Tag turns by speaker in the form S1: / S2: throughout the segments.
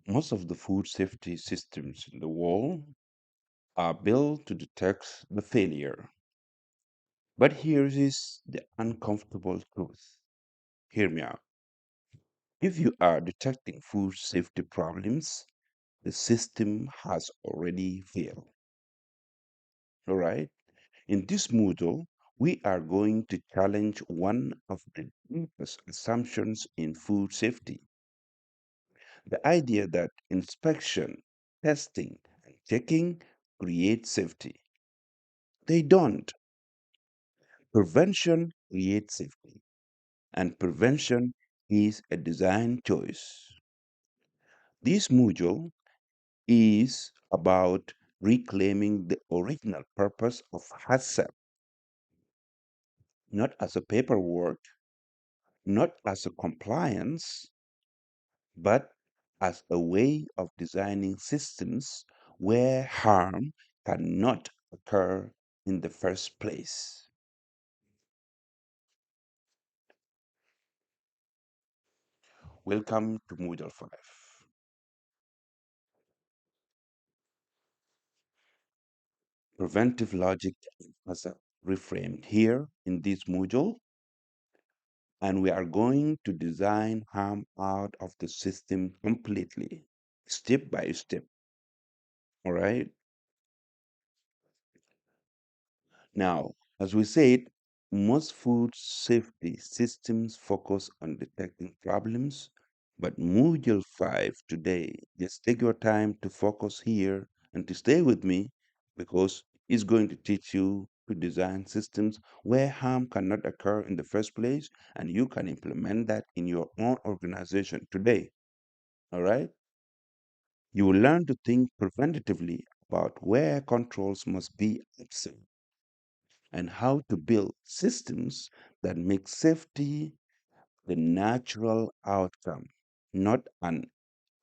S1: Most of the food safety systems in the world are built to detect the failure. But here is the uncomfortable truth. Hear me out. If you are detecting food safety problems, the system has already failed. All right? In this module, we are going to challenge one of the deepest assumptions in food safety, the idea that inspection, testing, and checking create safety. They don't. Prevention creates safety, and prevention is a design choice. This module is about reclaiming the original purpose of HACCP, not as a paperwork, not as a compliance, but as a way of designing systems where harm cannot occur in the first place. Welcome to Module 5. Preventive logic was reframed here in this module, and we are going to design harm out of the system completely, step by step. All right. Now, as we said, most food safety systems focus on detecting problems, but Module 5 today, just take your time to focus here and to stay with me because it's going to teach you to design systems where harm cannot occur in the first place, and you can implement that in your own organization today. All right? You will learn to think preventatively about where controls must be absent and how to build systems that make safety the natural outcome, not an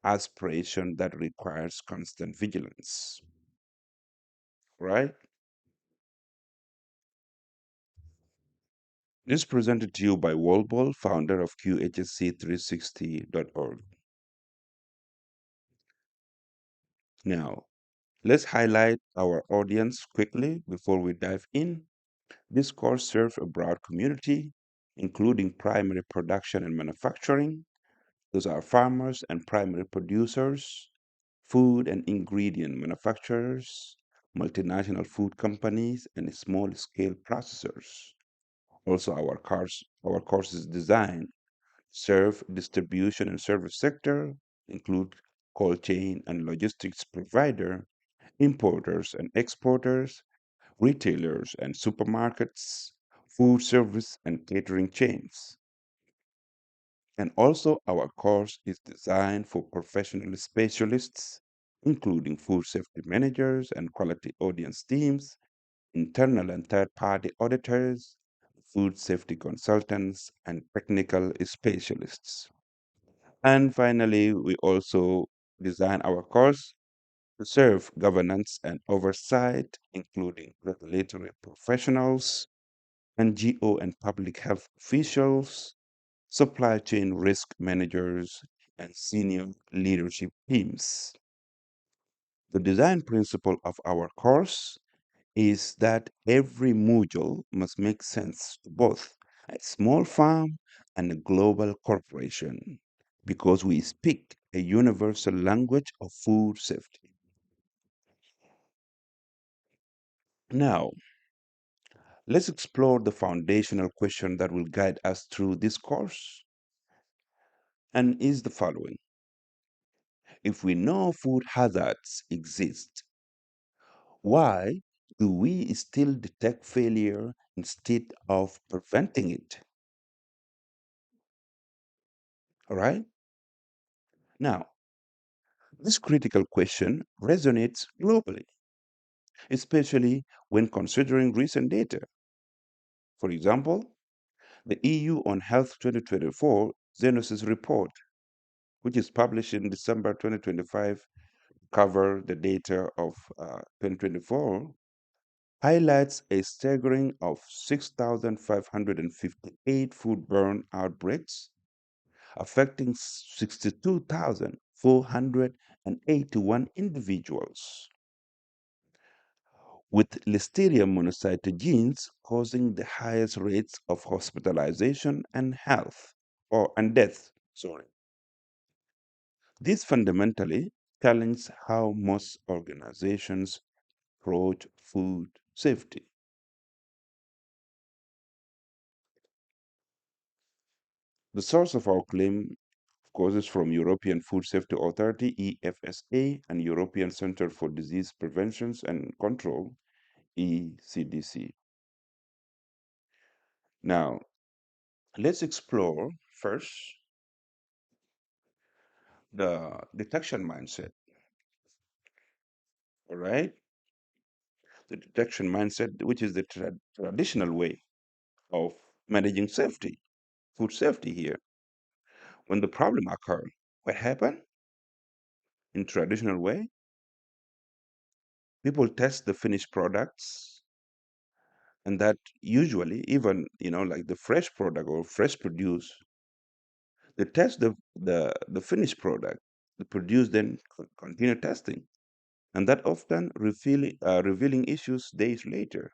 S1: aspiration that requires constant vigilance. Right? This is presented to you by Walpole, founder of QHSC360.org. Now, let's highlight our audience quickly before we dive in. This course serves a broad community, including primary production and manufacturing. Those are farmers and primary producers, food and ingredient manufacturers, multinational food companies, and small scale processors. Also, our course is designed to serve distribution and service sector, include cold chain and logistics provider, importers and exporters, retailers and supermarkets, food service and catering chains. And also, our course is designed for professional specialists, including food safety managers and quality audience teams, internal and third party auditors, food safety consultants, and technical specialists. And finally, we also design our course to serve governance and oversight, including regulatory professionals, NGO and public health officials, supply chain risk managers, and senior leadership teams. The design principle of our course is that every module must make sense to both a small farm and a global corporation because we speak a universal language of food safety. Now, let's explore the foundational question that will guide us through this course and is the following. If we know food hazards exist, why do we still detect failure instead of preventing it? All right? Now, this critical question resonates globally, especially when considering recent data. For example, the EU on Health 2024 Xenosis report, which is published in December 2025, cover the data of 2024, highlights a staggering of 6,558 foodborne outbreaks, affecting 62,000 481 individuals with Listeria monocytogenes causing the highest rates of hospitalization and health or and death. Sorry. This fundamentally challenges how most organizations approach food safety. The source of our claim, of course, is from European Food Safety Authority, EFSA, and European Center for Disease Prevention and Control, ECDC. Now, let's explore first the detection mindset. All right, the detection mindset, which is the traditional way of managing safety, food safety here. When the problem occurs, what happened in traditional way? People test the finished products, and that usually, even like the fresh product or fresh produce, they test the finished product. The produce then continue testing, and that often revealing issues days later.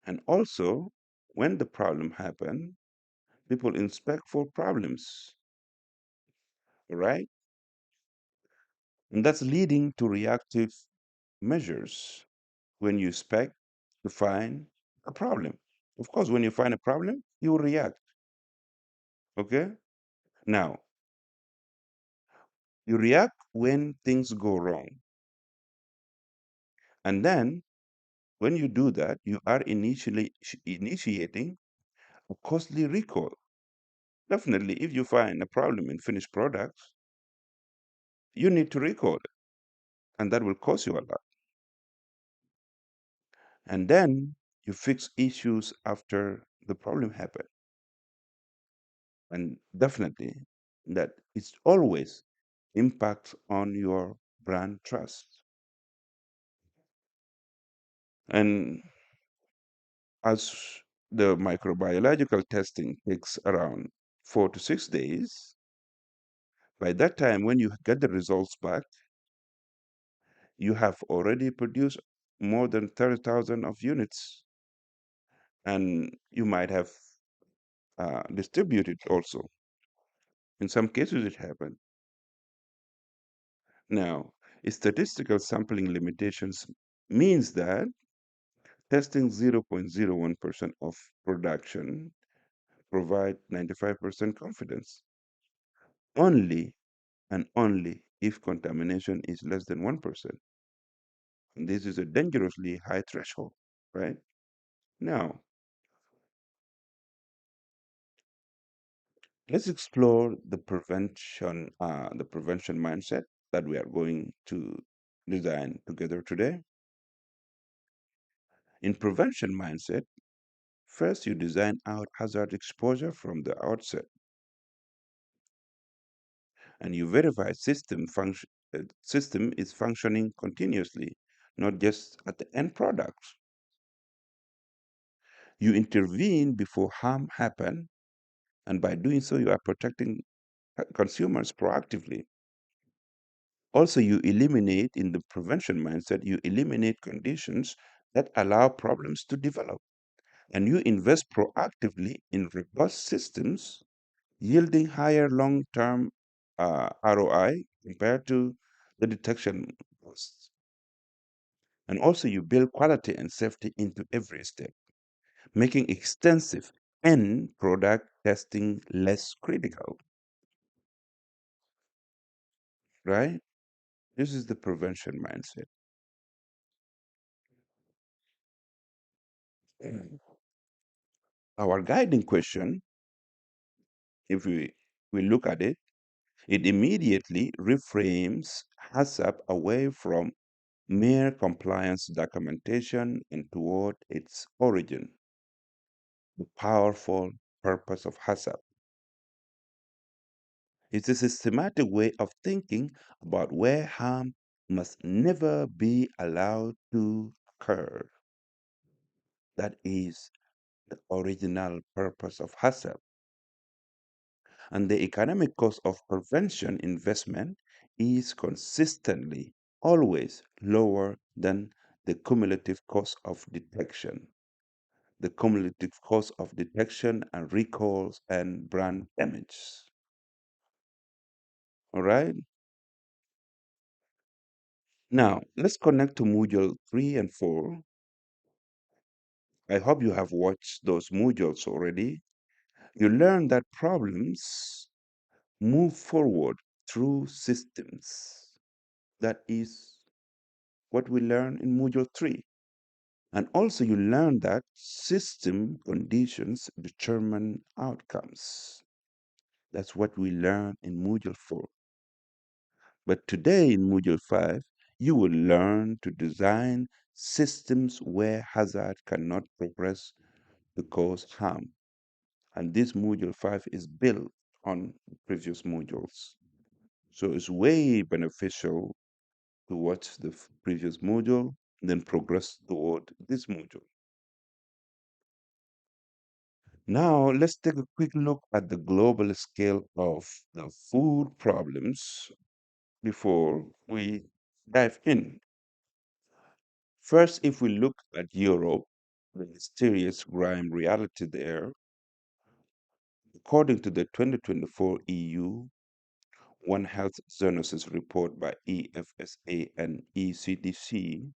S1: And also, when the problem happen, people inspect for problems, right? And that's leading to reactive measures when you expect to find a problem. Of course, when you find a problem, you will react. Okay? Now, you react when things go wrong. And then when you do that, you are initially initiating a costly recall. Definitely, if you find a problem in finished products, you need to recall it, and that will cost you a lot. And then you fix issues after the problem happened. And definitely, that it's always impacts on your brand trust. And as the microbiological testing takes around 4 to 6 days, by that time, when you get the results back, you have already produced more than 30,000 of units, and you might have distributed also. In some cases, it happened. Now, statistical sampling limitations means that testing 0.01% of production provide 95% confidence only and only if contamination is less than 1%. And this is a dangerously high threshold, right? Now, let's explore the prevention mindset that we are going to design together today. In prevention mindset, first you design out hazard exposure from the outset, and you verify system is functioning continuously, not just at the end product. You intervene before harm happen, and by doing so, you are protecting consumers proactively. Also, you eliminate in the prevention mindset, you eliminate conditions that allow problems to develop, and you invest proactively in robust systems yielding higher long-term ROI compared to the detection costs. And also, you build quality and safety into every step, making extensive end product testing less critical, right? This is the prevention mindset. Mm. Our guiding question, if we look at it, it immediately reframes HACCP away from mere compliance documentation and toward its origin, the powerful purpose of HACCP. It's a systematic way of thinking about where harm must never be allowed to occur. That is the original purpose of HACCP. And the economic cost of prevention investment is consistently always lower than the cumulative cost of detection. The cumulative cost of detection and recalls and brand damage. All right. Now, let's connect to Module 3 and 4. I hope you have watched those modules already. You learn that problems move forward through systems. That is what we learn in Module 3. And also, you learn that system conditions determine outcomes. That's what we learn in Module 4. But today in Module 5, you will learn to design systems where hazard cannot progress to cause harm. And this Module 5 is built on previous modules. So it's way beneficial to watch the previous module, then progress toward this module. Now, let's take a quick look at the global scale of the food problems before we dive in. First, if we look at Europe, the mysterious grime reality there, according to the 2024 EU One Health Zoonosis report by EFSA and ECDC,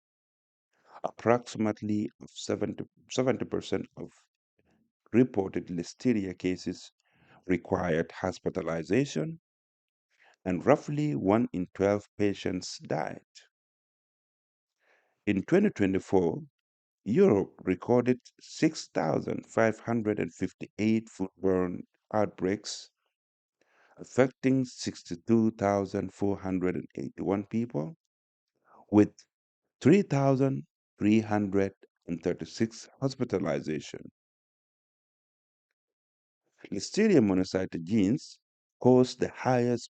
S1: approximately 70% of reported listeria cases required hospitalization, and roughly 1 in 12 patients died. In 2024, Europe recorded 6,558 foodborne outbreaks, affecting 62,481 people, with 3,336 hospitalizations. Listeria monocytogenes cause the highest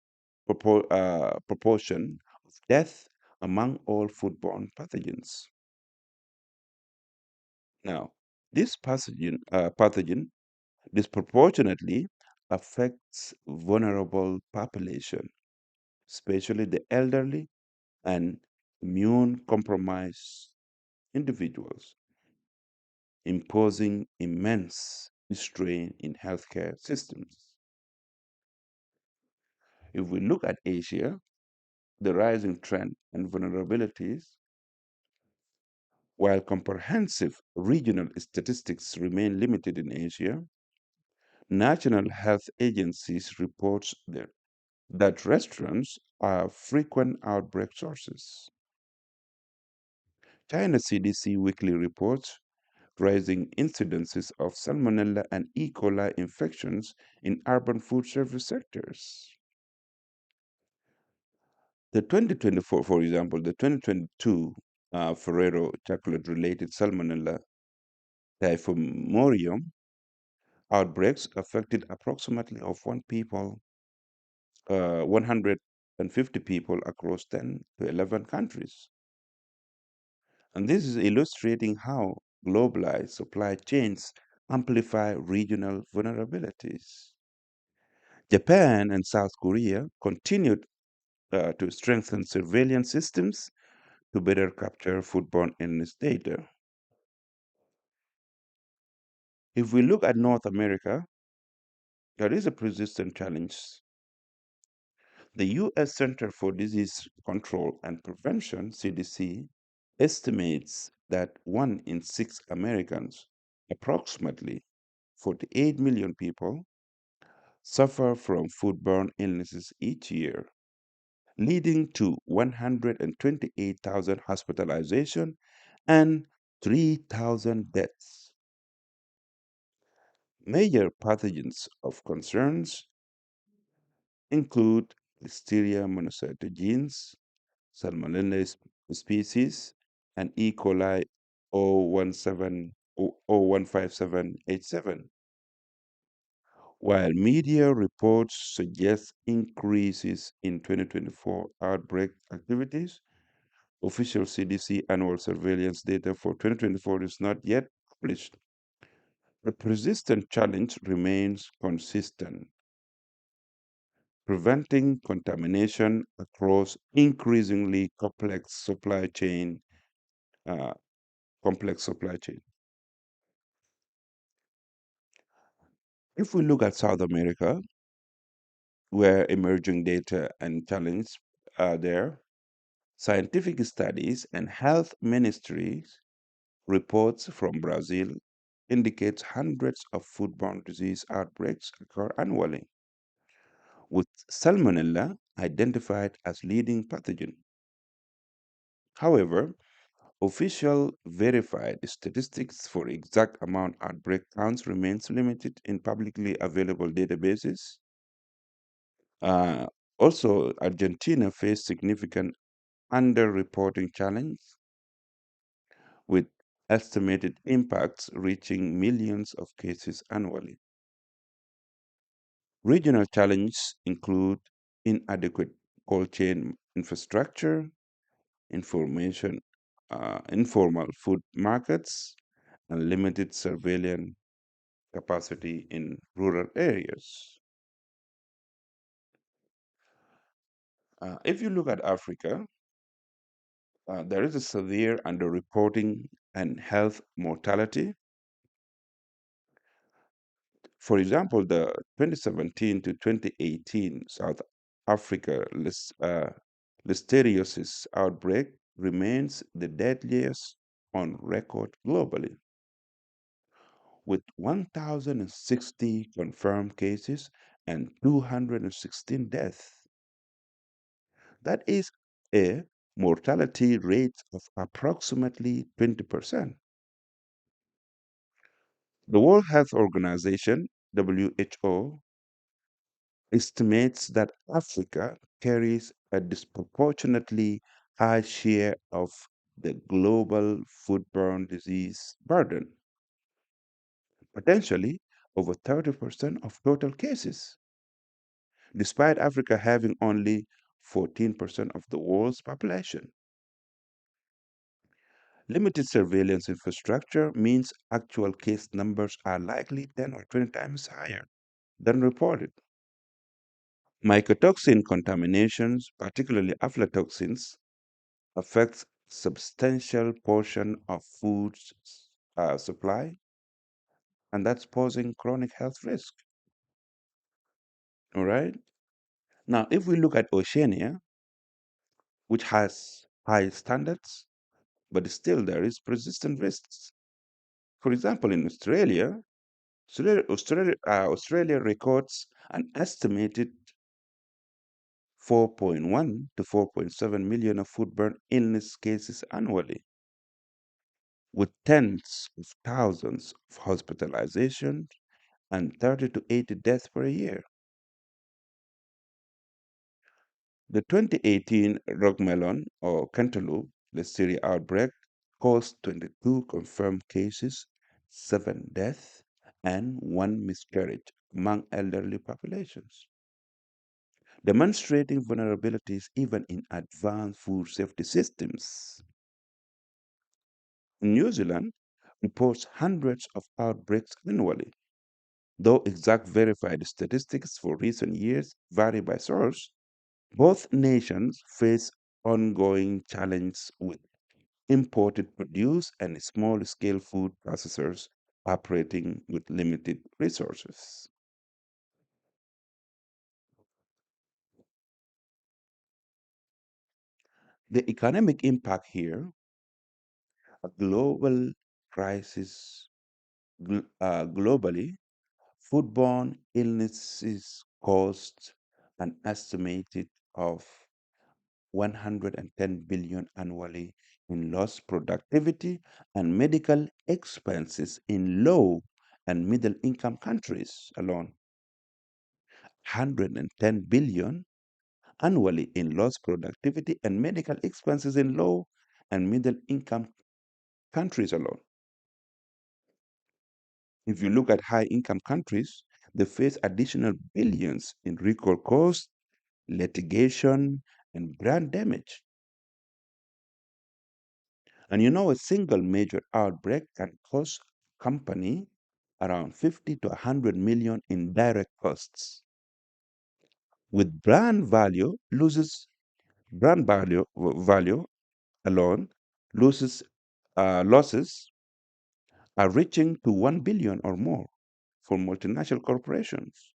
S1: proportion of death among all foodborne pathogens. Now, this pathogen disproportionately affects vulnerable population, especially the elderly and immune compromised individuals, imposing immense strain in healthcare systems. If we look at Asia, the rising trend and vulnerabilities, while comprehensive regional statistics remain limited in Asia, national health agencies report that restaurants are frequent outbreak sources. China CDC weekly reports rising incidences of Salmonella and E. coli infections in urban food service sectors. The 2024, for example, the 2022 Ferrero chocolate-related Salmonella typhimurium outbreaks affected approximately of 150 people across 10 to 11 countries. And this is illustrating how globalized supply chains amplify regional vulnerabilities. Japan and South Korea continued to strengthen surveillance systems to better capture foodborne illness data. If we look at North America, there is a persistent challenge. The U.S. Center for Disease Control and Prevention, CDC, estimates that 1 in 6 Americans, approximately 48 million people, suffer from foodborne illnesses each year, leading to 128,000 hospitalizations and 3,000 deaths. Major pathogens of concerns include Listeria monocytogenes, Salmonella species, and E. coli 05787. While media reports suggest increases in 2024 outbreak activities, official CDC annual surveillance data for 2024 is not yet published. The persistent challenge remains consistent. preventing contamination across increasingly uh, complex supply chain. If we look at South America, where emerging data and challenge are there, scientific studies and health ministries reports from Brazil indicates hundreds of foodborne disease outbreaks occur annually, with Salmonella identified as leading pathogen. However, official verified statistics for exact amount outbreak counts remains limited in publicly available databases. Uh, Also, Argentina faced significant underreporting challenge with estimated impacts reaching millions of cases annually. Regional challenges include inadequate cold chain infrastructure, informal food markets, and limited surveillance capacity in rural areas. If you look at Africa, there is a severe underreporting and health mortality. For example, the 2017 to 2018 South Africa listeriosis outbreak remains the deadliest on record globally, with 1,060 confirmed cases and 216 deaths. That is a mortality rate of approximately 20%. The World Health Organization, WHO, estimates that Africa carries a disproportionately high share of the global foodborne disease burden, potentially over 30% of total cases, despite Africa having only 14% of the world's population. Limited surveillance infrastructure means actual case numbers are likely 10 or 20 times higher than reported. Mycotoxin contaminations, particularly aflatoxins, affects substantial portion of food supply, and that's posing chronic health risk. All right. Now, if we look at Oceania, which has high standards, but still there is persistent risks. For example, in Australia records an estimated 4.1 to 4.7 million of foodborne illness cases annually, with tens of thousands of hospitalizations and 30 to 80 deaths per year. The 2018 rockmelon or cantaloupe listeria outbreak caused 22 confirmed cases, 7 deaths, and 1 miscarriage among elderly populations, demonstrating vulnerabilities even in advanced food safety systems. New Zealand reports hundreds of outbreaks annually, though exact verified statistics for recent years vary by source. Both nations face ongoing challenges with imported produce and small scale food processors operating with limited resources. The economic impact here, a global crisis globally, foodborne illnesses cost an estimated of 110 billion annually in lost productivity and medical expenses in low and middle income countries alone. 110 billion annually in lost productivity and medical expenses in low and middle income countries alone. If you look at high income countries, they face additional billions in recall costs, litigation, and brand damage. And a single major outbreak can cost company around 50 to 100 million in direct costs. with brand value alone losses are reaching to 1 billion or more for multinational corporations,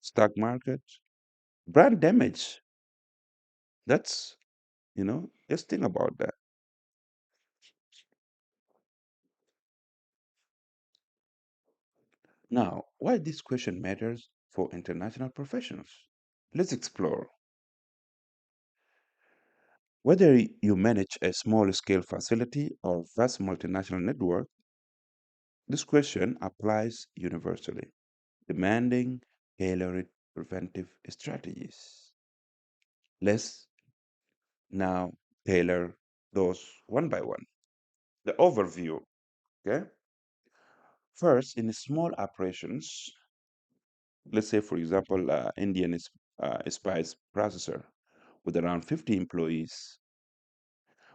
S1: stock market, brand damage. That's, just think about that. Now, why this question matters for international professionals? Let's explore. Whether you manage a small scale facility or vast multinational network, this question applies universally, demanding tailored preventive strategies. Let's now tailor those one by one. The overview, okay? First, in small operations, let's say, for example, Indian is spice processor with around 50 employees,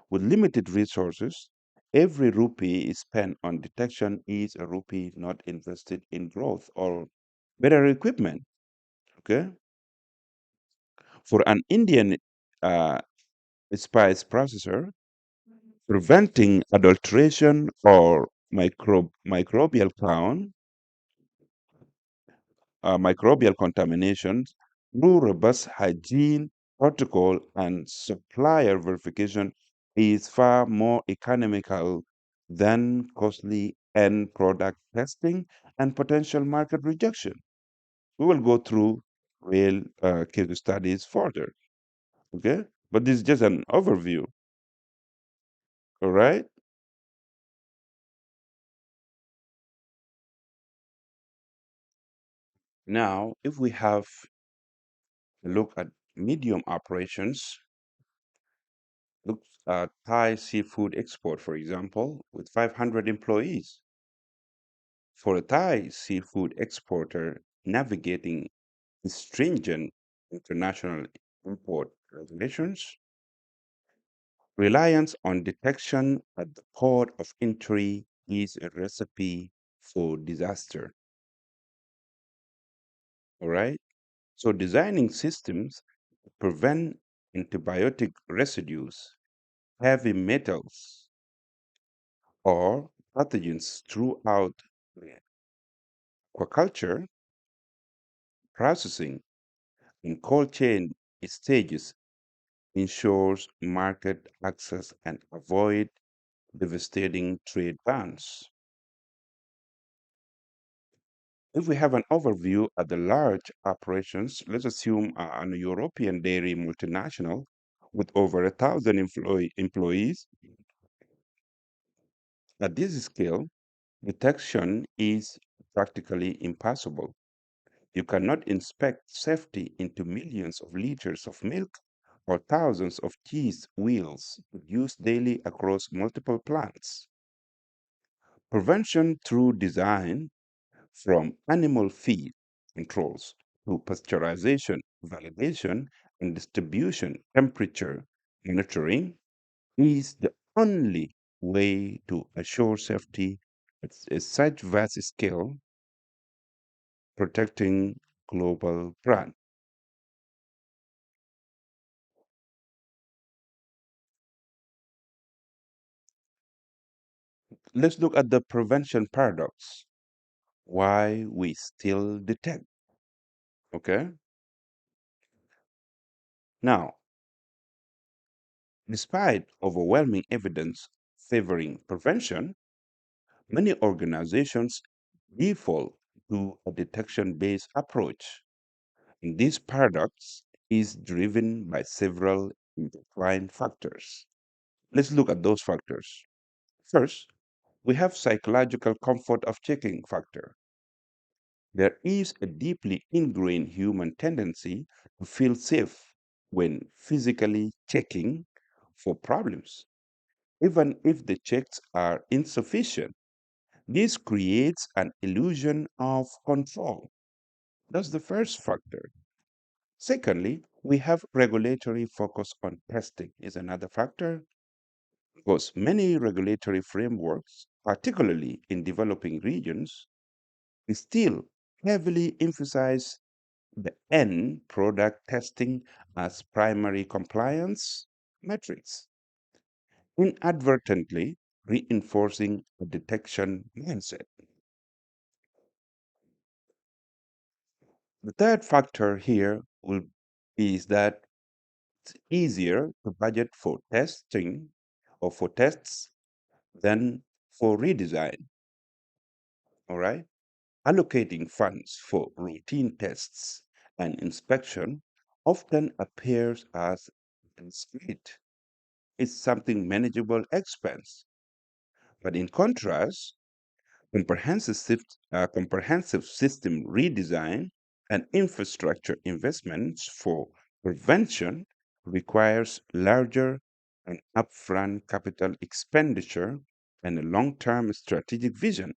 S1: with limited resources, every rupee is spent on detection is a rupee not invested in growth or better equipment. Okay, for an Indian uh, spice processor, preventing adulteration or microbial microbial contaminations through robust hygiene protocol and supplier verification is far more economical than costly end product testing and potential market rejection. We will go through real case studies further, okay? But this is just an overview, all right? Now, if we have a look at medium operations, look at Thai seafood export, for example, with 500 employees. For a Thai seafood exporter navigating stringent international import regulations, reliance on detection at the port of entry is a recipe for disaster. All right? So, designing systems to prevent antibiotic residues, heavy metals, or pathogens throughout the aquaculture, processing, and cold chain stages ensures market access and avoid devastating trade bans. If we have an overview of the large operations, let's assume an European dairy multinational with over 1,000 employees. At this scale, detection is practically impossible. You cannot inspect safety into millions of liters of milk or thousands of cheese wheels produced daily across multiple plants. Prevention through design, from animal feed controls to pasteurization, validation, and distribution temperature monitoring, is the only way to assure safety at such vast scale, protecting global brand. Let's look at the prevention paradox. Why we still detect. Okay. Now, despite overwhelming evidence favoring prevention, many organizations default to a detection based approach. And this paradox is driven by several intertwined factors. Let's look at those factors. First, we have psychological comfort of checking factor. There is a deeply ingrained human tendency to feel safe when physically checking for problems, even if the checks are insufficient. This creates an illusion of control. That's the first factor. Secondly, we have regulatory focus on testing is another factor because many regulatory frameworks, particularly in developing regions, still heavily emphasize the end product testing as primary compliance metrics, inadvertently reinforcing a detection mindset. The third factor here will be is that it's easier to budget for testing or for tests than for redesign. All right. Allocating funds for routine tests and inspection often appears as discrete. It's something manageable expense. But in contrast, comprehensive system redesign and infrastructure investments for prevention requires larger and upfront capital expenditure and a long-term strategic vision,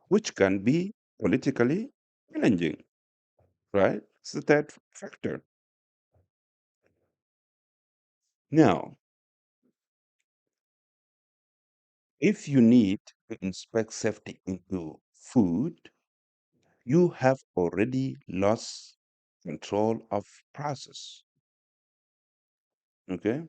S1: which can be politically challenging, right? It's the third factor. Now, if you need to inspect safety into food, you have already lost control of process. Okay?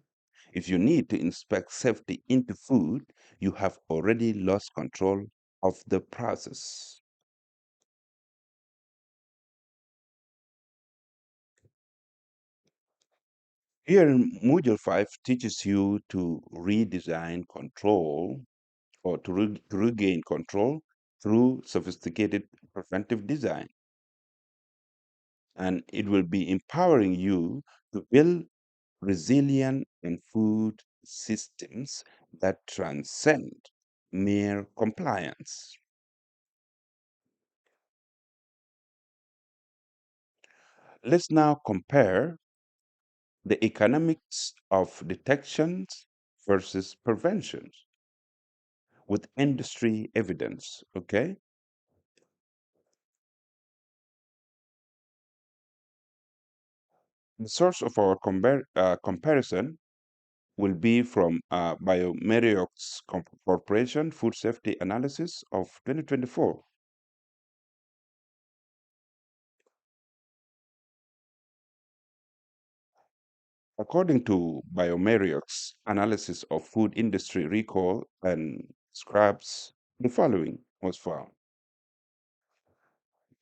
S1: If you need to inspect safety into food, you have already lost control of the process. Here, Module 5 teaches you to redesign control or to regain control through sophisticated preventive design. And it will be empowering you to build resilient and food systems that transcend mere compliance. Let's now compare the economics of detections versus preventions with industry evidence. Okay, the source of our comparison will be from Biomeriox Corporation Food Safety Analysis of 2024. According to Biomeriox analysis of food industry recall and scraps, the following was found.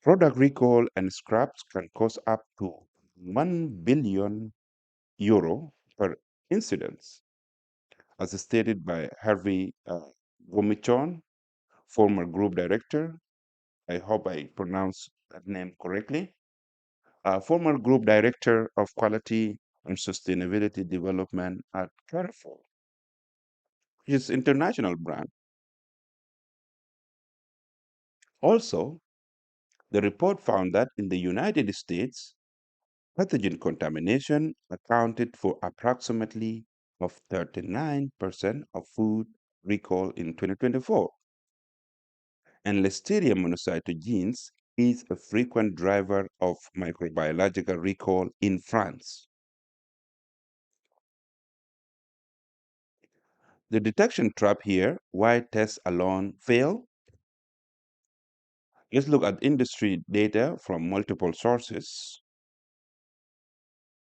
S1: Product recall and scraps can cost up to 1 billion euro per incident, as stated by Harvey Gomichon, former group director. I hope I pronounced that name correctly. Former group director of quality and sustainability development at Carrefour, his international brand. Also, the report found that in the United States, pathogen contamination accounted for approximately of 39% of food recall in 2024. And Listeria monocytogenes is a frequent driver of microbiological recall in France. The detection trap here, why tests alone fail? Let's look at industry data from multiple sources.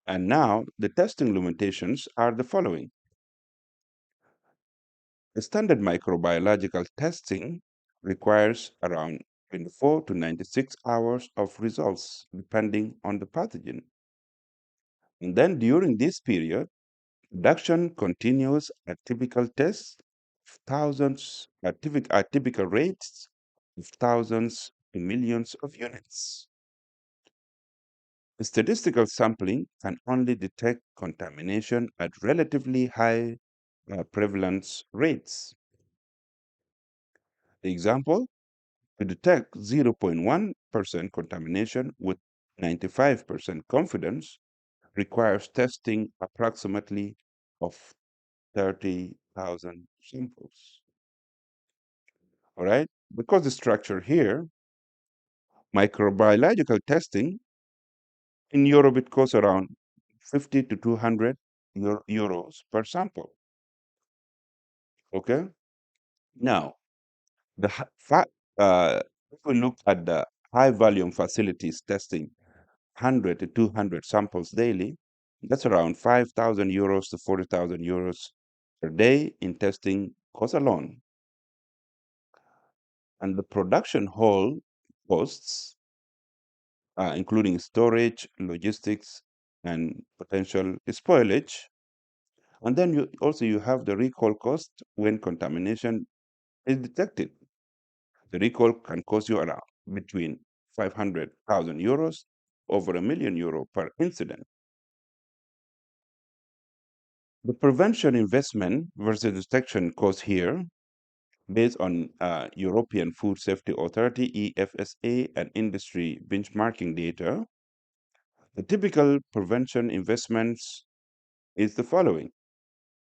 S1: And now the testing limitations are the following. The standard microbiological testing requires around 24 to 96 hours of results, depending on the pathogen. And then during this period, production continues at typical tests, at typical rates of thousands to millions of units. Statistical sampling can only detect contamination at relatively high prevalence rates. The example, to detect 0.1% contamination with 95% confidence requires testing approximately of 30,000 samples. All right? Because the structure here, microbiological testing in Europe, it costs around 50 to 200 euros per sample. Okay? Now, the if we look at the high volume facilities testing 100 to 200 samples daily, that's around 5,000 euros to 40,000 euros per day in testing costs alone. And the production whole costs, including storage, logistics, and potential spoilage. And then you have the recall cost when contamination is detected. The recall can cost you around between 500,000 euros over €1 million per incident. The prevention investment versus detection cost here, based on European Food Safety Authority (EFSA) and industry benchmarking data, the typical prevention investments is the following.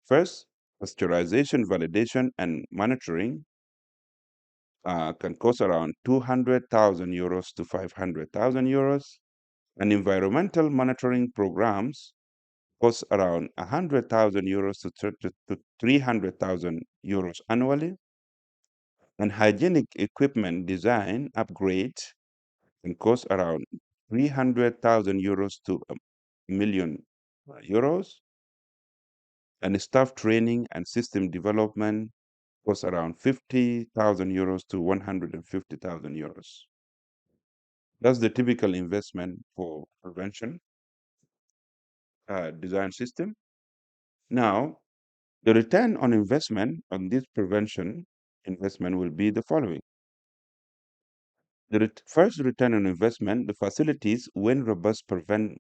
S1: First, pasteurization, validation, and monitoring can cost around 200,000 euros to 500,000 euros, and environmental monitoring programs cost around 100,000 euros to 300,000 euros annually, and hygienic equipment design upgrade can cost around 300,000 euros to a million euros, and staff training and system development costs around 50,000 euros to 150,000 euros. That's the typical investment for prevention design system. Now, the return on investment on this prevention investment will be the following. The first return on investment, the facilities when robust preventive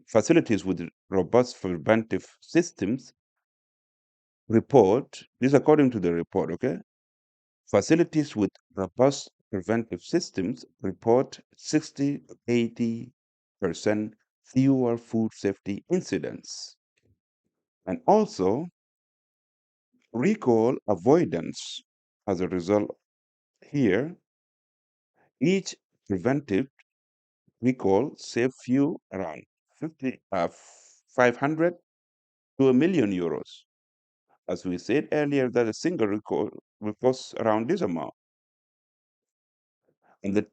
S1: facilities with robust preventive systems report, this according to the report, okay? Facilities with robust preventive systems report 60 to 80% fewer food safety incidents. And also, recall avoidance as a result here, each preventive recall saves you around 500 to €1 million. As we said earlier, that a single recall will cost around this amount. And the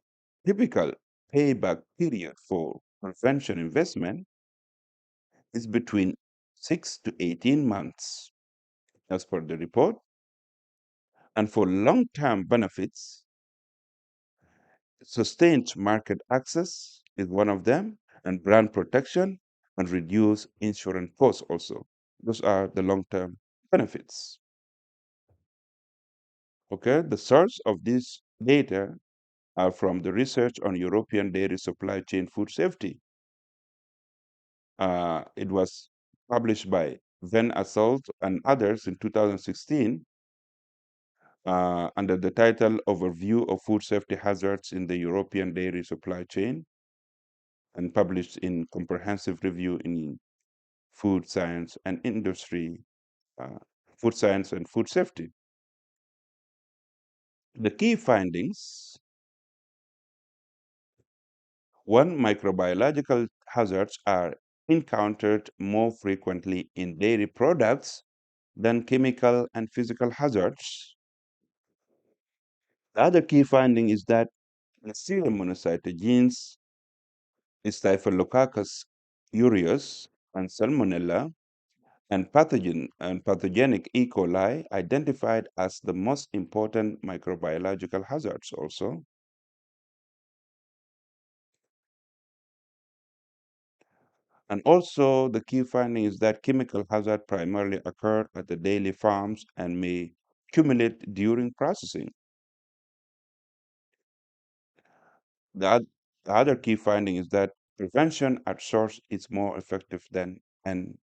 S1: typical payback period for prevention investment is between 6 to 18 months, as per the report. And for long-term benefits, sustained market access is one of them, and brand protection and reduce insurance costs also. Those are the long-term benefits. Okay, the source of this data are from the research on European dairy supply chain food safety. It was published by Van Assault and others in 2016 under the title Overview of Food Safety Hazards in the European Dairy Supply Chain, and published in Comprehensive Review in Food Science and Industry, Food Science and Food Safety. The key findings: one, microbiological hazards are encountered more frequently in dairy products than chemical and physical hazards. The other key finding is that Neisseria monocytogenes, Staphylococcus aureus, and Salmonella, and pathogenic E. coli identified as the most important microbiological hazards also. And also the key finding is that chemical hazard primarily occur at the daily farms and may accumulate during processing. The other key finding is that prevention at source is more effective than end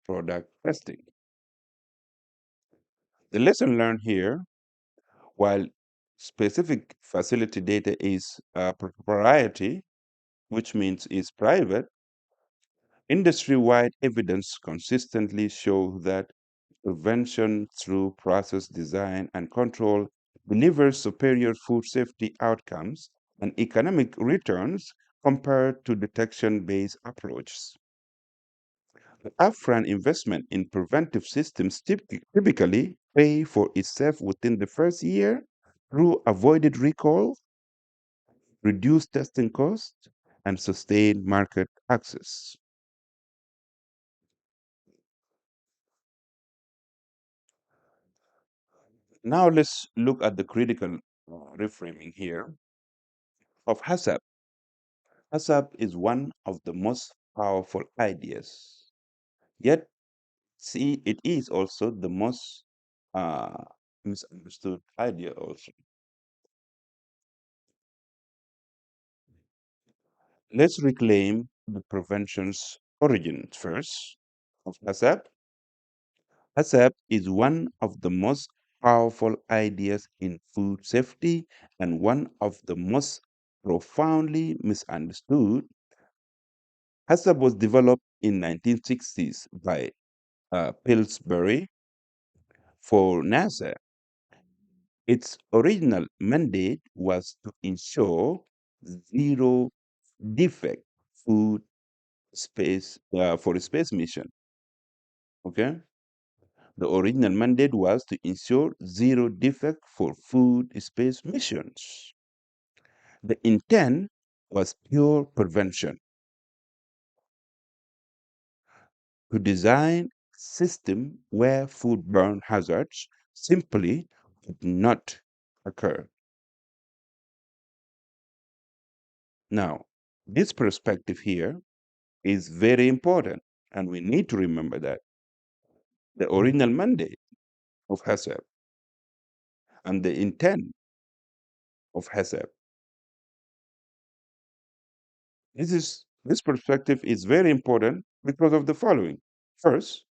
S1: product testing. The lesson learned here, while specific facility data is proprietary, which means is private, industry-wide evidence consistently shows that prevention through process design and control delivers superior food safety outcomes and economic returns compared to detection-based approaches. The upfront investment in preventive systems typically pay for itself within the first year through avoided recall, reduced testing costs, and sustain market access. Now let's look at the critical reframing here of HACCP. HACCP is one of the most powerful ideas, yet see it is also the most uh, misunderstood idea also. Let's reclaim the prevention's origin first of HACCP. HACCP is one of the most powerful ideas in food safety and one of the most profoundly misunderstood. HACCP was developed in 1960s by Pillsbury for NASA. Its original mandate was to ensure zero defect food space for a space mission. Okay, the original mandate was to ensure zero defect for food space missions. The intent was pure prevention to design a system where foodborne hazards simply could not occur. Now, this perspective here is very important, and we need to remember that the original mandate of HACCP and the intent of HACCP. This perspective is very important because of the following. First,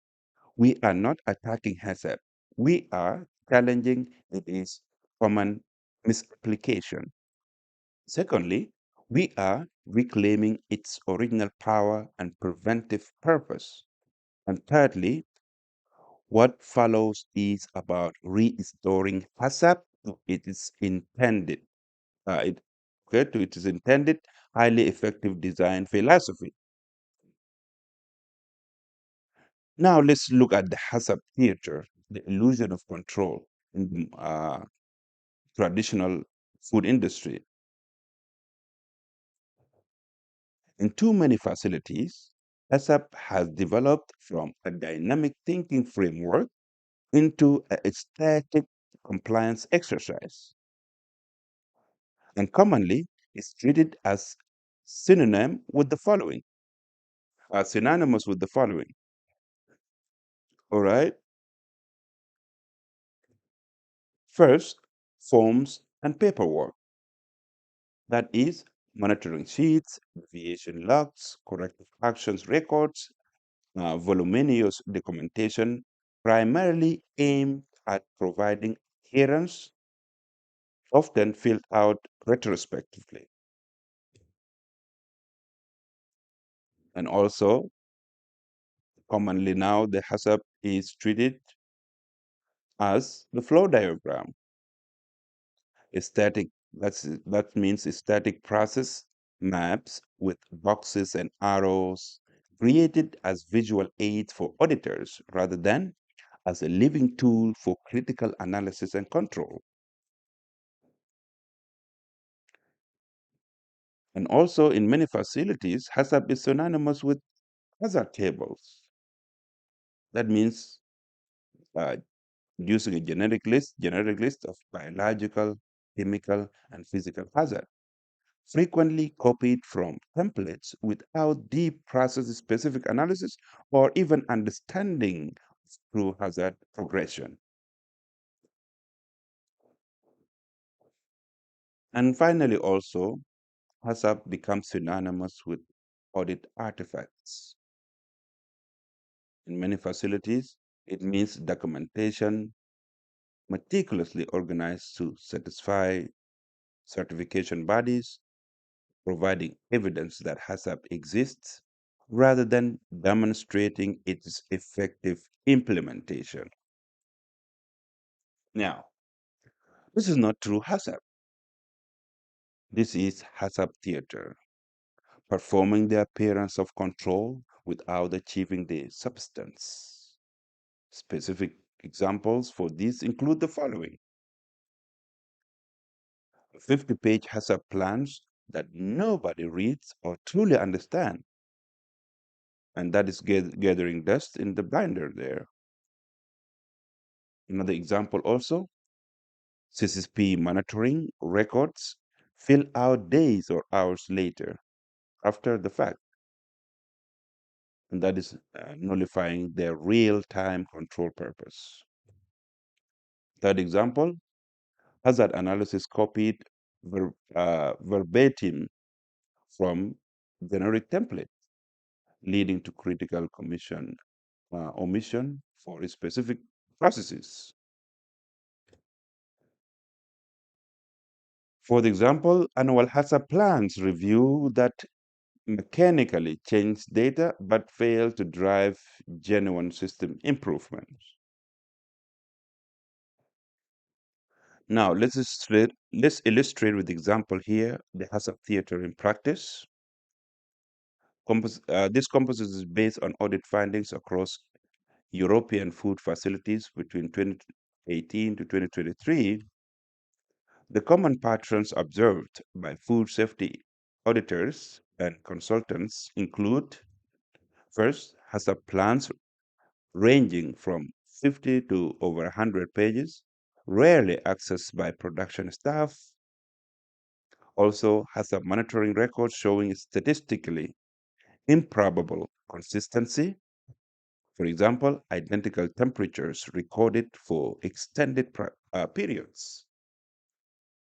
S1: we are not attacking HACCP. We are challenging its common misapplication. Secondly, we are reclaiming its original power and preventive purpose. And thirdly, what follows is about restoring HACCP to its intended, it, okay, to its intended highly effective design philosophy. Now let's look at the HACCP theater, the illusion of control in the traditional food industry. In too many facilities, HACCP has developed from a dynamic thinking framework into a static compliance exercise, and commonly is treated as synonymous with the following. All right. First, forms and paperwork. That is, monitoring sheets, deviation logs, corrective actions records, voluminous documentation, primarily aimed at providing adherence, often filled out retrospectively. And also, commonly now, the HACCP is treated as the flow diagram. That means a static process maps with boxes and arrows created as visual aids for auditors rather than as a living tool for critical analysis and control. And also in many facilities, HACCP is synonymous with hazard tables. That means uh, using a generic list of biological, chemical, and physical hazard, frequently copied from templates without deep process-specific analysis or even understanding through hazard progression. And finally, also, HACCP becomes synonymous with audit artifacts. In many facilities, it means documentation meticulously organized to satisfy certification bodies, providing evidence that HACCP exists rather than demonstrating its effective implementation. Now, this is not true HACCP. This is HACCP theater, performing the appearance of control without achieving the substance. Specific examples for this include the following: 50-page HACCP plans that nobody reads or truly understands, and that is gathering dust in the binder there. Another example also, CCP monitoring records fill out days or hours later after the fact, and that is nullifying their real-time control purpose. Third example, hazard analysis copied verbatim from generic template, leading to critical commission omission for specific processes. For example, annual HACCP plans review that mechanically change data but fail to drive genuine system improvements. Now, let's illustrate with example here the HACCP theater in practice. This composite is based on audit findings across European food facilities between 2018 to 2023. The common patterns observed by food safety auditors and consultants include: first, HACCP plans ranging from 50 to over 100 pages, rarely accessed by production staff. Also, HACCP monitoring records showing statistically improbable consistency. For example, identical temperatures recorded for extended periods.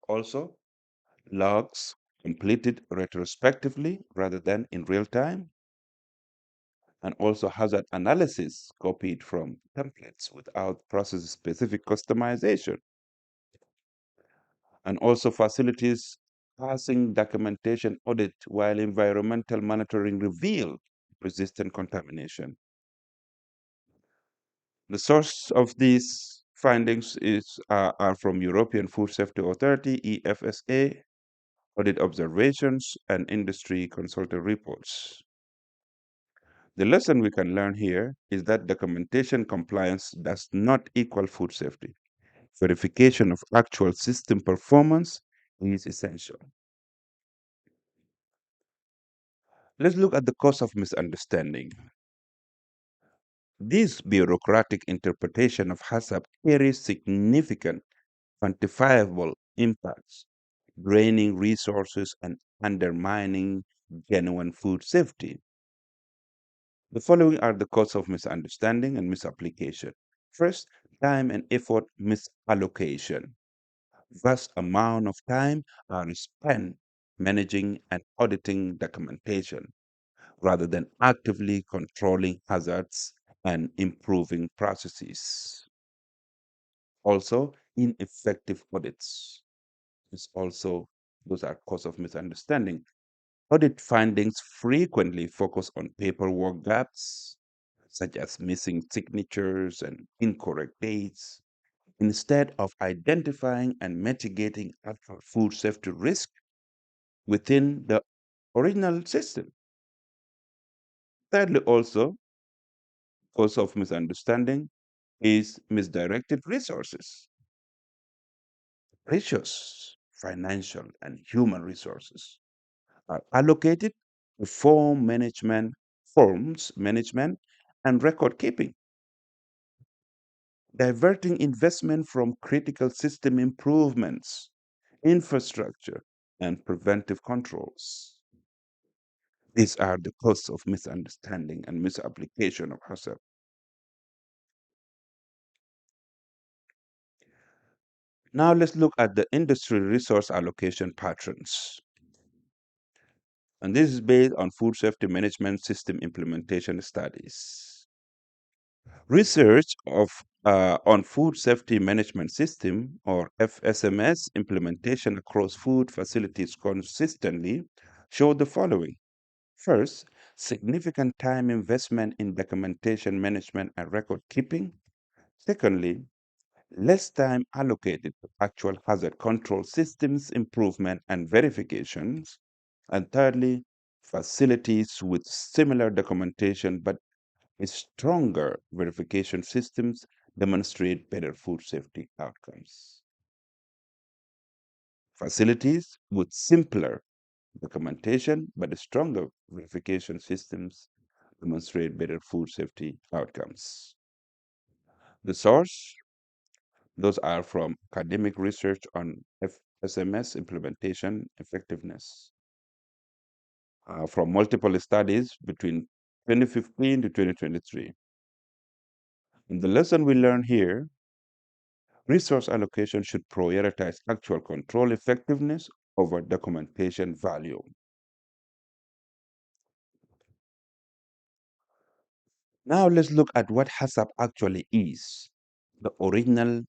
S1: Also, logs completed retrospectively rather than in real time, and also hazard analysis copied from templates without process-specific customization, and also facilities passing documentation audit while environmental monitoring revealed persistent contamination. The source of these findings are from European Food Safety Authority, EFSA, audit observations, and industry consultant reports. The lesson we can learn here is that documentation compliance does not equal food safety. Verification of actual system performance is essential. Let's look at the cause of misunderstanding. This bureaucratic interpretation of HACCP carries significant quantifiable impacts, draining resources and undermining genuine food safety. The following are the causes of misunderstanding and misapplication. First, time and effort misallocation. Vast amount of time are spent managing and auditing documentation rather than actively controlling hazards and improving processes. Also, ineffective audits is also those are cause of misunderstanding. Audit findings frequently focus on paperwork gaps, such as missing signatures and incorrect dates, instead of identifying and mitigating actual food safety risk within the original system. Thirdly, also, cause of misunderstanding is misdirected resources. Precious financial and human resources are allocated to forms management, and record keeping, diverting investment from critical system improvements, infrastructure, and preventive controls. These are the causes of misunderstanding and misapplication of HACCP. Now let's look at the industry resource allocation patterns. And this is based on food safety management system implementation studies. Research on food safety management system or FSMS implementation across food facilities consistently showed the following. First, significant time investment in documentation management and record keeping. Secondly, less time allocated to actual hazard control systems improvement and verifications. And thirdly, facilities with similar documentation but stronger verification systems demonstrate better food safety outcomes. Facilities with simpler documentation, but the stronger verification systems demonstrate better food safety outcomes. The source, those are from academic research on SMS implementation effectiveness from multiple studies between 2015 to 2023. And the lesson we learn here, resource allocation should prioritize actual control effectiveness over documentation value. Now let's look at what HACCP actually is, the original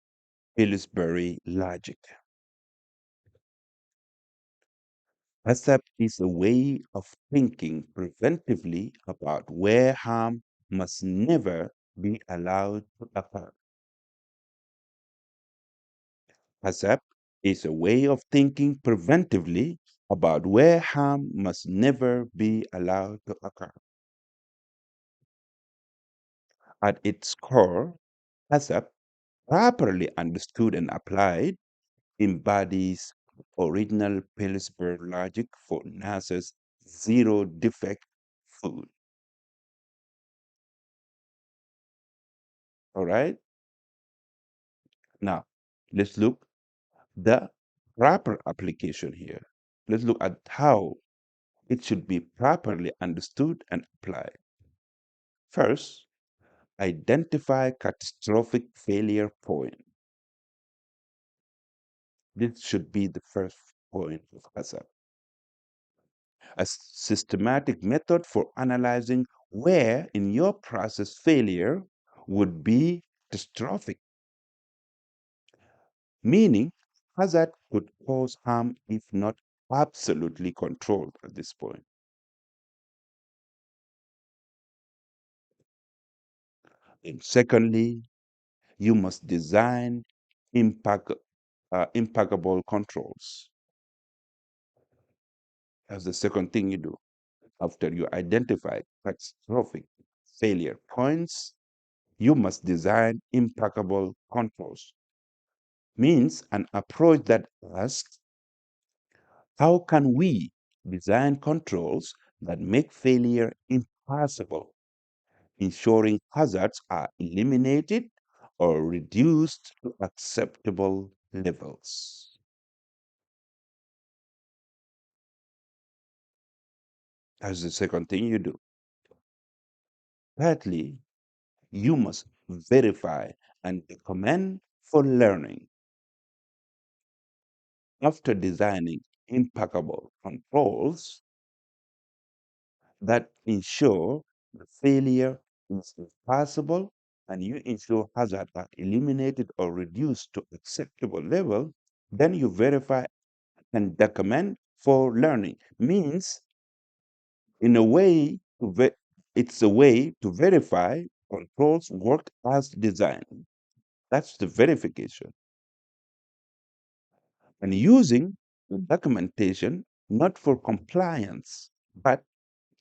S1: Pillsbury logic. HACCP is a way of thinking preventively about where harm must never be allowed to occur. HACCP is a way of thinking preventively about where harm must never be allowed to occur. At its core, HACCP, properly understood and applied, embodies original Pillsbury logic for NASA's zero defect food. All right? Now, let's look the proper application here. Let's look at how it should be properly understood and applied. First, identify catastrophic failure point. This should be the first point of HACCP. A systematic method for analyzing where in your process failure would be catastrophic, meaning hazard could cause harm if not absolutely controlled at this point. And secondly, you must design impeccable controls. That's the second thing you do. After you identify catastrophic failure points, you must design impeccable controls. Means an approach that asks, how can we design controls that make failure impossible, ensuring hazards are eliminated or reduced to acceptable levels? That's the second thing you do. Thirdly, you must verify and document for learning. After designing impeccable controls that ensure the failure is impossible and you ensure hazards are eliminated or reduced to acceptable level, then you verify and document for learning. Means in a way it's a way to verify controls work as designed. That's the verification. And using documentation not for compliance, but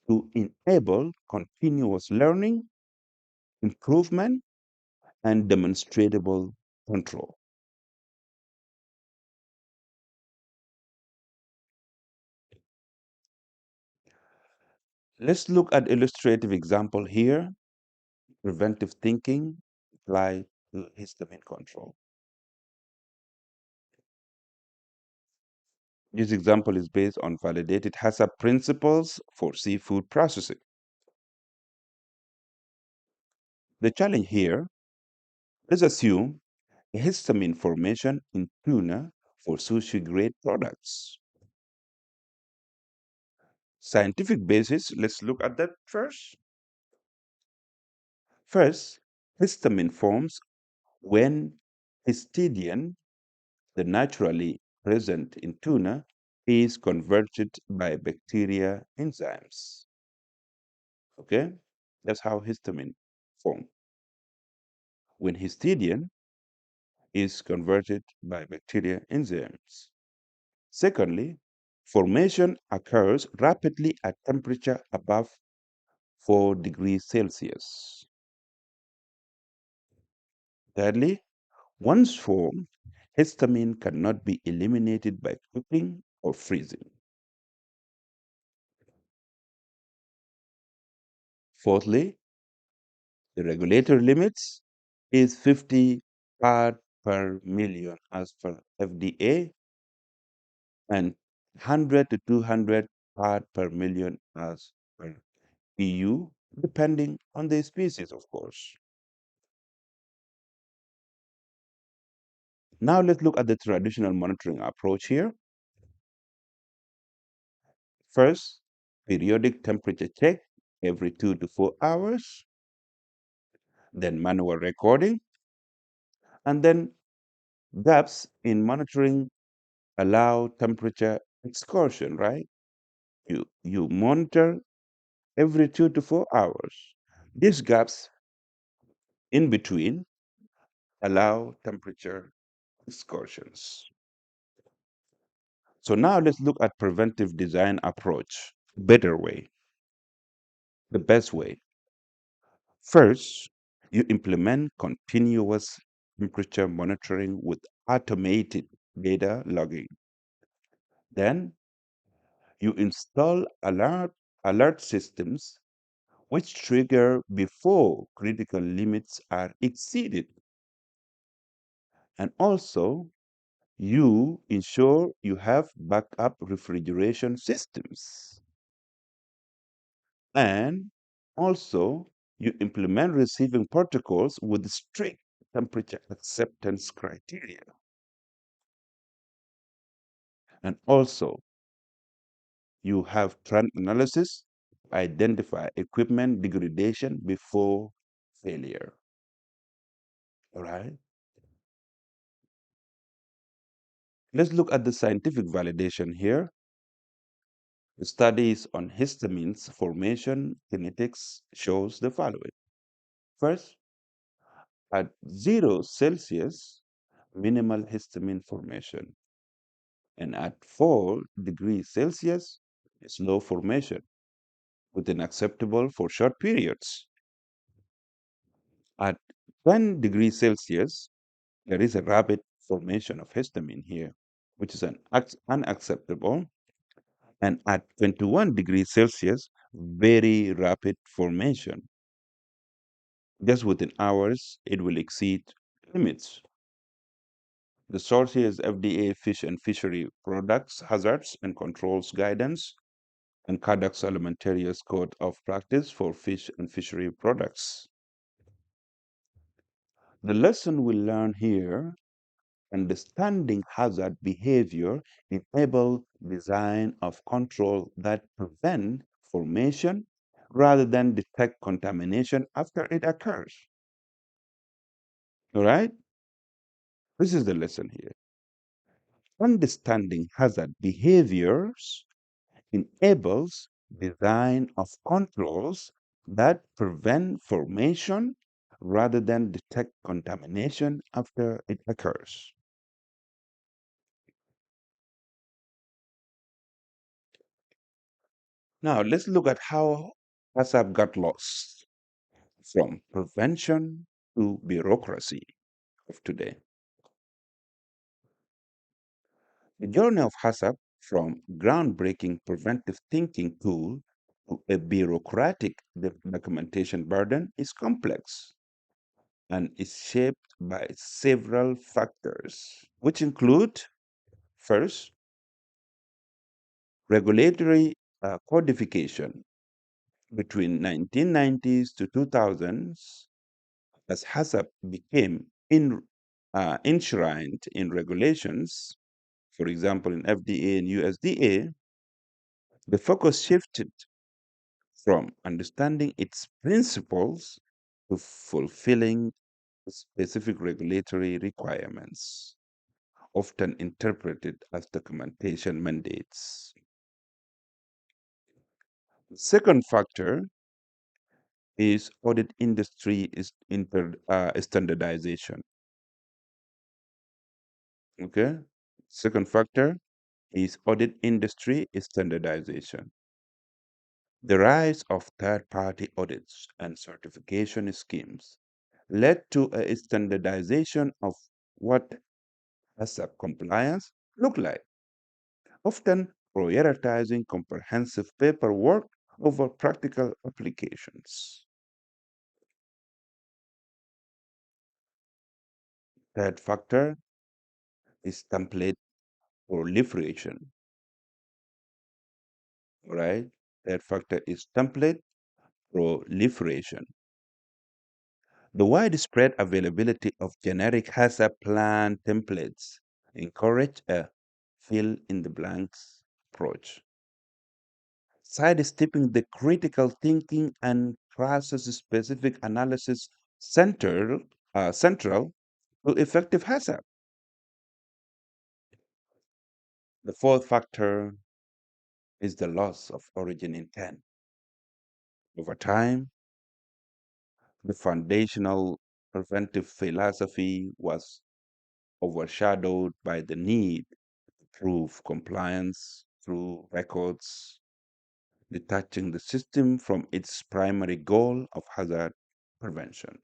S1: to enable continuous learning, improvement, and demonstrable control. Let's look at illustrative example here, preventive thinking applied to histamine control. This example is based on validated HACCP principles for seafood processing. The challenge here, let's assume a histamine formation in tuna for sushi grade products. Scientific basis, let's look at that first. First, histamine forms when histidine, the naturally present in tuna, is converted by bacteria enzymes. Okay? That's how histamine forms. When histidine is converted by bacteria enzymes. Secondly, formation occurs rapidly at temperature above 4 degrees Celsius. Thirdly, once formed, histamine cannot be eliminated by cooking or freezing. Fourthly, the regulatory limits is 50 part per million as per FDA and 100 to 200 part per million as per EU, depending on the species, of course. Now let's look at the traditional monitoring approach here. First, periodic temperature check every 2 to 4 hours, then manual recording, and then gaps in monitoring allow temperature excursion, right? You monitor every 2 to 4 hours. These gaps in between allow temperature excursions. So now let's look at preventive design approach, better way, the best way. First, you implement continuous temperature monitoring with automated data logging. Then you install alert systems which trigger before critical limits are exceeded. And also, you ensure you have backup refrigeration systems. And also, you implement receiving protocols with strict temperature acceptance criteria. And also, you have trend analysis, identify equipment degradation before failure. All right. Let's look at the scientific validation here. The studies on histamines formation kinetics shows the following. First, at 0 Celsius, minimal histamine formation, and at 4 degrees Celsius, slow formation, within acceptable for short periods. At 10 degrees Celsius, there is a rapid formation of histamine here, which is unacceptable. And at 21 degrees Celsius, very rapid formation. Just within hours, it will exceed limits. The source here is FDA Fish and Fishery Products Hazards and Controls Guidance and Codex-alimentarius Code of Practice for Fish and Fishery Products. The lesson we learn here, understanding hazard behavior enable design of control that prevent formation rather than detect contamination after it occurs. All right? This is the lesson here. Understanding hazard behaviors enables design of controls that prevent formation rather than detect contamination after it occurs. Now, let's look at how HACCP got lost from prevention to bureaucracy of today. The journey of HACCP from groundbreaking preventive thinking tool to a bureaucratic documentation burden is complex and is shaped by several factors, which include first, regulatory codification between 1990s to 2000s as HACCP became enshrined in regulations, for example, in FDA and USDA, the focus shifted from understanding its principles to fulfilling specific regulatory requirements, often interpreted as documentation mandates. The second factor is audit industry standardization. Okay. Second factor is audit industry standardization. The rise of third-party audits and certification schemes led to a standardization of what HACCP compliance look like, often prioritizing comprehensive paperwork over practical applications. Third factor is template proliferation, right? Third factor is template proliferation. The widespread availability of generic HACCP plan templates encourage a fill in the blanks approach, sidestepping the critical thinking and process-specific analysis central to effective HACCP. The fourth factor is the loss of origin intent. Over time, the foundational preventive philosophy was overshadowed by the need to prove compliance through records, detaching the system from its primary goal of hazard prevention.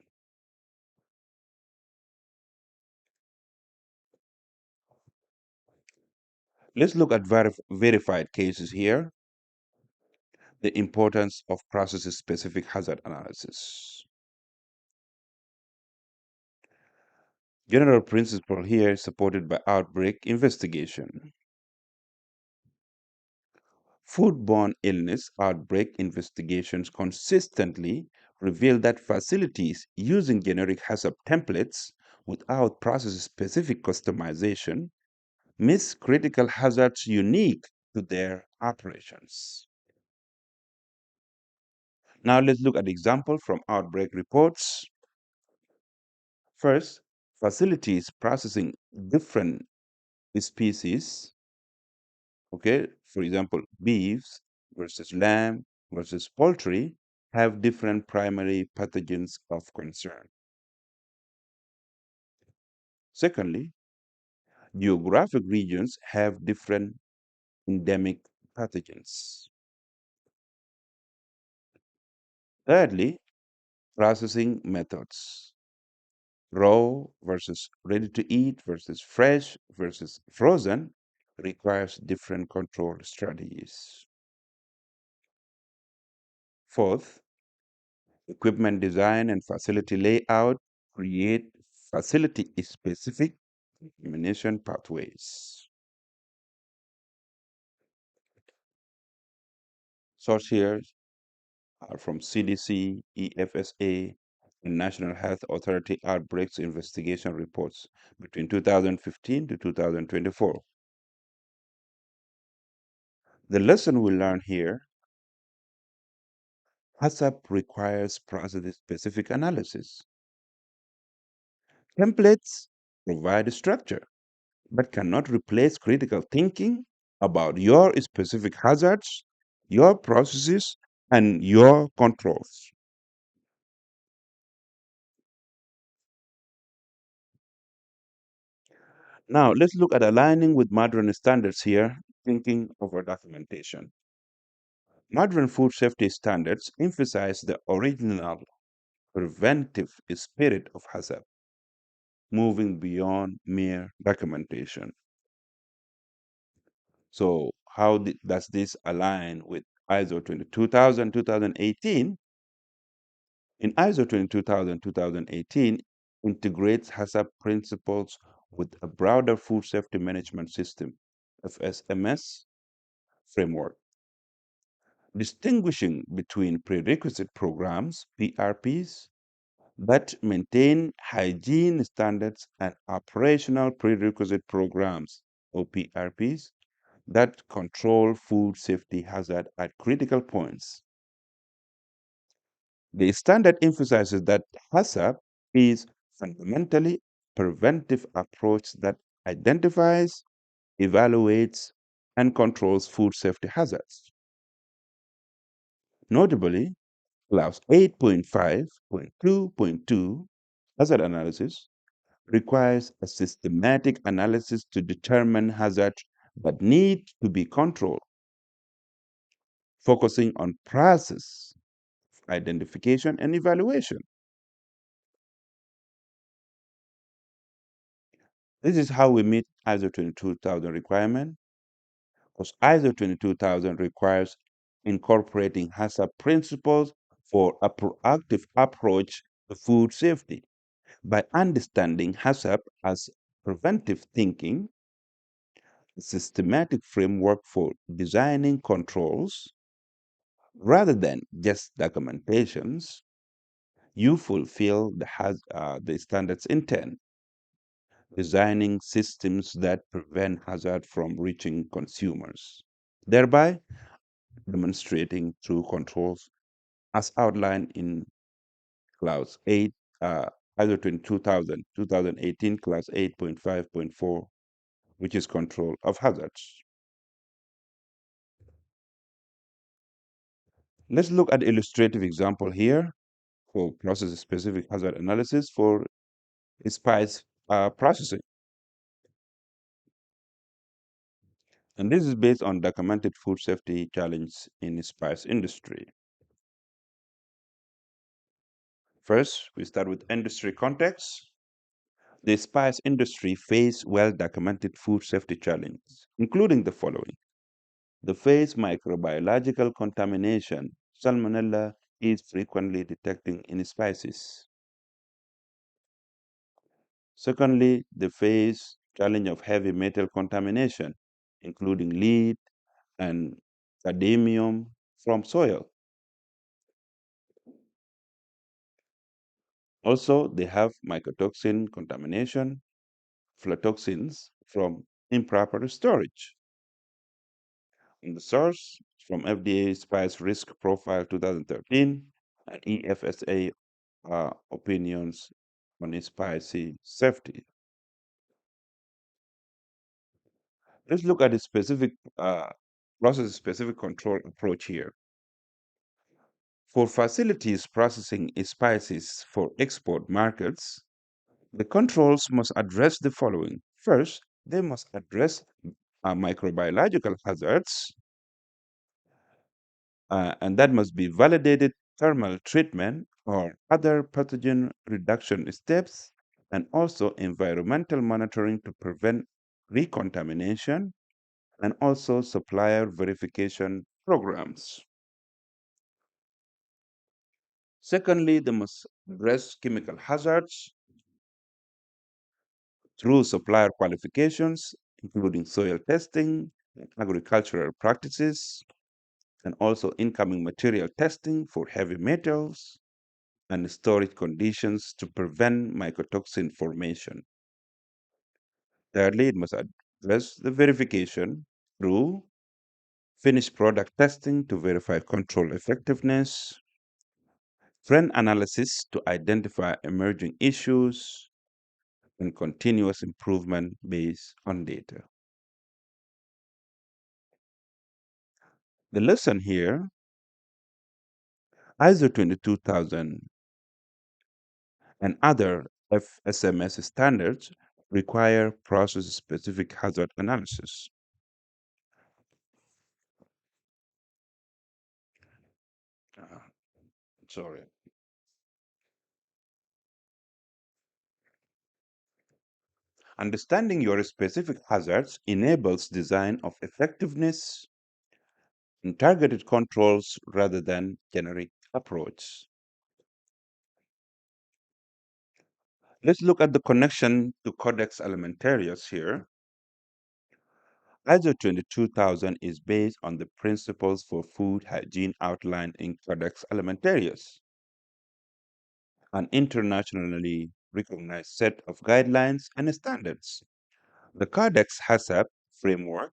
S1: Let's look at verified cases here. The importance of process-specific hazard analysis. General principle here supported by outbreak investigation. Foodborne illness outbreak investigations consistently reveal that facilities using generic HACCP templates without process-specific customization miss critical hazards unique to their operations. Now let's look at example from outbreak reports. First, facilities processing different species, okay, for example, beefs versus lamb versus poultry, have different primary pathogens of concern. Secondly, geographic regions have different endemic pathogens. Thirdly, processing methods. Raw versus ready to eat versus fresh versus frozen requires different control strategies. Fourth, equipment design and facility layout create facility specific contamination pathways. Source here are from CDC, EFSA, and National Health Authority outbreaks investigation reports between 2015 to 2024. The lesson we learn here: HACCP requires process-specific analysis. Templates provide structure, but cannot replace critical thinking about your specific hazards, your processes, and your controls. Now, let's look at aligning with modern standards here, thinking over documentation. Modern food safety standards emphasize the original preventive spirit of HACCP, moving beyond mere documentation. So, how does this align with ISO 22000 2018? In ISO 22000 2018, integrates HACCP principles with a broader food safety management system, FSMS framework, distinguishing between prerequisite programs, PRPs, that maintain hygiene standards and operational prerequisite programs, OPRPs, that control food safety hazard at critical points. The standard emphasizes that HACCP is fundamentally preventive approach that identifies, evaluates, and controls food safety hazards. Notably, Clause 8.5.2.2 hazard analysis requires a systematic analysis to determine hazards that need to be controlled, focusing on process, identification, and evaluation. This is how we meet ISO 22000 requirement, because ISO 22000 requires incorporating HACCP principles for a proactive approach to food safety. By understanding HACCP as preventive thinking, a systematic framework for designing controls rather than just documentations, you fulfill the standards intent, designing systems that prevent hazard from reaching consumers, thereby demonstrating true controls as outlined in Clause 8, ISO 2018, Clause 8.5.4, which is control of hazards. Let's look at illustrative example here for process-specific hazard analysis for spice processing. And this is based on documented food safety challenge in the spice industry. First, we start with industry context. The spice industry face well-documented food safety challenges, including the following. The face microbiological contamination. Salmonella is frequently detected in spices. Secondly, they face challenge of heavy metal contamination, including lead and cadmium from soil. Also, they have mycotoxin contamination, aflatoxins from improper storage. And the source from FDA Spice Risk Profile 2013 and EFSA opinions on spicy safety. Let's look at the specific process-specific control approach here. For facilities processing spices for export markets, the controls must address the following. First, they must address microbiological hazards, and that must be validated thermal treatment or other pathogen reduction steps, and also environmental monitoring to prevent recontamination, and also supplier verification programs. Secondly, they must address chemical hazards through supplier qualifications, including soil testing, and agricultural practices, and also incoming material testing for heavy metals, and storage conditions to prevent mycotoxin formation. Thirdly, it must address the verification through finished product testing to verify control effectiveness, trend analysis to identify emerging issues, and continuous improvement based on data. The lesson here, ISO 22000 and other FSMS standards require process-specific hazard analysis. Uh, sorry. Understanding your specific hazards enables design of effectiveness and targeted controls rather than generic approach. Let's look at the connection to Codex Alimentarius here. ISO 22000 is based on the principles for food hygiene outlined in Codex Alimentarius, an internationally recognized set of guidelines and standards. The Codex HACCP framework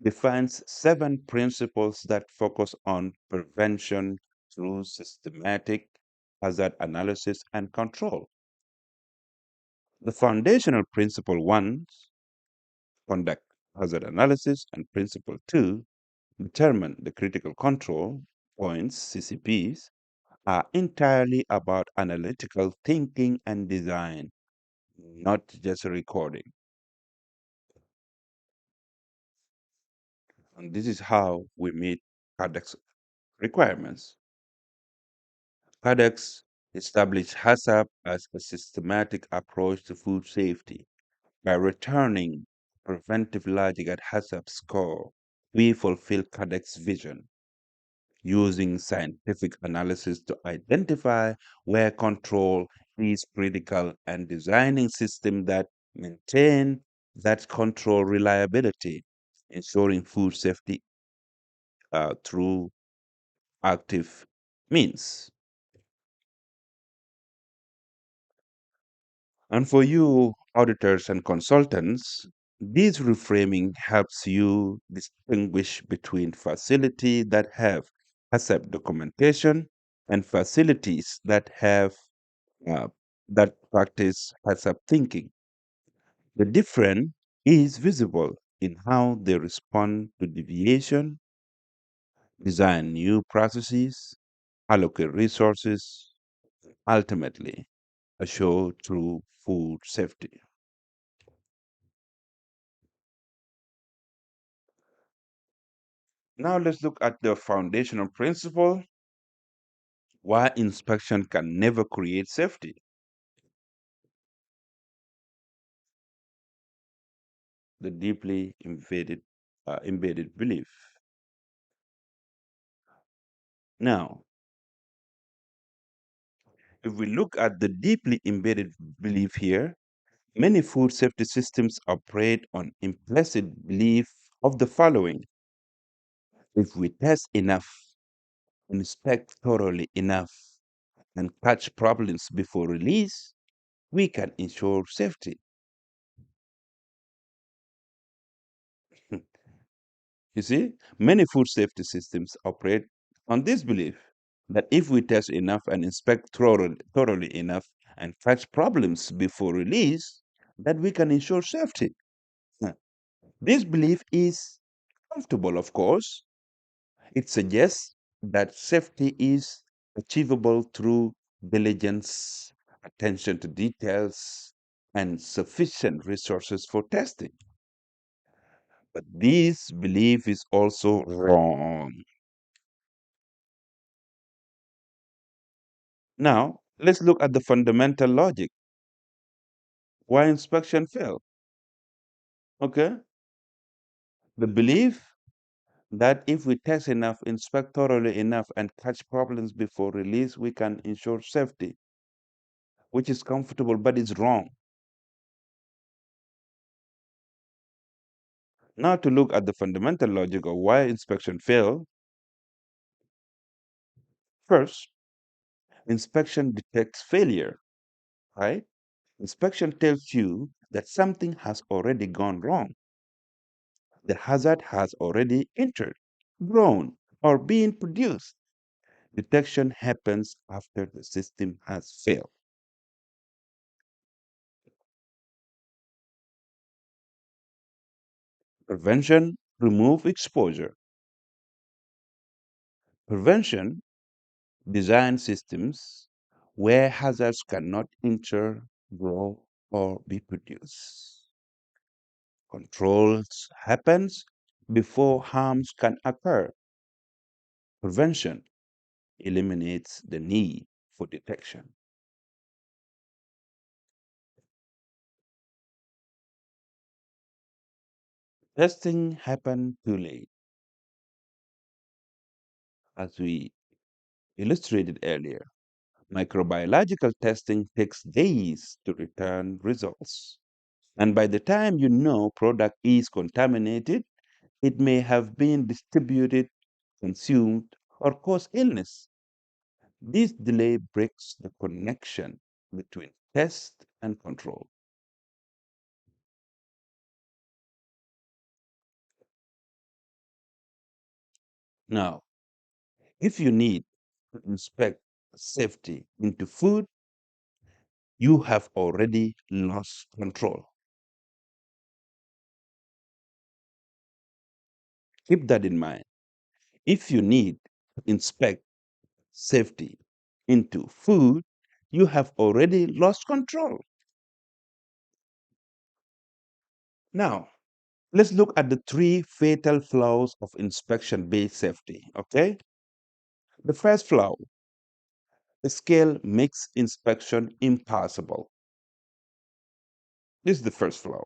S1: defines 7 principles that focus on prevention through systematic hazard analysis and control. The foundational principle 1, conduct hazard analysis, and principle 2, determine the critical control points, CCPs, are entirely about analytical thinking and design, not just recording. And this is how we meet Codex requirements. Codex established HACCP as a systematic approach to food safety. By returning preventive logic at HACCP's core, we fulfill Codex vision. using scientific analysis to identify where control is critical and designing systems that maintain that control reliability, ensuring food safety through active means. And for you, auditors and consultants, this reframing helps you distinguish between facilities that have HACCP documentation and facilities that have uh, that practice HACCP thinking. The difference is visible in how they respond to deviation, design new processes, allocate resources, ultimately assure true food safety. Now let's look at the foundational principle why inspection can never create safety. The deeply embedded belief. Now, if we look at the deeply embedded belief here, many food safety systems operate on implicit belief of the following: if we test enough, inspect thoroughly enough, and catch problems before release, we can ensure safety. You see, many food safety systems operate on this belief that if we test enough and inspect thoroughly enough and catch problems before release, that we can ensure safety. Huh. This belief is comfortable, of course. It suggests that safety is achievable through diligence, attention to details, and sufficient resources for testing. But this belief is also wrong. Now, let's look at the fundamental logic. Why inspection failed? Okay? The belief that if we test enough, inspect thoroughly enough, and catch problems before release, we can ensure safety, which is comfortable, but it's wrong. Now, to look at the fundamental logic of why inspection failed, first, inspection detects failure, right? Inspection tells you that something has already gone wrong. The hazard has already entered, grown, or been produced. Detection happens after the system has failed. Prevention, remove exposure. Prevention, design systems where hazards cannot enter, grow, or be produced. Controls happens before harms can occur. Prevention eliminates the need for detection. Testing happened too late. As we illustrated earlier, microbiological testing takes days to return results. And by the time you know product is contaminated, it may have been distributed, consumed, or caused illness. This delay breaks the connection between test and control. Now, if you need to inspect safety into food, you have already lost control. Keep that in mind. If you need to inspect safety into food, you have already lost control. Now, let's look at the three fatal flaws of inspection based safety. Okay? The first flaw: the scale makes inspection impossible. This is the first flaw.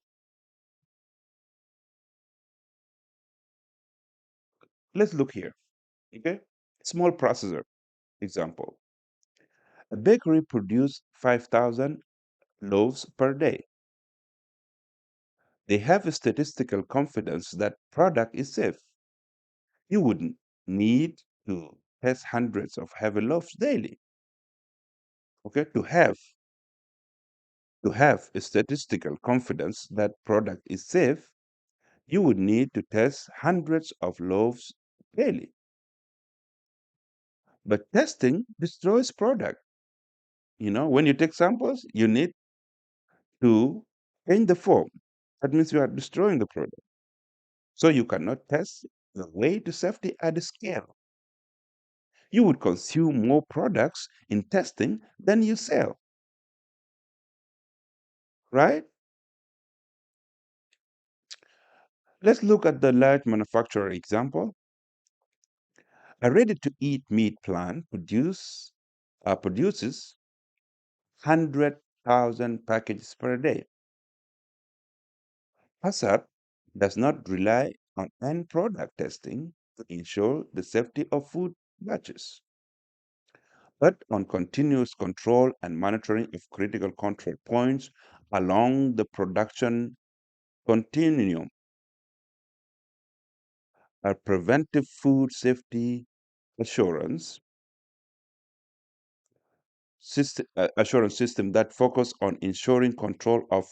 S1: Let's look here. Okay? Small processor example. A bakery produces 5,000 loaves per day. They have a statistical confidence that product is safe. You wouldn't need to test hundreds of heavy loaves daily. Okay, to have a statistical confidence that product is safe, you would need to test hundreds of loaves daily. But testing destroys product. When you take samples, you need to change the form. That means you are destroying the product. So you cannot test the way to safety at a scale. You would consume more products in testing than you sell, right? Let's look at the large manufacturer example. A ready-to-eat meat plant produces 100,000 packages per day. HACCP does not rely on end product testing to ensure the safety of food batches, but on continuous control and monitoring of critical control points along the production continuum. A preventive food safety assurance assurance system that focus on ensuring control of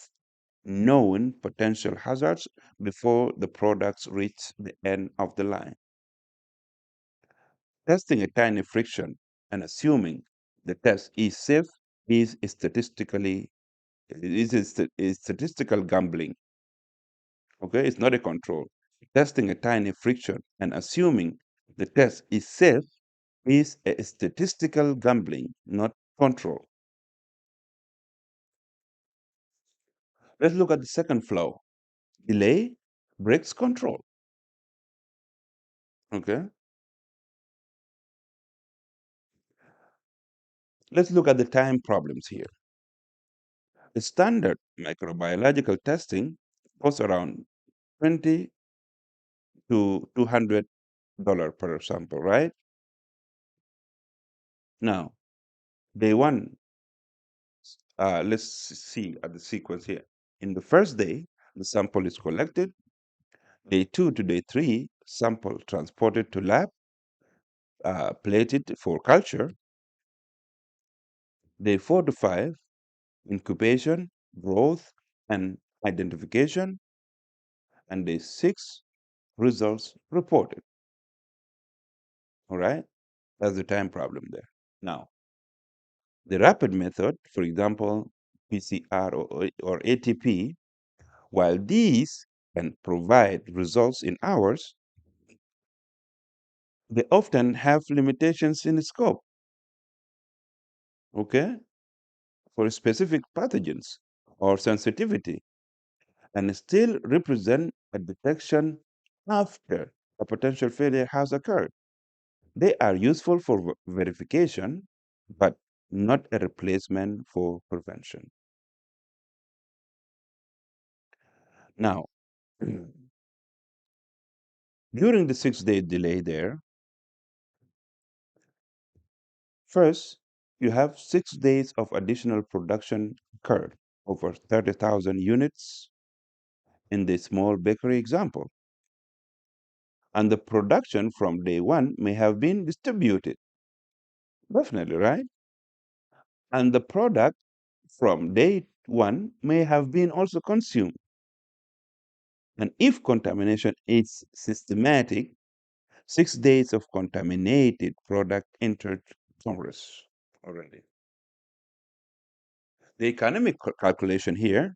S1: known potential hazards before the products reach the end of the line. Testing a tiny friction and assuming the test is safe is statistical gambling. Okay, it's not a control. Testing a tiny friction and assuming the test is safe is a statistical gambling, not control. Let's look at the second flow. Delay breaks control. Okay, let's look at the time problems here. The standard microbiological testing costs around 20 to $200 per sample, right? Now, day one, let's see at the sequence here. In the first day, the sample is collected. Day 2 to day 3, sample transported to lab, plated for culture. Day 4 to 5, incubation, growth, and identification. And day 6, results reported. All right? That's the time problem there. Now, the rapid method, for example, PCR or ATP, while these can provide results in hours, they often have limitations in scope, okay, for specific pathogens or sensitivity, and still represent a detection after a potential failure has occurred. They are useful for verification, but not a replacement for prevention. Now, during the 6 day delay there, first, you have 6 days of additional production occurred, over 30,000 units in the small bakery example. And the production from day one may have been distributed. Definitely, right? And the product from day one may have been also consumed. And if contamination is systematic, 6 days of contaminated product entered Congress already. The economic calculation here,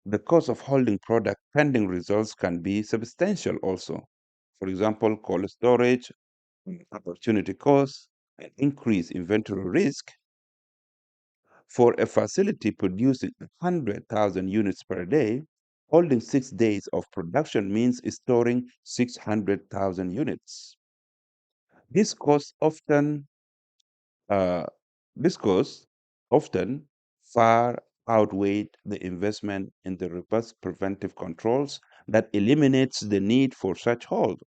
S1: the cost of holding product pending results can be substantial also. For example, cold storage, opportunity cost, and increased inventory risk. For a facility producing 100,000 units per day, holding 6 days of production means storing 600,000 units. This cost often uh, this cost often far outweighed the investment in the robust preventive controls that eliminates the need for such hold.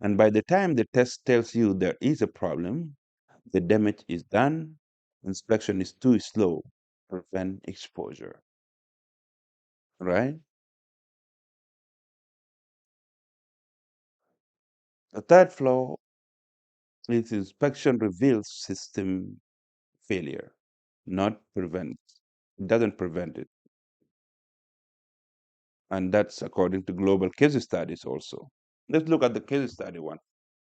S1: And by the time the test tells you there is a problem, the damage is done, inspection is too slow to prevent exposure, right? The third flaw is inspection reveals system failure, not prevent. It doesn't prevent it. And that's according to global case studies also. Let's look at the case study one.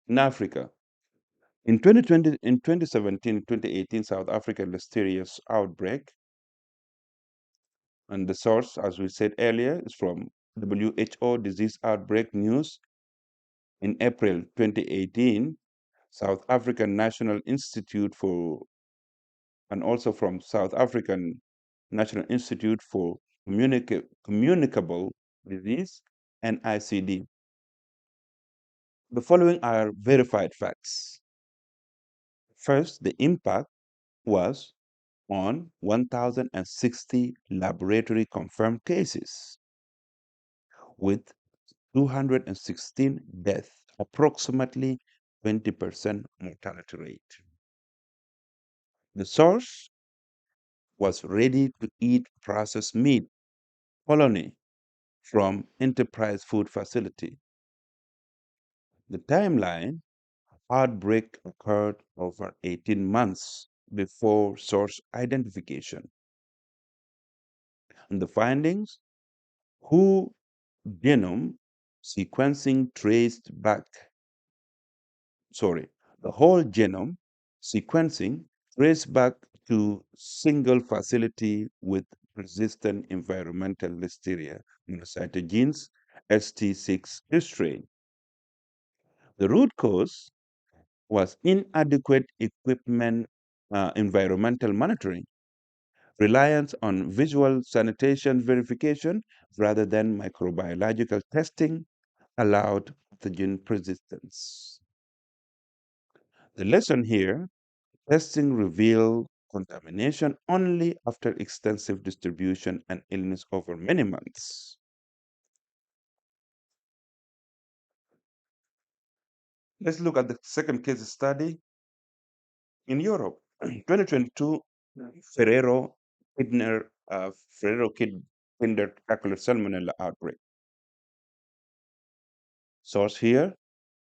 S1: In Africa, in 2020, in 2017, 2018, South African listeria outbreak, and the source, as we said earlier, is from WHO disease outbreak news. In April 2018, South African National Institute for, and also from South African National Institute for Communicable Disease, and ICD. The following are verified facts. First, the impact was on 1,060 laboratory confirmed cases with 216 deaths, approximately 20% mortality rate. The source was ready to eat processed meat, colony from Enterprise Food Facility. The timeline outbreak occurred over 18 months before source identification. And the findings, who genome sequencing traced back, sorry, the whole genome sequencing traced back to single facility with persistent environmental listeria monocytogenes ST6 strain. The root cause was inadequate equipment, environmental monitoring, reliance on visual sanitation verification rather than microbiological testing allowed pathogen persistence. The lesson here, testing revealed contamination only after extensive distribution and illness over many months. Let's look at the second case study in Europe. 2022, Ferrero Kidner, Ferrero Kinder Cacular Salmonella outbreak. Source here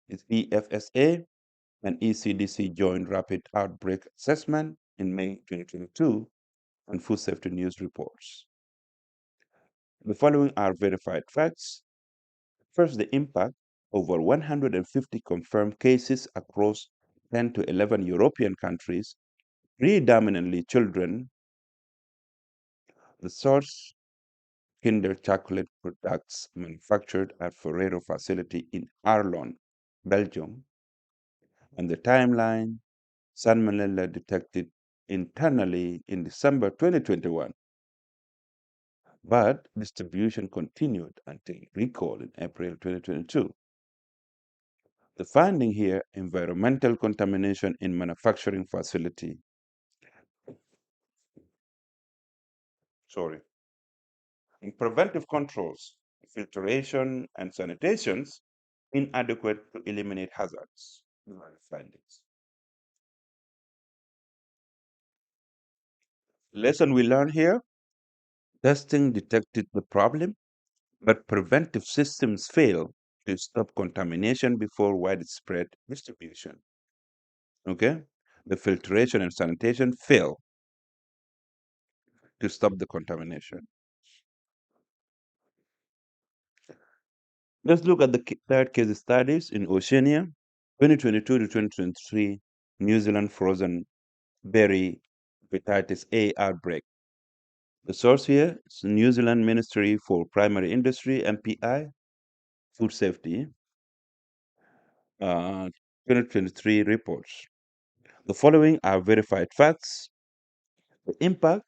S1: is EFSA and ECDC Joint Rapid Outbreak Assessment in May 2022 and Food Safety News reports. The following are verified facts. First, the impact: over 150 confirmed cases across 10 to 11 European countries, predominantly children. The source: Kinder chocolate products manufactured at Ferrero facility in Arlon, Belgium. And the timeline: Salmonella detected internally in December 2021, but distribution continued until recall in April 2022. The finding here: environmental contamination in manufacturing facility. Sorry. In preventive controls, filtration and sanitations, inadequate to eliminate hazards. These are the findings. Lesson we learn here: testing detected the problem, but preventive systems fail to stop contamination before widespread distribution. Okay? The filtration and sanitation fail to stop the contamination. Let's look at the third case studies in Oceania, 2022 to 2023, New Zealand frozen berry hepatitis A outbreak. The source here is New Zealand Ministry for Primary Industry, MPI, Food Safety, 2023 reports. The following are verified facts. The impact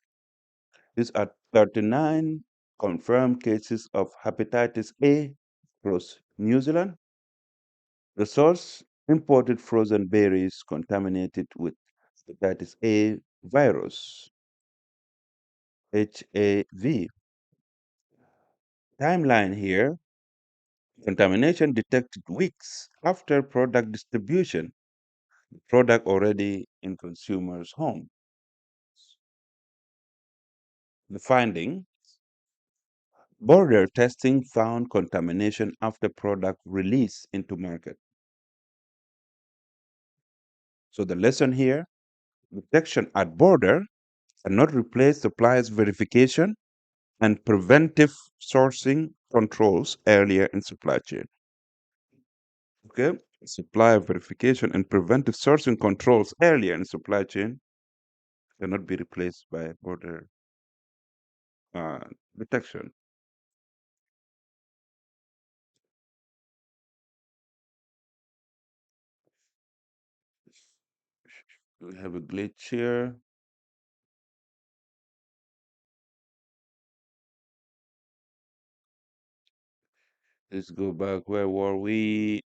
S1: is at 39 confirmed cases of hepatitis A across New Zealand. The source: imported frozen berries contaminated with hepatitis A virus, HAV. Timeline here: Contamination detected weeks after product distribution, product already in consumers' home. The finding, border testing found contamination after product release into market. So the lesson here, detection at border cannot replace suppliers verification and preventive sourcing controls earlier in supply chain. Okay, supplier verification and preventive sourcing controls earlier in supply chain cannot be replaced by border uh, detection. We have a glitch here. Let's go back. Where were we?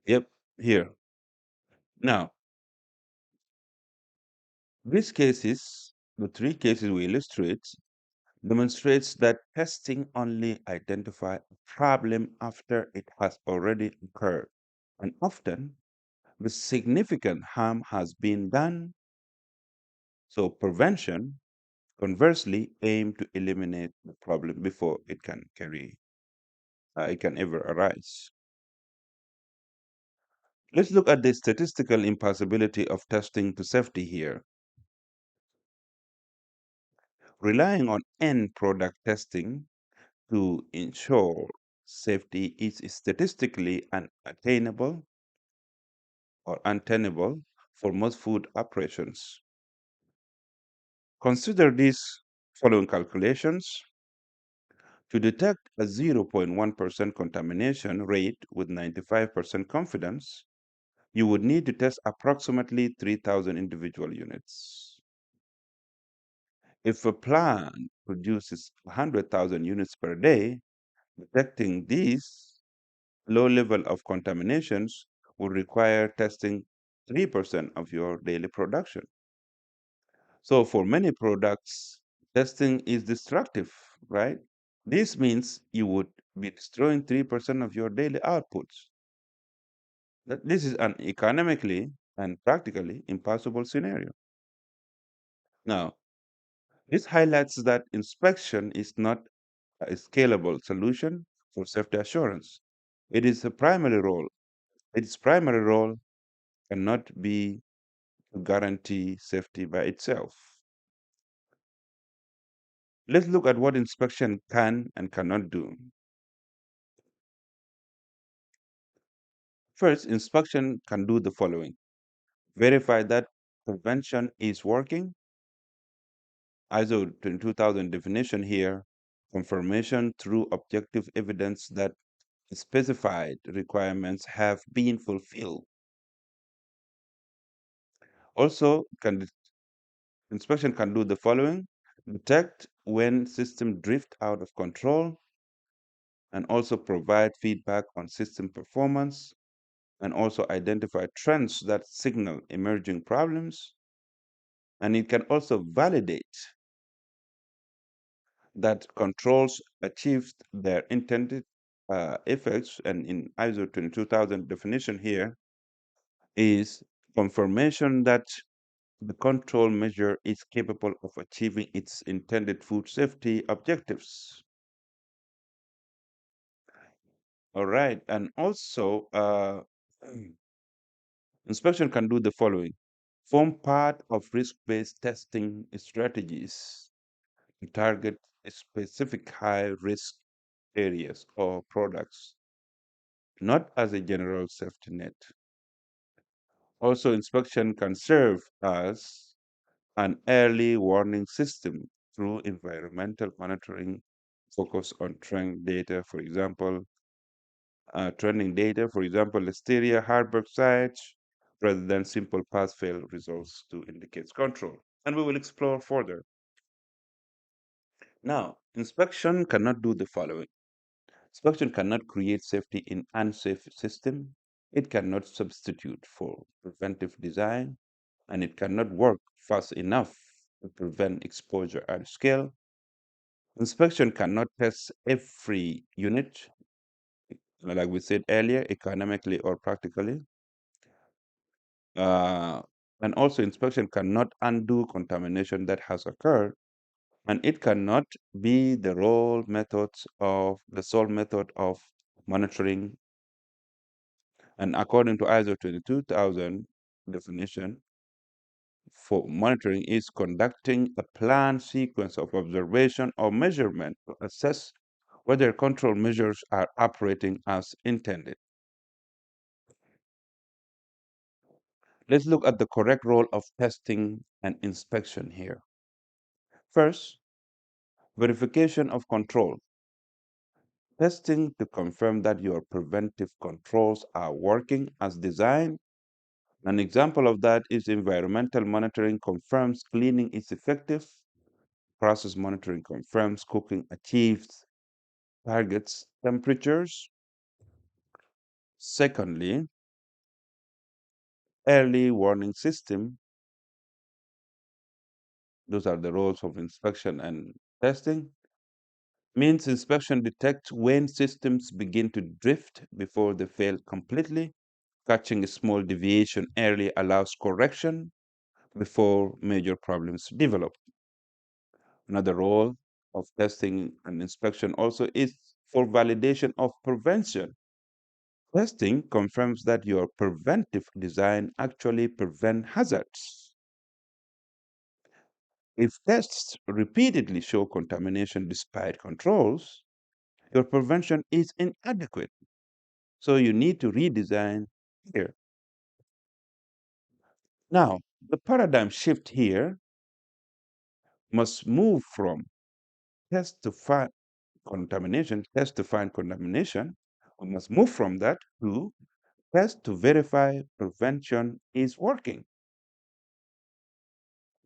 S1: Yep, here. Now, these cases, the three cases we illustrate, demonstrates that testing only identify a problem after it has already occurred, and often the significant harm has been done. So prevention, conversely, aim to eliminate the problem before it can ever arise. Let's look at the statistical impossibility of testing to safety here. Relying on end product testing to ensure safety is statistically unattainable or untenable for most food operations. Consider these following calculations. To detect a 0.1% contamination rate with 95% confidence, you would need to test approximately 3,000 individual units. If a plant produces 100,000 units per day, detecting these low level of contaminations would require testing 3% of your daily production. So for many products, testing is destructive, right? This means you would be destroying 3% of your daily outputs. This is an economically and practically impossible scenario. Now, this highlights that inspection is not a scalable solution for safety assurance. It is a primary role. Its primary role cannot be to guarantee safety by itself. Let's look at what inspection can and cannot do. First, inspection can do the following: verify that prevention is working. ISO 22000 definition here, confirmation through objective evidence that specified requirements have been fulfilled. Also, inspection can do the following: detect when system drift out of control, and also provide feedback on system performance, and also identify trends that signal emerging problems. And it can also validate that controls achieved their intended effects. And in ISO 22000 definition here is confirmation that the control measure is capable of achieving its intended food safety objectives. All right, and also inspection can do the following: form part of risk-based testing strategies to target specific high-risk areas or products, not as a general safety net. Also, inspection can serve as an early warning system through environmental monitoring focus on trend data, for example, trending data, for example, listeria, heartburg sites, rather than simple pass-fail results to indicate control. And we will explore further. Now, inspection cannot do the following. Inspection cannot create safety in unsafe system. It cannot substitute for preventive design, and it cannot work fast enough to prevent exposure at scale. Inspection cannot test every unit, like we said earlier, economically or practically. Uh, and also, inspection cannot undo contamination that has occurred, and it cannot be the sole method of monitoring. And according to ISO 22000 definition, for monitoring is conducting a planned sequence of observation or measurement to assess whether control measures are operating as intended. Let's look at the correct role of testing and inspection here. First, verification of control. Testing to confirm that your preventive controls are working as designed. An example of that is environmental monitoring confirms cleaning is effective. Process monitoring confirms cooking achieves targets temperatures. Secondly, early warning system. Those are the roles of inspection and testing. Means inspection detects when systems begin to drift before they fail completely. Catching a small deviation early allows correction before major problems develop. Another role of testing and inspection also is for validation of prevention. Testing confirms that your preventive design actually prevent hazards. If tests repeatedly show contamination despite controls, your prevention is inadequate. So you need to redesign here. Now, the paradigm shift here must move from test to find test to find contamination. We must move from that to test to verify prevention is working.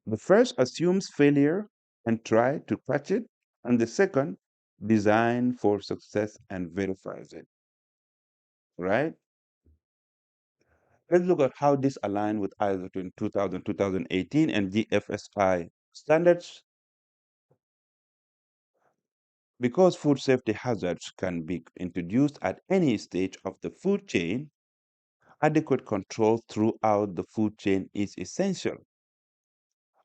S1: The first assumes failure and try to catch it, and the second design for success and verifies it. Right? Let's look at how this aligns with ISO 2000, 2018 and GFSI standards. Because food safety hazards can be introduced at any stage of the food chain, adequate control throughout the food chain is essential.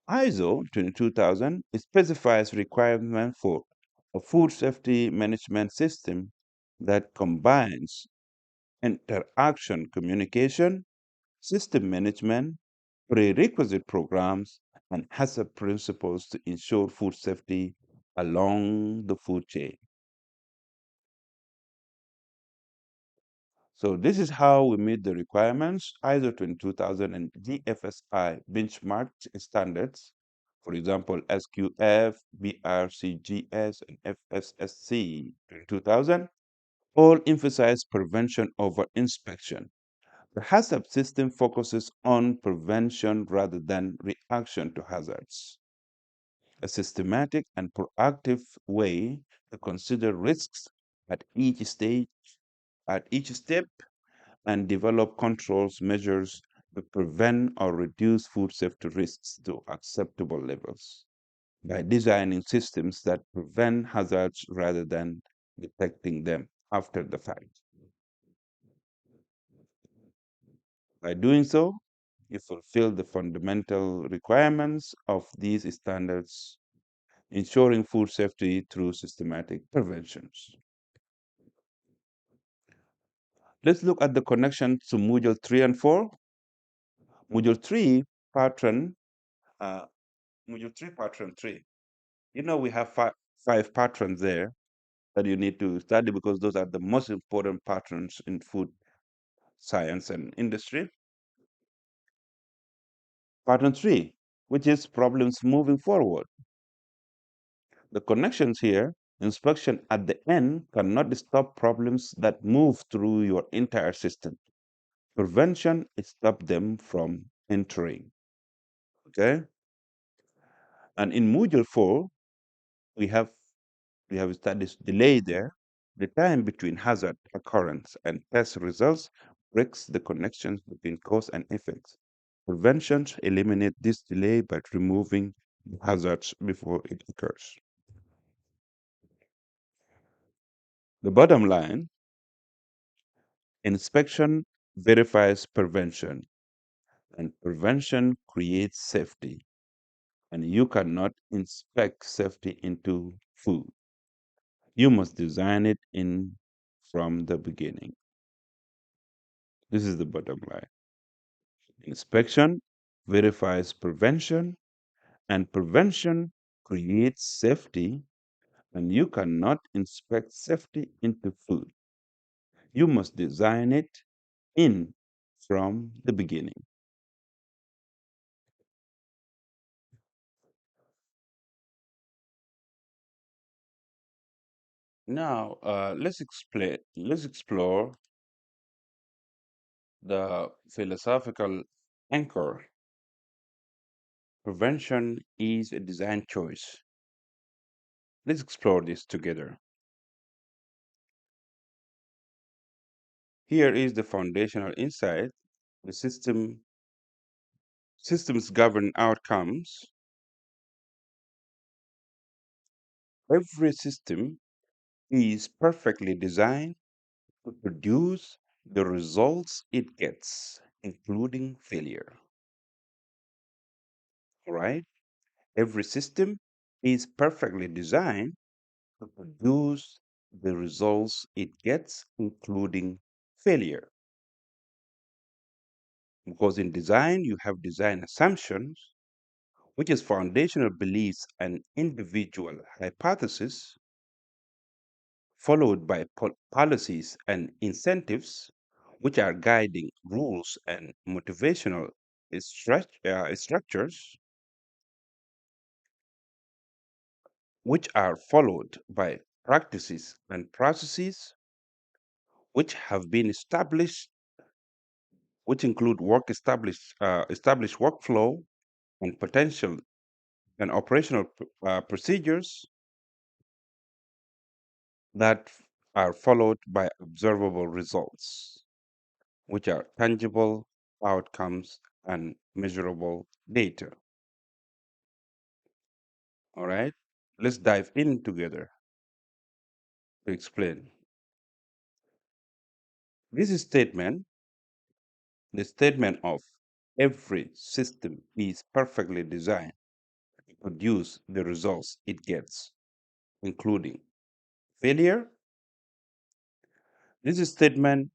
S1: ISO 22000 specifies requirements for a food safety management system that combines interaction communication, system management, prerequisite programs, and HACCP principles to ensure food safety along the food chain. So this is how we meet the requirements. ISO 22000 and GFSI benchmarked standards, for example, SQF, BRCGS, and FSSC 2000, all emphasize prevention over inspection. The HACCP system focuses on prevention rather than reaction to hazards. A systematic and proactive way to consider risks at each stage, at each step, and develop controls measures to prevent or reduce food safety risks to acceptable levels by designing systems that prevent hazards rather than detecting them after the fact. By doing so, you fulfill the fundamental requirements of these standards, ensuring food safety through systematic preventions. Let's look at the connection to Module 3 and 4. Module 3, Pattern, uh, Module 3, Pattern 3. You know, we have five patterns there that you need to study because those are the most important patterns in food science and industry. Pattern 3, which is problems moving forward. The connections here, inspection at the end cannot stop problems that move through your entire system. Prevention stops them from entering. Okay? And in module 4, we have we have studied delay there. The time between hazard occurrence and test results breaks the connections between cause and effects. Preventions eliminate this delay by removing the hazards before it occurs. The bottom line: inspection verifies prevention, and prevention creates safety. And you cannot inspect safety into food. You must design it in from the beginning. This is the bottom line. Inspection verifies prevention, and prevention creates safety, and you cannot inspect safety into food. You must design it in from the beginning. Now, let's explore the philosophical anchor. Prevention is a design choice. Let's explore this together. Here is the foundational insight. The systems govern outcomes. Every system is perfectly designed to produce the results it gets, including failure. All right? Every system is perfectly designed to produce the results it gets, including failure. Because in design, you have design assumptions, which is foundational beliefs and individual hypotheses, followed by policies and incentives, which are guiding rules and motivational structures, which are followed by practices and processes, which have been established, which include established workflow and potential and operational procedures that are followed by observable results, which are tangible outcomes and measurable data. All right, let's dive in together to explain. This is statement, the statement of every system is perfectly designed to produce the results it gets, including failure. This is statement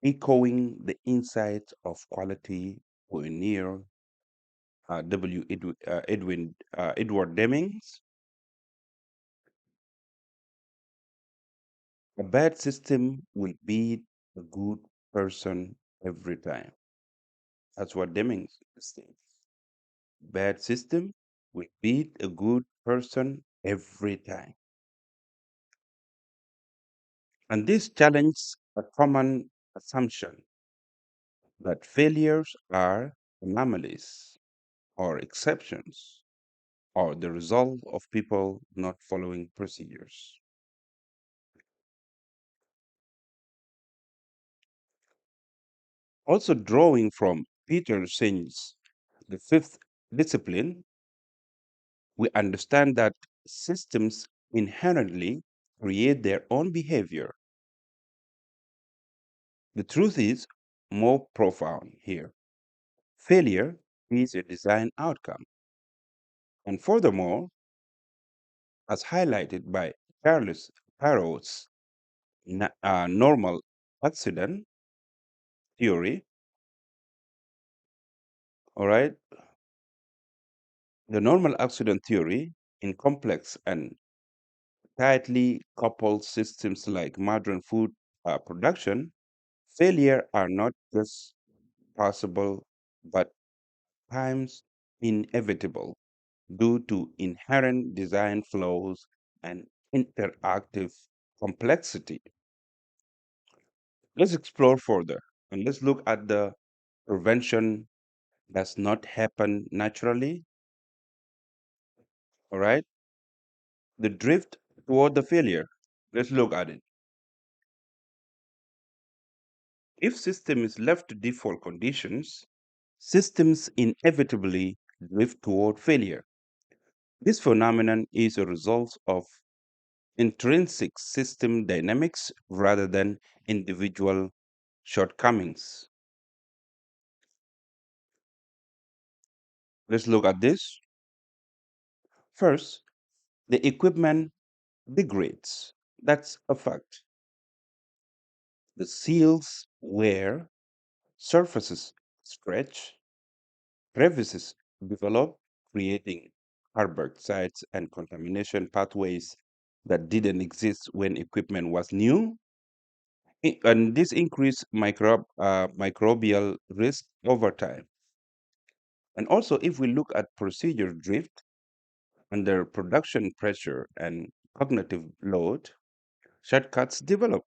S1: echoing the insights of quality pioneer Edward Demings. A bad system will beat a good person every time. That's what Demings states. Bad system will beat a good person every time. And this challenges a common assumption that failures are anomalies or exceptions or the result of people not following procedures. Also, drawing from Peter Singh's The Fifth Discipline, we understand that systems inherently create their own behavior. The truth is more profound here. Failure is a design outcome. And furthermore, as highlighted by Charles Perrow's normal accident theory, all right, the normal accident theory in complex and tightly coupled systems like modern food production, failure are not just possible but times inevitable due to inherent design flaws and interactive complexity. Let's explore further and let's look at the prevention does not happen naturally. All right, the drift toward the failure. Let's look at it. If system is left to default conditions, systems inevitably drift toward failure. This phenomenon is a result of intrinsic system dynamics rather than individual shortcomings. Let's look at this. First, the equipment degrades. That's a fact. The seals wear, surfaces stretch, crevices develop, creating harbor sites and contamination pathways that didn't exist when equipment was new. And this increased microbial risk over time. And also, if we look at procedure drift under production pressure and cognitive load, shortcuts develop,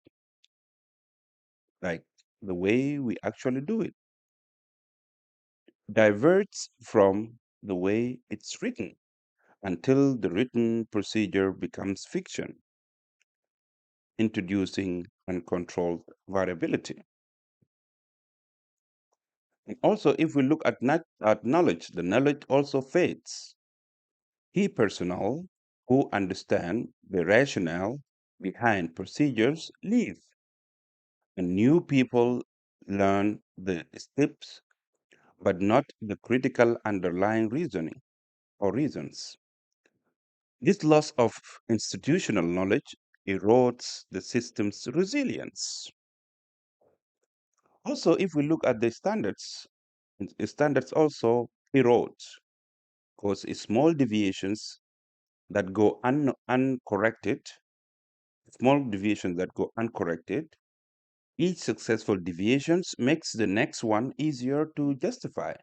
S1: like the way we actually do it, diverts from the way it's written until the written procedure becomes fiction, introducing uncontrolled variability. And also, if we look at knowledge, the knowledge also fades. Key personnel who understand the rationale behind procedures leave, and new people learn the steps but not the critical underlying reasoning or reasons. This loss of institutional knowledge erodes the system's resilience. Also, if we look at the standards, standards also erode because small deviations that go uncorrected, small deviations that go uncorrected, each successful deviations makes the next one easier to justify,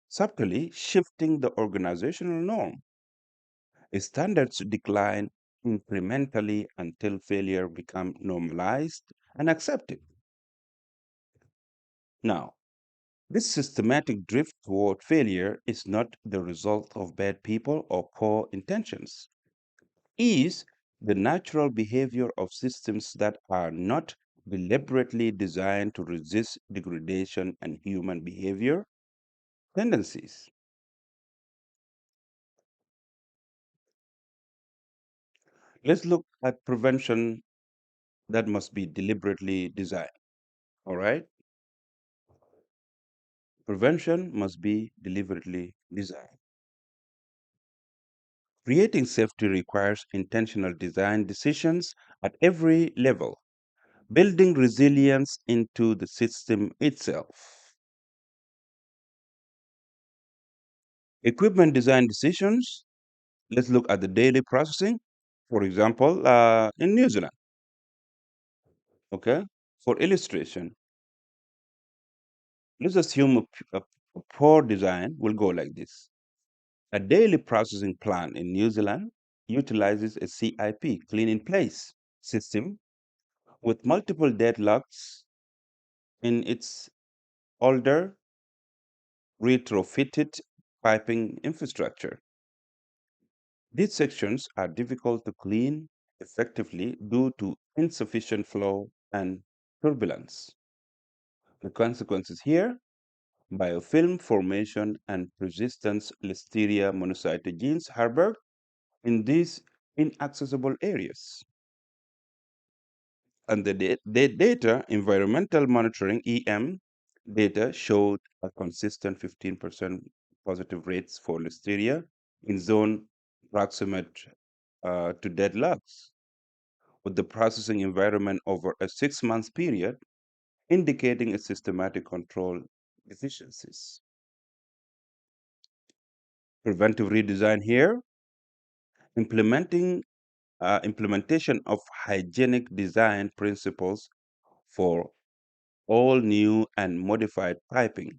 S1: subtly shifting the organizational norm. Standards decline incrementally until failure becomes normalized and accepted. Now, this systematic drift toward failure is not the result of bad people or poor intentions. It is the natural behavior of systems that are not deliberately designed to resist degradation and human behavior tendencies. Let's look at prevention that must be deliberately designed. All right? Prevention must be deliberately designed. Creating safety requires intentional design decisions at every level, building resilience into the system itself. Equipment design decisions, let's look at the daily processing. For example, in New Zealand, okay? For illustration, let's assume a poor design will go like this. A daily processing plant in New Zealand utilizes a CIP, clean in place system with multiple deadlocks in its older retrofitted piping infrastructure. These sections are difficult to clean effectively due to insufficient flow and turbulence. The consequences here, biofilm formation and persistence Listeria monocytogenes harbored in these inaccessible areas. And the data, environmental monitoring EM data showed a consistent 15% positive rates for Listeria in zone proximate to deadlocks, with the processing environment over a 6 month period indicating a systematic control deficiencies. Preventive redesign here, implementation of hygienic design principles for all new and modified piping.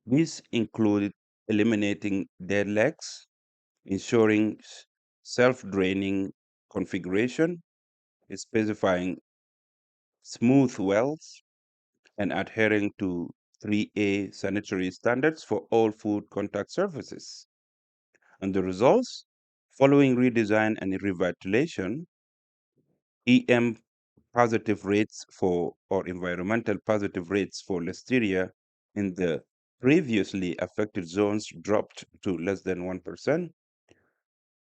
S1: These included eliminating dead legs, ensuring self-draining configuration, specifying smooth wells, and adhering to 3A sanitary standards for all food contact surfaces. And the results? Following redesign and revitalization, EM positive rates for or environmental positive rates for Listeria in the previously affected zones dropped to less than 1%,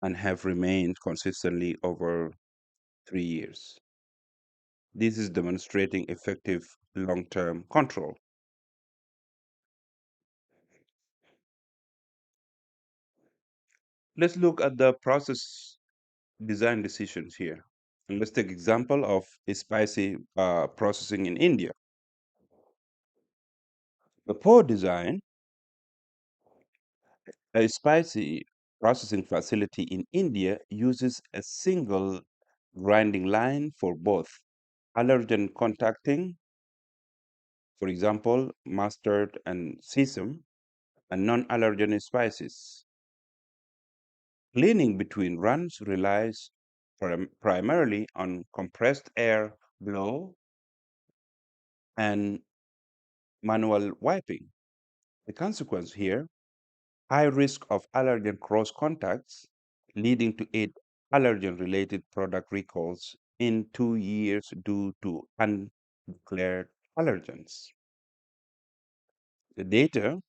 S1: and have remained consistently over 3 years. This is demonstrating effective long-term control. Let's look at the process design decisions here. And let's take example of spicy processing in India. The poor design, a spicy processing facility in India uses a single grinding line for both allergen contacting, for example, mustard and sesame, and non-allergen spices. Cleaning between runs relies primarily on compressed air blow and manual wiping. The consequence here, high risk of allergen cross contacts, leading to 8 allergen-related product recalls in 2 years due to undeclared allergens. The data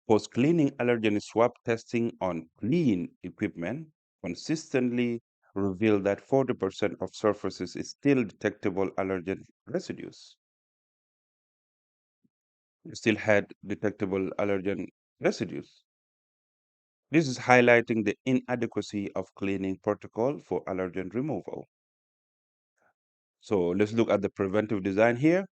S1: post-cleaning allergen swab testing on clean equipment consistently revealed that 40% of surfaces is still detectable allergen residues. Still had detectable allergen residues. This is highlighting the inadequacy of cleaning protocol for allergen removal. So let's look at the preventive design here.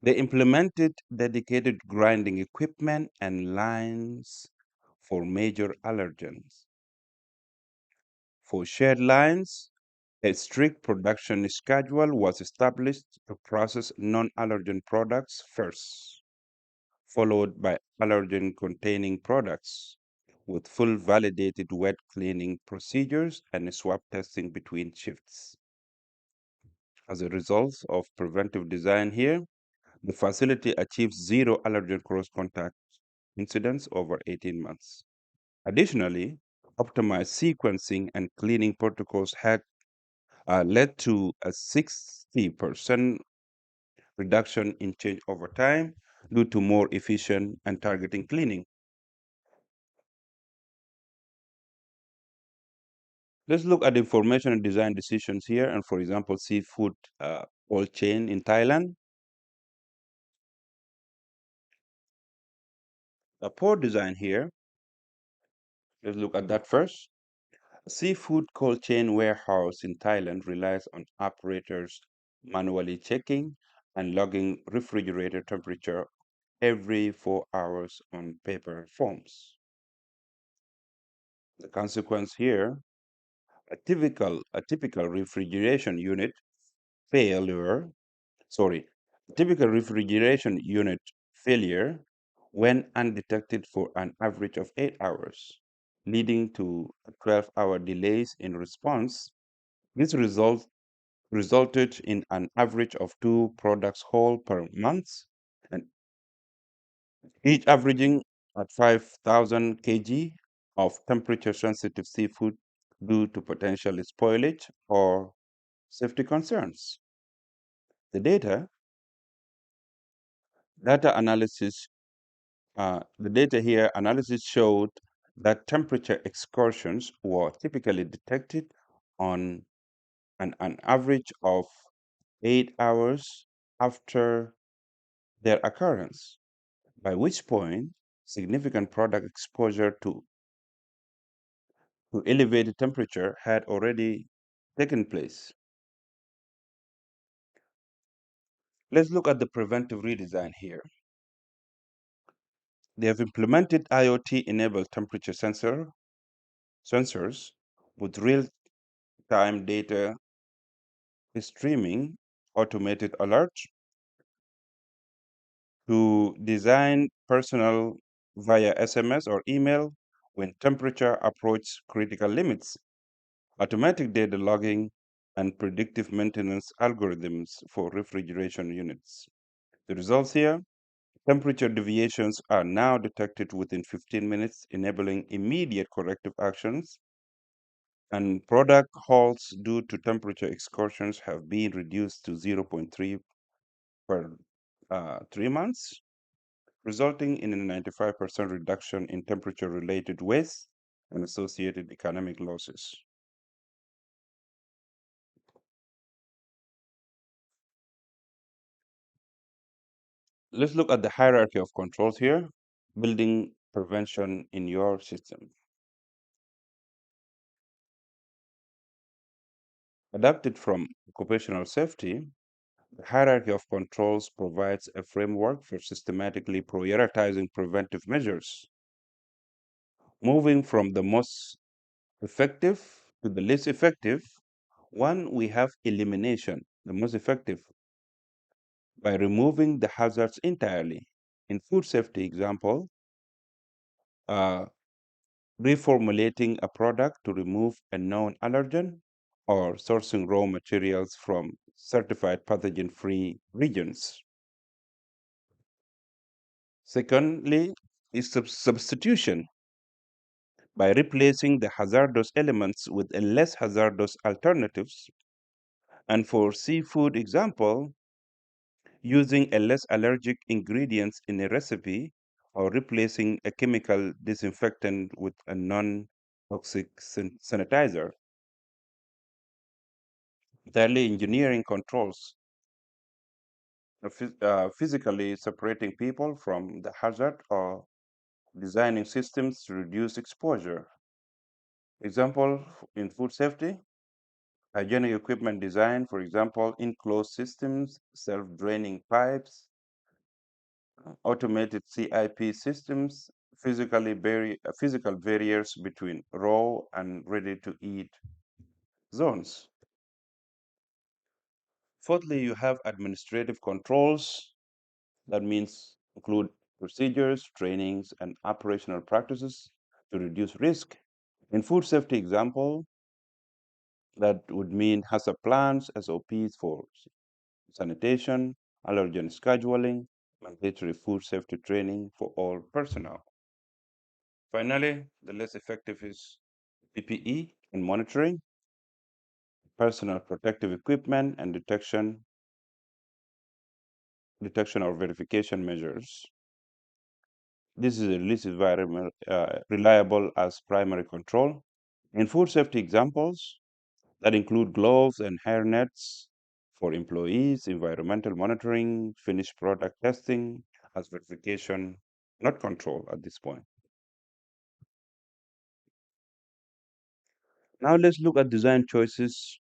S1: They implemented dedicated grinding equipment and lines for major allergens. For shared lines, a strict production schedule was established to process non-allergen products first, followed by allergen-containing products, with full validated wet cleaning procedures and swab testing between shifts. As a result of preventive design here, the facility achieves zero allergen cross-contact incidents over 18 months. Additionally, optimized sequencing and cleaning protocols had led to a 60% reduction in change over time due to more efficient and targeting cleaning. Let's look at information and design decisions here. And for example, seafood cold chain in Thailand. A poor design here. Let's look at that first. A seafood cold chain warehouse in Thailand relies on operators manually checking and logging refrigerator temperature every 4 hours on paper forms. The consequence here, a typical refrigeration unit failure, sorry, a typical refrigeration unit failure when undetected for an average of 8 hours, leading to 12-hour delays in response. This resulted in an average of 2 products whole per month, and each averaging at 5,000 kg of temperature-sensitive seafood due to potential spoilage or safety concerns. The data analysis, the data here analysis showed that temperature excursions were typically detected on an average of 8 hours after their occurrence, by which point significant product exposure to elevated temperature had already taken place. Let's look at the preventive redesign here. They have implemented IoT-enabled temperature sensors with real-time data streaming, automated alerts to design personal via SMS or email when temperature approaches critical limits, automatic data logging, and predictive maintenance algorithms for refrigeration units. The results here, temperature deviations are now detected within 15 minutes, enabling immediate corrective actions, and product halts due to temperature excursions have been reduced to zero point 0.3 per 3 months, resulting in a 95% reduction in temperature-related waste and associated economic losses. Let's look at the hierarchy of controls here, building prevention in your system. Adapted from occupational safety, the hierarchy of controls provides a framework for systematically prioritizing preventive measures, moving from the most effective to the least effective. One, we have elimination, the most effective, by removing the hazards entirely. In food safety example, uh, reformulating a product to remove a known allergen or sourcing raw materials from certified pathogen-free regions. Secondly, is substitution by replacing the hazardous elements with a less hazardous alternatives. And for seafood example, using a less allergic ingredients in a recipe or replacing a chemical disinfectant with a non-toxic sanitizer. Thirdly, engineering controls, physically separating people from the hazard or designing systems to reduce exposure. Example in food safety, hygienic equipment design, for example, enclosed systems, self-draining pipes, automated CIP systems, physical barriers between raw and ready-to-eat zones. Fourthly, you have administrative controls. That means include procedures, trainings, and operational practices to reduce risk. In food safety example, that would mean HACCP plans, SOPs for sanitation, allergen scheduling, mandatory food safety training for all personnel. Finally, the less effective is PPE and monitoring, personal protective equipment, and detection or verification measures. This is the least reliable as primary control. In food safety examples, that include gloves and hairnets for employees, environmental monitoring, finished product testing as verification, not control at this point. Now let's look at design choices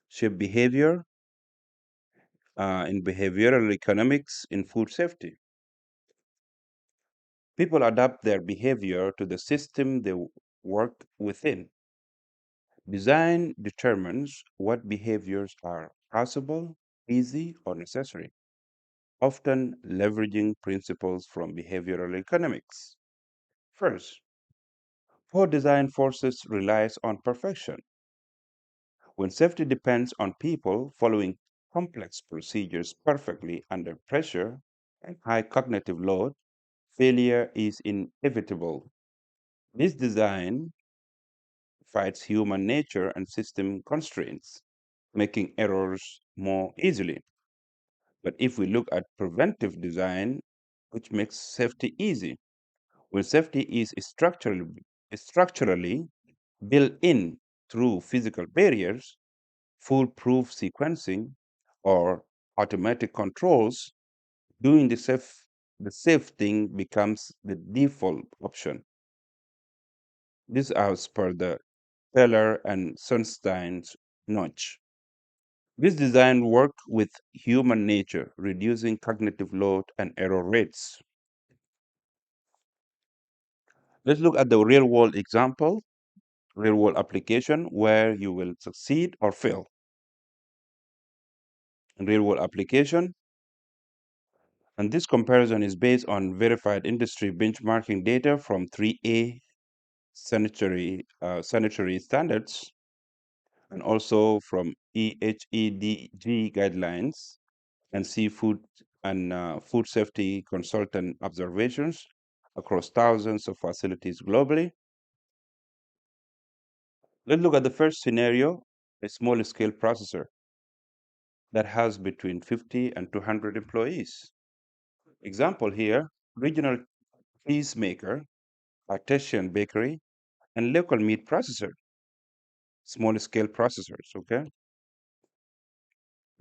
S1: shape behavior in behavioral economics in food safety. People adapt their behavior to the system they work within. Design determines what behaviors are possible, easy, or necessary, often leveraging principles from behavioral economics. First, poor design forces relies on perfection. When safety depends on people following complex procedures perfectly under pressure and high cognitive load, failure is inevitable. This design fights human nature and system constraints, making errors more easily. But if we look at preventive design, which makes safety easy, when safety is structurally built in through physical barriers, foolproof sequencing, or automatic controls, doing the safe thing becomes the default option. This as per the Feller and Sunstein's notch. This design worked with human nature, reducing cognitive load and error rates. Let's look at the real world example, real world application where you will succeed or fail. In real world application, and this comparison is based on verified industry benchmarking data from 3A sanitary standards and also from EHEDG guidelines and seafood and food safety consultant observations across thousands of facilities globally. Let's look at the first scenario, a small scale processor that has between 50 and 200 employees. Example here, regional cheese maker, artisan bakery, and local meat processor, small scale processors. Okay.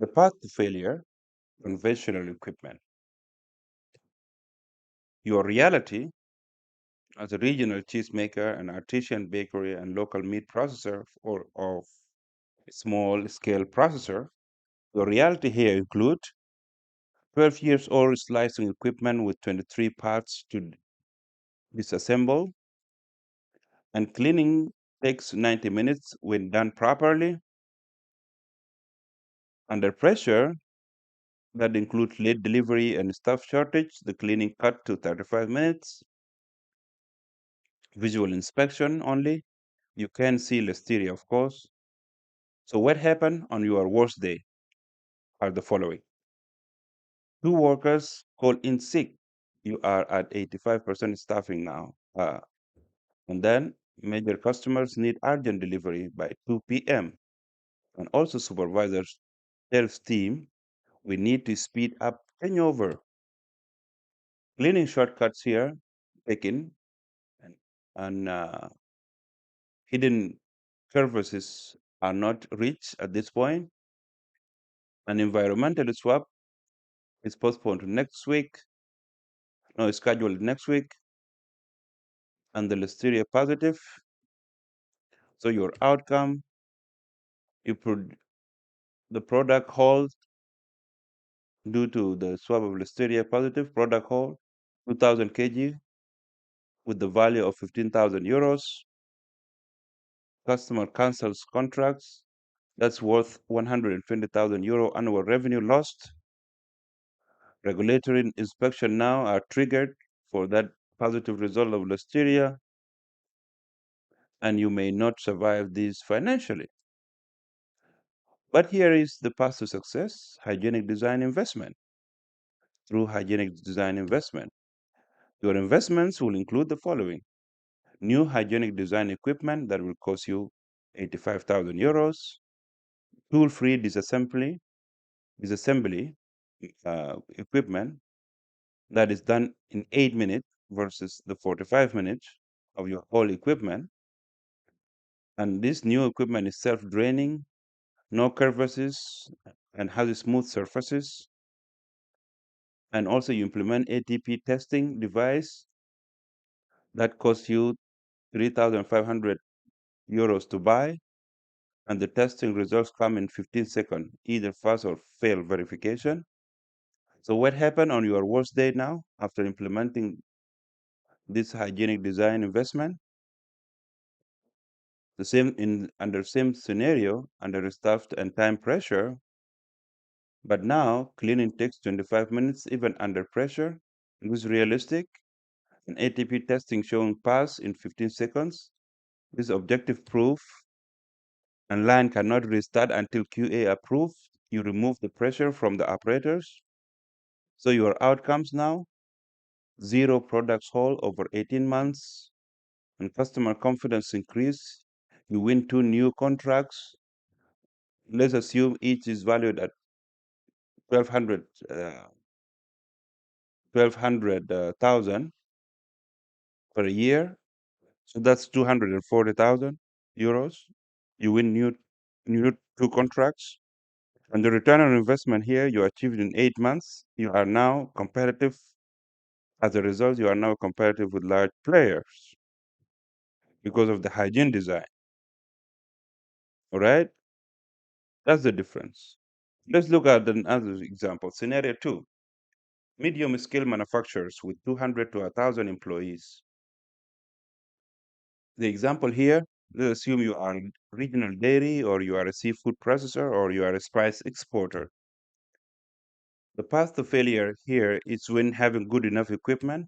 S1: The path to failure, conventional equipment. Your reality as a regional cheesemaker, an artisan bakery, and local meat processor or of small scale processor, your reality here include 12 years old slicing equipment with 23 parts to disassemble, and cleaning takes 90 minutes when done properly. Under pressure, that includes late delivery and staff shortage, the cleaning cut to 35 minutes. Visual inspection only. You can see listeria, of course. So what happened on your worst day are the following. Two workers call in sick. You are at 85% staffing now. And then major customers need urgent delivery by 2 p.m. And also supervisors tells team we need to speed up changeover. Cleaning shortcuts here taken and, and hidden crevices are not reached at this point. An environmental swap is postponed to next week. No, it's scheduled next week. And the listeria positive. So your outcome, you the product hold due to the swab of listeria positive product hold 2,000 kg with the value of 15,000 euros. Customer cancels contracts. That's worth 120,000 euro annual revenue lost. Regulatory inspection now are triggered for that positive result of listeria, and you may not survive these financially. But here is the path to success: hygienic design investment. Through hygienic design investment, your investments will include the following: new hygienic design equipment that will cost you 85,000 euros, tool-free disassembly equipment that is done in 8 minutes versus the 45 minutes of your whole equipment. And this new equipment is self-draining, no crevices, and has smooth surfaces. And also you implement ATP testing device that costs you 3,500 euros to buy, and the testing results come in 15 seconds, either pass or fail verification. So what happened on your worst day now after implementing this hygienic design investment? The same in under same scenario, under staffed and time pressure, but now cleaning takes 25 minutes even under pressure. It was realistic. And ATP testing showing pass in 15 seconds. This objective proof, and line cannot restart until QA approved. You remove the pressure from the operators. So your outcomes now, zero products whole over 18 months, and customer confidence increase. You win two new contracts. Let's assume each is valued at 1,200, 1,200,000 per year. So that's 240,000 euros. You win new two contracts. And the return on investment here you achieved in 8 months. You are now competitive. As a result, you are now competitive with large players because of the hygiene design. All right? That's the difference. Let's look at another example. Scenario two: medium scale manufacturers with 200 to 1,000 employees. The example here, let's assume you are a regional dairy, or you are a seafood processor, or you are a spice exporter. The path to failure here is when having good enough equipment.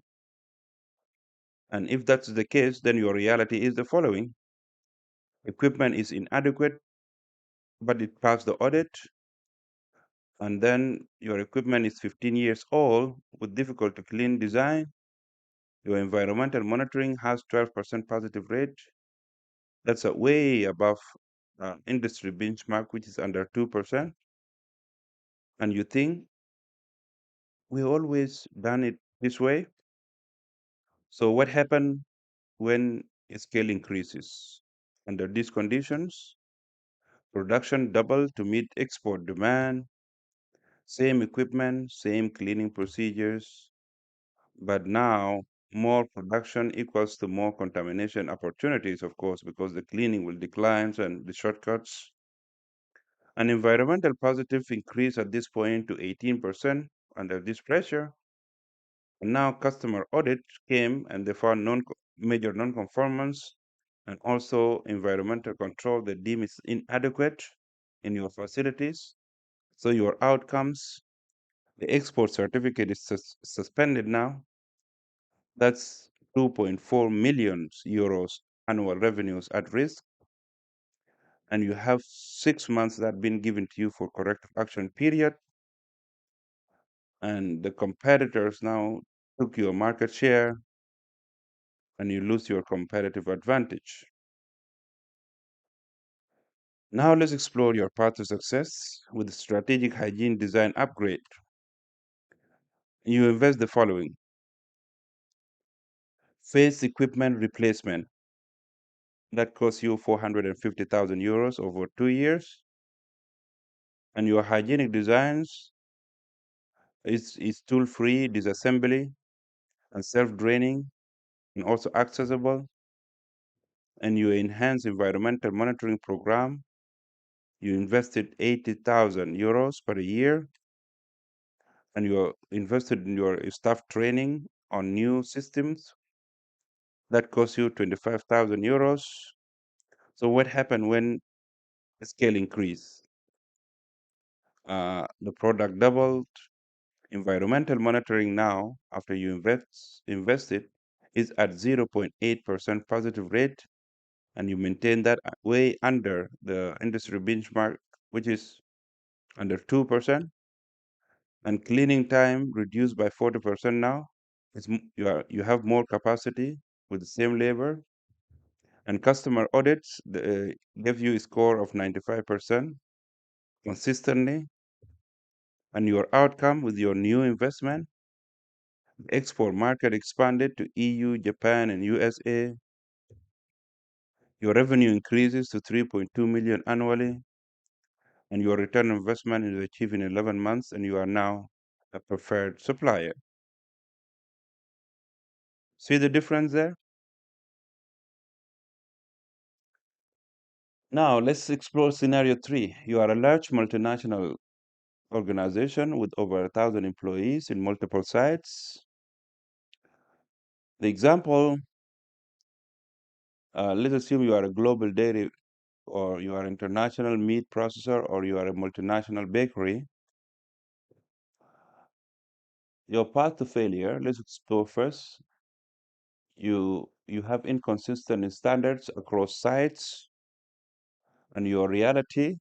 S1: And if that's the case, then your reality is the following: equipment is inadequate, but it passed the audit. And then your equipment is 15 years old with difficult to clean design. Your environmental monitoring has 12% positive rate. That's a way above industry benchmark, which is under 2%. And you think we always done it this way. So what happened when scale increases. Under these conditions, production doubled to meet export demand, same equipment, same cleaning procedures, but now more production equals to more contamination opportunities, of course, because the cleaning will decline and the shortcuts. An environmental positive increase at this point to 18% under this pressure. And now customer audit came and they found major non-conformance and also environmental control they deem is inadequate in your facilities. So your outcomes, the export certificate is suspended now. That's 2.4 million euros annual revenues at risk. And you have 6 months that been given to you for corrective action period. And the competitors now took your market share and you lose your competitive advantage. Now let's explore your path to success with strategic hygiene design upgrade. You invest the following: phase equipment replacement that costs you 450,000 euros over 2 years, and your hygienic designs is tool-free disassembly and self-draining and also accessible, and you enhance environmental monitoring program. You invested 80,000 euros per year, and you invested in your staff training on new systems that cost you 25,000 euros. So what happened when scale increased? The product doubled. Environmental monitoring now, after you invested, is at 0.8% positive rate, and you maintain that way under the industry benchmark, which is under 2%. And cleaning time reduced by 40% now. You have more capacity with the same labor. And customer audits give you a score of 95% consistently. And your outcome with your new investment, the export market expanded to EU, Japan, and USA. Your revenue increases to 3.2 million annually, and your return on investment is achieved in 11 months, and you are now a preferred supplier. See the difference there? Now, let's explore scenario 3. You are a large multinational organization with over 1,000 employees in multiple sites. The example, let's assume you are a global dairy or you are an international meat processor or you are a multinational bakery. Your path to failure, let's explore first. You have inconsistent standards across sites, and your reality,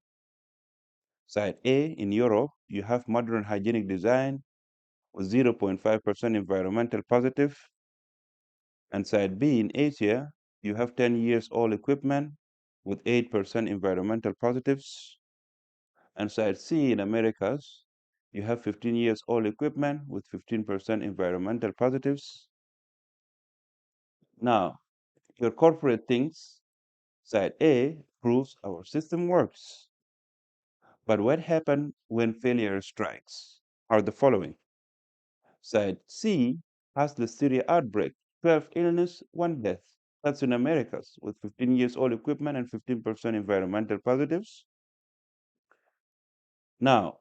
S1: site A in Europe, you have modern hygienic design with 0.5% environmental positive, and site B in Asia, you have 10 years old equipment with 8% environmental positives, and site C in Americas, you have 15 years old equipment with 15% environmental positives. Now, your corporate thinks side A proves our system works. But what happens when failure strikes are the following. Side C has Listeria outbreak, 12 illness, 1 death. That's in Americas with 15 years old equipment and 15% environmental positives. Now,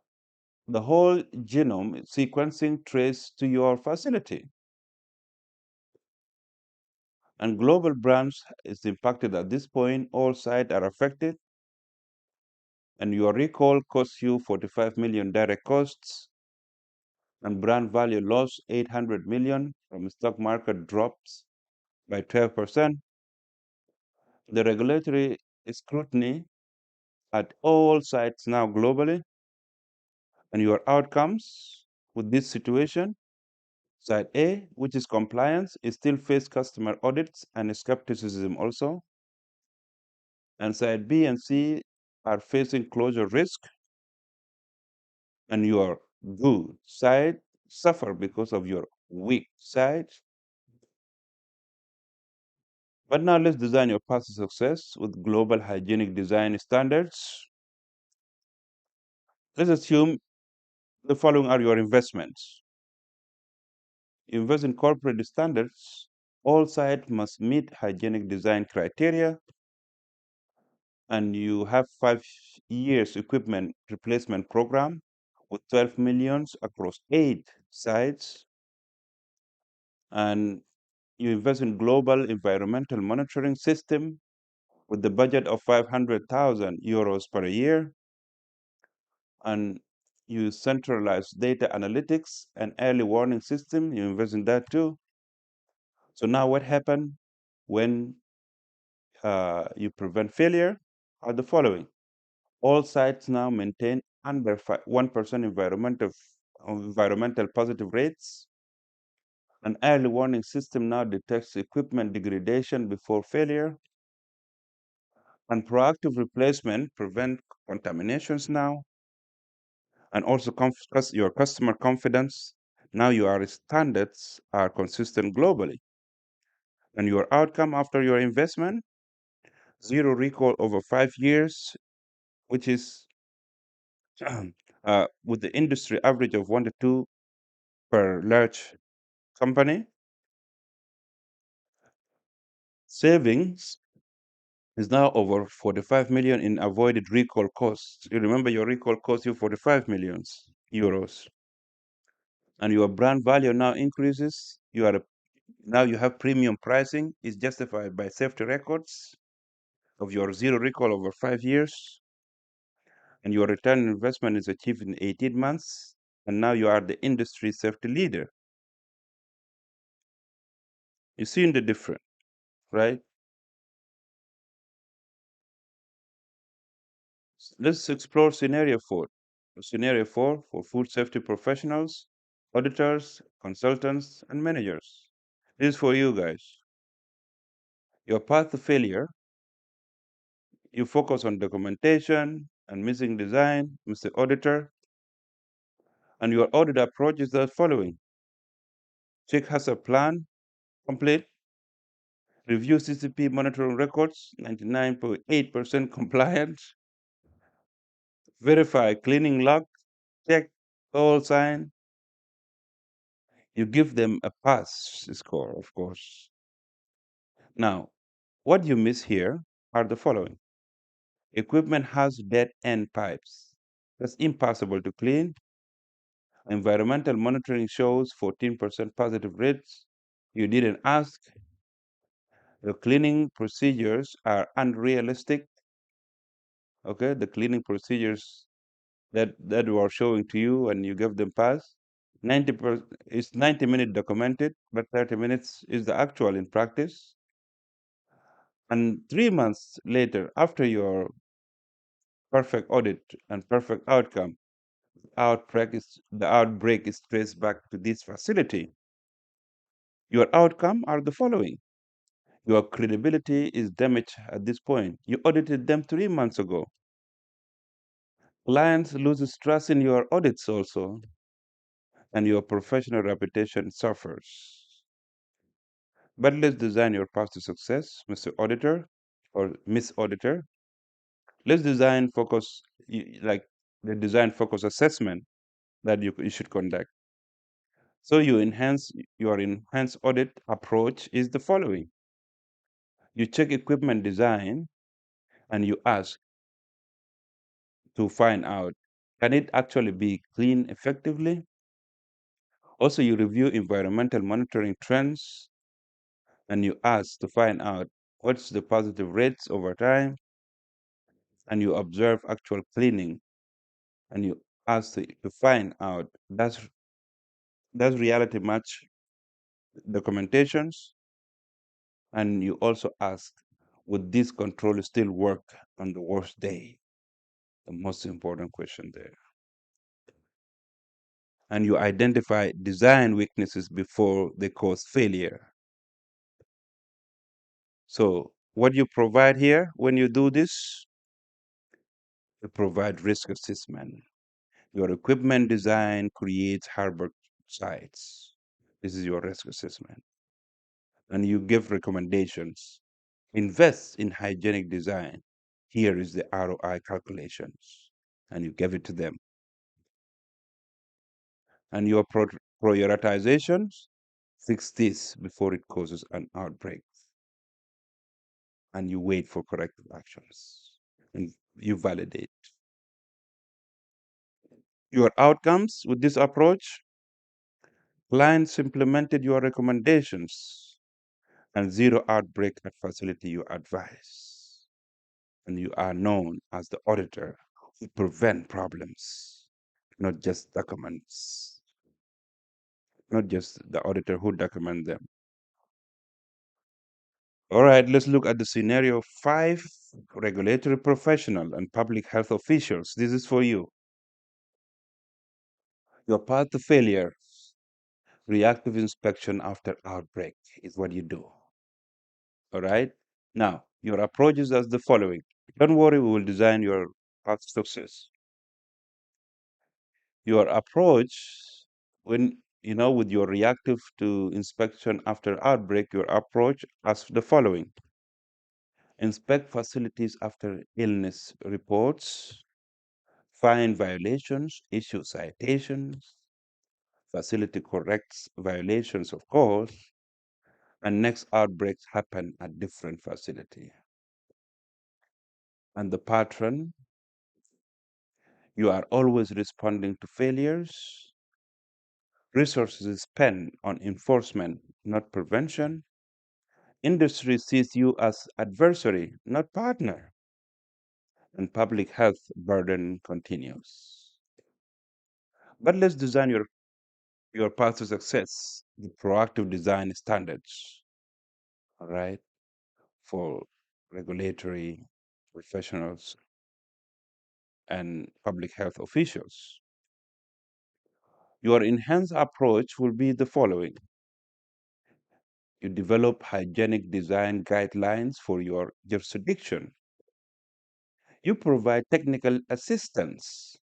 S1: the whole genome sequencing traced to your facility. And global brands is impacted at this point. All sites are affected. And your recall costs you 45 million direct costs. And brand value lost 800 million from stock market drops by 12%. The regulatory scrutiny at all sites now globally. And your outcomes with this situation, side A, which is compliance, is still face customer audits and skepticism also. And side B and C are facing closure risk, and your good side suffer because of your weak side. But now let's design your path to success with global hygienic design standards. Let's assume the following are your investments. You invest in corporate standards. All sites must meet hygienic design criteria, and you have 5 years equipment replacement program with 12 millions across 8 sites, and you invest in global environmental monitoring system with the budget of 500,000 euros per year, and you centralize data analytics and early warning system. You invest in that too. So now what happened when you prevent failure are the following. All sites now maintain under 1% environmental positive rates. An early warning system now detects equipment degradation before failure. And proactive replacement prevent contaminations now. And also your customer confidence. Now your standards are consistent globally. And your outcome after your investment, zero recall over 5 years, which is with the industry average of 1 to 2 per large company. Savings is now over 45 million in avoided recall costs. You remember your recall cost you 45 millions euros. And your brand value now increases. Now you have premium pricing is justified by safety records of your zero recall over 5 years. And your return on investment is achieved in 18 months. And now you are the industry safety leader. You see the difference, right? Let's explore scenario 4. Scenario 4 for food safety professionals, auditors, consultants, and managers. This is for you guys. Your path to failure, you focus on documentation and missing design, Mr. Auditor, and your audit approach is the following. Check HACCP plan, complete. Review CCP monitoring records, 99.8% compliant. Verify cleaning log, check all sign. You give them a pass score, of course. Now, what you miss here are the following. Equipment has dead end pipes. That's impossible to clean. Environmental monitoring shows 14% positive rates. You didn't ask. The cleaning procedures are unrealistic. Okay, the cleaning procedures that were showing to you and you gave them pass. 90% is 90 minutes documented, but 30 minutes is the actual in practice. And 3 months later, after your perfect audit and perfect outcome, the outbreak is traced back to this facility. Your outcome are the following. Your credibility is damaged at this point. You audited them 3 months ago. Clients loses trust in your audits also, and your professional reputation suffers. But let's design your path to success, Mr. Auditor or Miss Auditor. Let's design focus, like the design focus assessment that you should conduct. So your enhanced audit approach is the following. You check equipment design and you ask to find out, can it actually be cleaned effectively? Also, you review environmental monitoring trends and you ask to find out what's the positive rates over time, and you observe actual cleaning and you ask to find out does reality match documentations, and you also ask would this control still work on the worst day, the most important question there, and you identify design weaknesses before they cause failure. So what you provide here when you do this, you provide risk assessment. Your equipment design creates harbor sites. This is your risk assessment. And you give recommendations. Invest in hygienic design. Here is the ROI calculations. And you give it to them. And your prioritizations, fix this before it causes an outbreak. And you wait for corrective actions. And you validate. Your outcomes with this approach, clients implemented your recommendations and zero outbreak at facility you advise. And you are known as the auditor who prevent problems, not just documents, not just the auditor who document them. All right, let's look at the scenario 5, regulatory professional and public health officials. This is for you. Your path to failure, reactive inspection after outbreak is what you do. All right. Now, your approach is as the following. Don't worry, we will design your path to success. Your approach, when with your reactive to inspection after outbreak, your approach as the following. Inspect facilities after illness reports, find violations, issue citations, facility corrects violations, of course, and next outbreaks happen at different facility. And the pattern, you are always responding to failures. Resources is spent on enforcement, not prevention. Industry sees you as adversary, not partner. And public health burden continues. But let's design your path to success, the proactive design standards, all right, for regulatory professionals and public health officials. Your enhanced approach will be the following. You develop hygienic design guidelines for your jurisdiction. You provide technical assistance.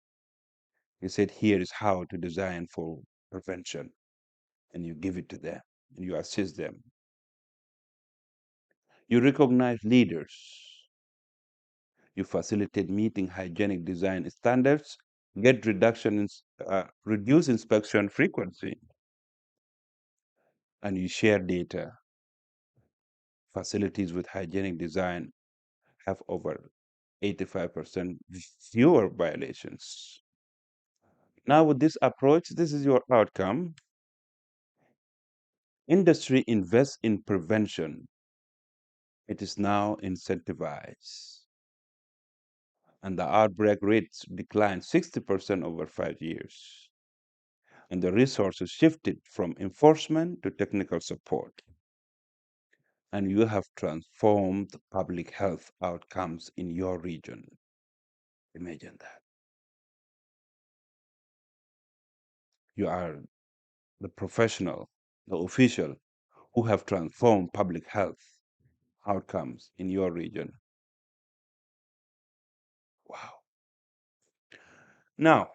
S1: You said, here is how to design for prevention, and you give it to them, and you assist them. You recognize leaders. You facilitate meeting hygienic design standards, get reduce inspection frequency, and you share data. Facilities with hygienic design have over 85% fewer violations. Now, with this approach, this is your outcome. Industry invests in prevention. It is now incentivized. And the outbreak rates declined 60% over 5 years. And the resources shifted from enforcement to technical support. And you have transformed public health outcomes in your region. Imagine that. You are the professional, the official who have transformed public health outcomes in your region. Wow. Now,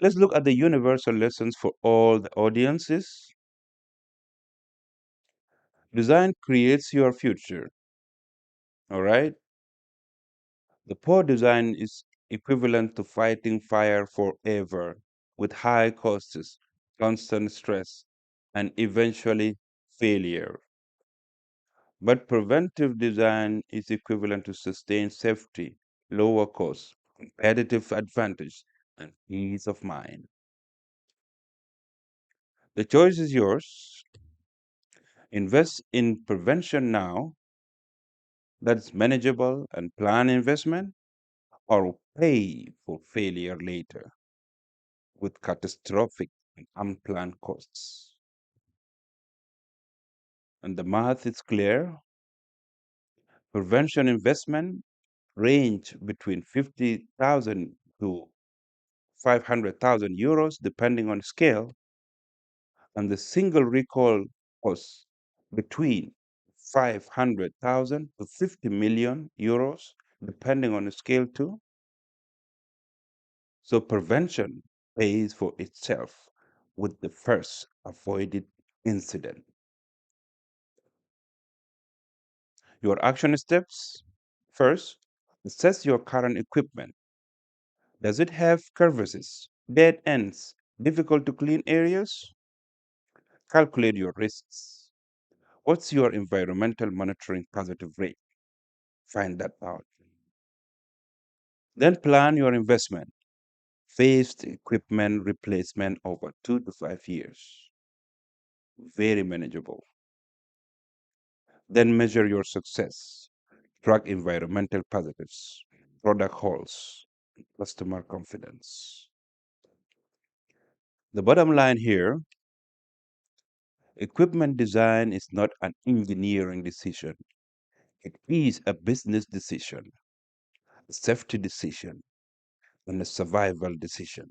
S1: let's look at the universal lessons for all the audiences. Design creates your future. All right? The poor design is equivalent to fighting fire forever with high costs, constant stress, and eventually failure. But preventive design is equivalent to sustained safety, lower costs, competitive advantage, and peace of mind. The choice is yours. Invest in prevention now that's manageable and plan investment, or pay for failure later with catastrophic and unplanned costs. And the math is clear. Prevention investment range between 50,000 to 500,000 euros, depending on scale, and the single recall costs between 500,000 to 50 million euros, depending on the scale too. So prevention pays for itself with the first avoided incident. Your action steps: first, assess your current equipment. Does it have crevices, dead ends, difficult to clean areas? Calculate your risks. What's your environmental monitoring positive rate? Find that out. Then plan your investment. Phased equipment replacement over 2 to 5 years. Very manageable. Then measure your success. Track environmental positives, product holds, customer confidence. The bottom line here: equipment design is not an engineering decision, it is a business decision, a safety decision, and a survival decision.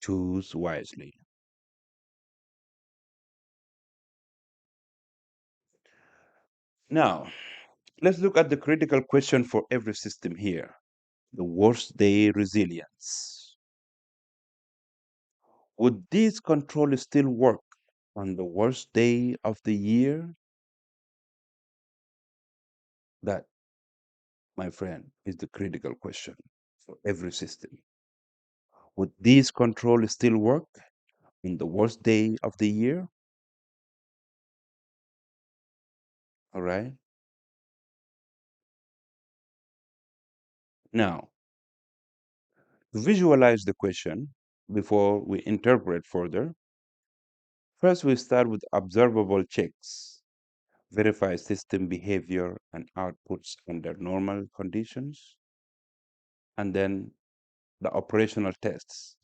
S1: Choose wisely. Now, let's look at the critical question for every system here: the worst day resilience. Would these controls still work on the worst day of the year? That, my friend, is the critical question for every system. Would these controls still work on the worst day of the year? All right. Now, to visualize the question before we interpret further, first we start with observable checks, verify system behavior and outputs under normal conditions, and then the operational tests,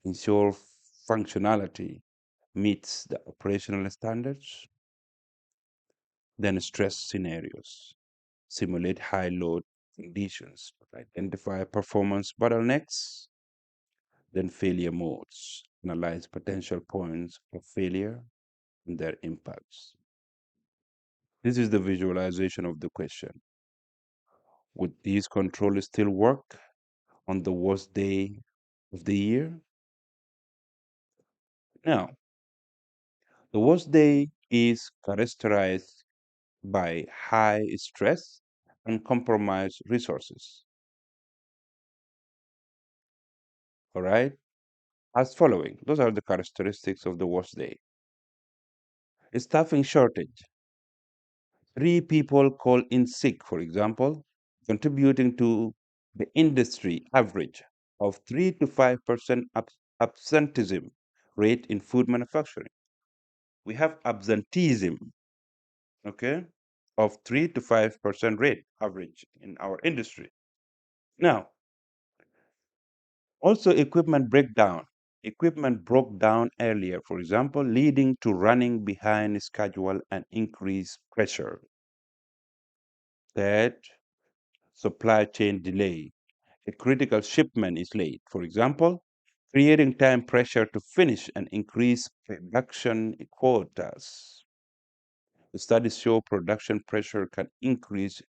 S1: ensure functionality meets the operational standards, then stress scenarios, simulate high load conditions, identify performance bottlenecks, then failure modes, analyze potential points of failure and their impacts. This is the visualization of the question. Would these controls still work on the worst day of the year? Now, the worst day is characterized by high stress and compromised resources. All right? As following, those are the characteristics of the worst day. Staffing shortage. 3 people call in sick, for example, contributing to the industry average of 3 to 5% absenteeism rate in food manufacturing. We have absenteeism, okay, of 3 to 5% rate average in our industry. Now, also equipment breakdown. Equipment broke down earlier, for example, leading to running behind schedule and increased pressure. Third, supply chain delay. A critical shipment is late, for example, creating time pressure to finish and increase production quotas. The studies show production pressure can increase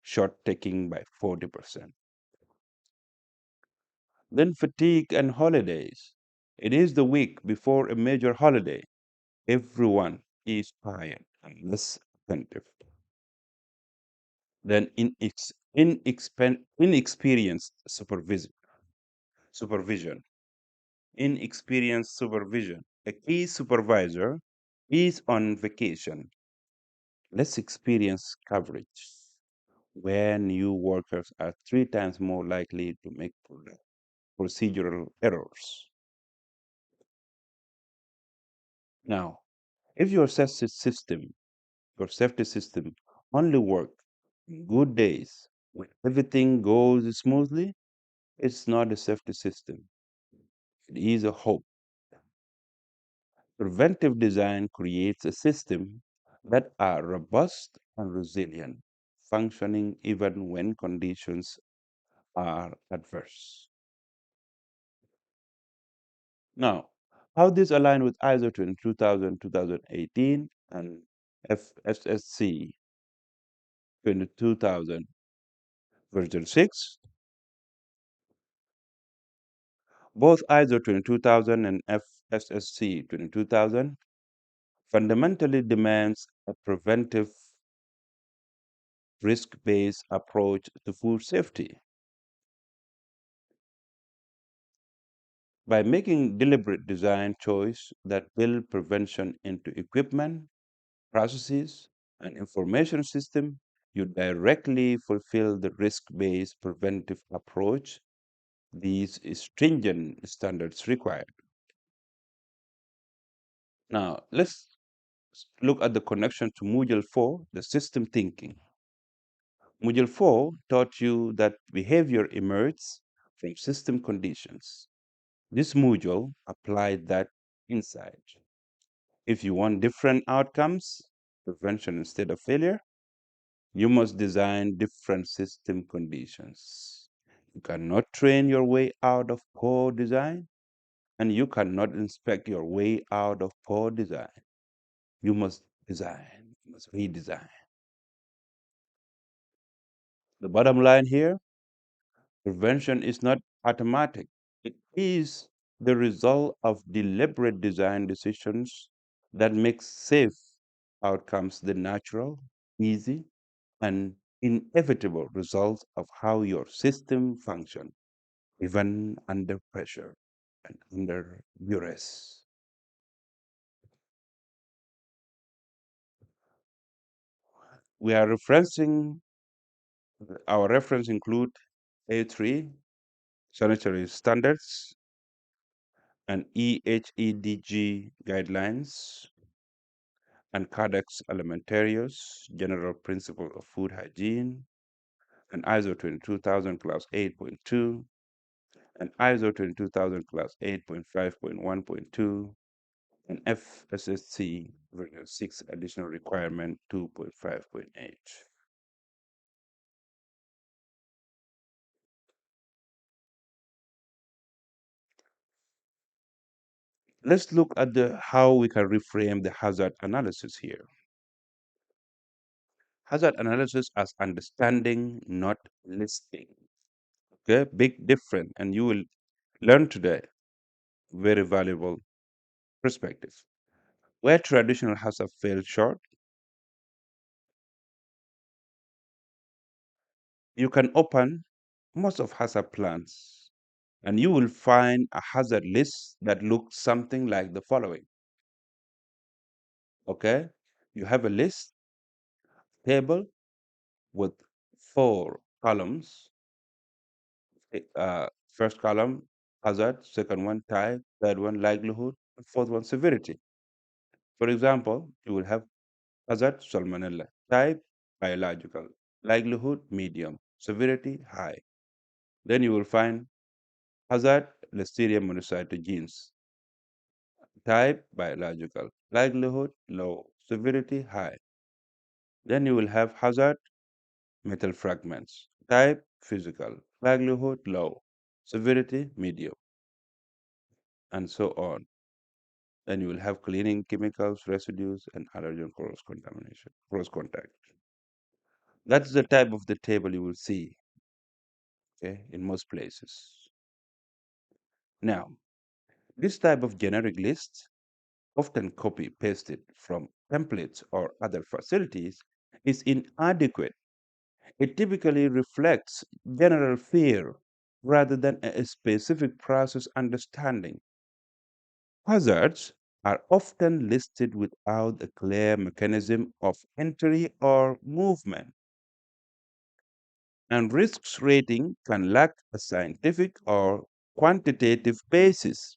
S1: short taking by 40%. Then fatigue and holidays. It is the week before a major holiday. Everyone is tired and less attentive. Then inexperienced supervision. Inexperienced supervision. A key supervisor is on vacation. Less experienced coverage, where new workers are 3 times more likely to make procedural errors. Now, if your safety system only work on good days when everything goes smoothly, it's not a safety system. It is a hope. Preventive design creates a system that are robust and resilient, functioning even when conditions are adverse. Now, how this align with ISO 22000, 2018 and FSSC 22000 version 6? Both ISO 22000 and FSSC 22000 fundamentally demands a preventive risk-based approach to food safety. By making deliberate design choice that build prevention into equipment, processes, and information system, you directly fulfill the risk-based preventive approach these stringent standards require. Now, let's look at the connection to Module 4, the system thinking. Module 4 taught you that behavior emerges from system conditions. This module applied that insight. If you want different outcomes, prevention instead of failure, you must design different system conditions. You cannot train your way out of poor design, and you cannot inspect your way out of poor design. You must design, you must redesign. The bottom line here, prevention is not automatic. It is the result of deliberate design decisions that make safe outcomes the natural, easy, and inevitable result of how your system functions, even under pressure and under duress. We are referencing, our reference include A3, sanitary standards, and EHEDG guidelines, and Codex Alimentarius, General Principle of Food Hygiene, and ISO 22000 Class 8.2, and ISO 22000 Class 8.5.1.2, and FSSC version 6 additional requirement 2.5.8. Let's look at how we can reframe the hazard analysis here. Hazard analysis as understanding, not listing. Okay, big difference, and you will learn today very valuable perspective. Where traditional hazard failed short, you can open most of hazard plans and you will find a hazard list that looks something like the following. Okay, you have a list table with 4 columns. First column, hazard, second one, type, third one, likelihood, and fourth one, severity. For example, you will have hazard, salmonella, type, biological, likelihood, medium, severity, high. Then you will find hazard, Listeria monocytogenes, type, biological, likelihood, low, severity, high. Then you will have hazard, metal fragments, type, physical, likelihood, low, severity, medium, and so on. Then you will have cleaning chemicals, residues, and allergen cross contamination, cross contact. That's the type of the table you will see, okay, in most places. Now, this type of generic list, often copy pasted from templates or other facilities, is inadequate. It typically reflects general fear rather than a specific process understanding. Hazards are often listed without a clear mechanism of entry or movement, and risks rating can lack a scientific or quantitative basis,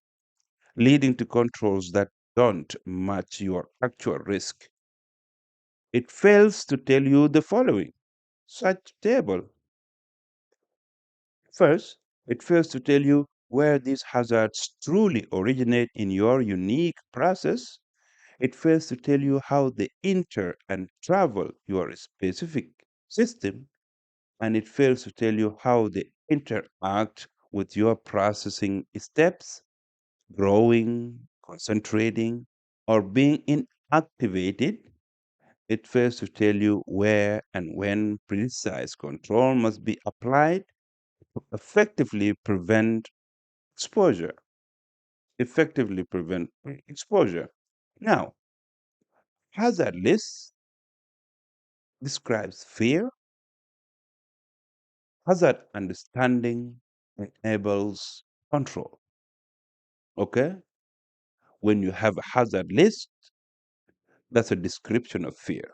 S1: leading to controls that don't match your actual risk. It fails to tell you the following. Such table. First, it fails to tell you where these hazards truly originate in your unique process. It fails to tell you how they enter and travel your specific system, and it fails to tell you how they interact with your processing steps, growing, concentrating, or being inactivated. It fails to tell you where and when precise control must be applied to effectively prevent exposure. Effectively prevent exposure. Now, hazard list describes fear, Hazard understanding enables control. Okay? When you have a hazard list, that's a description of fear.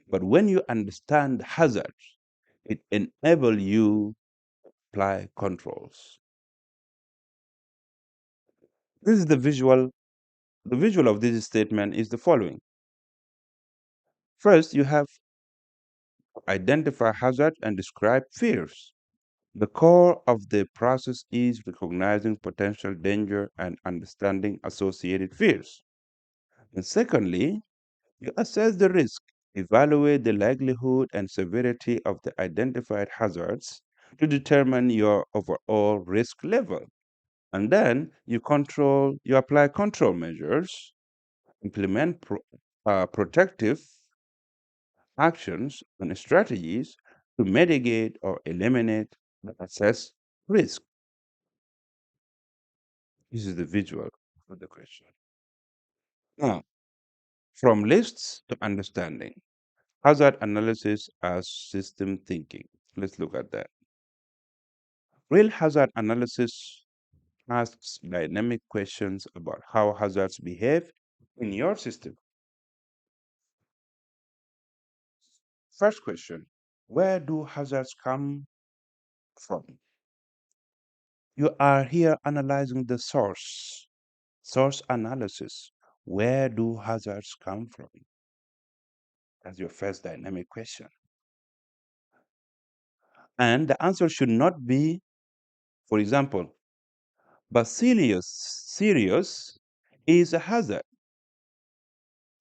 S1: But when you understand hazards, it enables you to apply controls. This is the visual. The visual of this statement is the following. First, you have identify hazard and describe fears. The core of the process is recognizing potential danger and understanding associated fears. And secondly, you assess the risk, evaluate the likelihood and severity of the identified hazards to determine your overall risk level. And then you apply control measures, implement protective actions and strategies to mitigate or eliminate the assessed risk. This is the visual for the question. Now, from lists to understanding, hazard analysis as system thinking. Let's look at that. Real hazard analysis asks dynamic questions about how hazards behave in your system. First question, where do hazards come from? You are here analyzing the source analysis. Where do hazards come from? That's your first dynamic question. And the answer should not be, for example, Bacillus cereus is a hazard.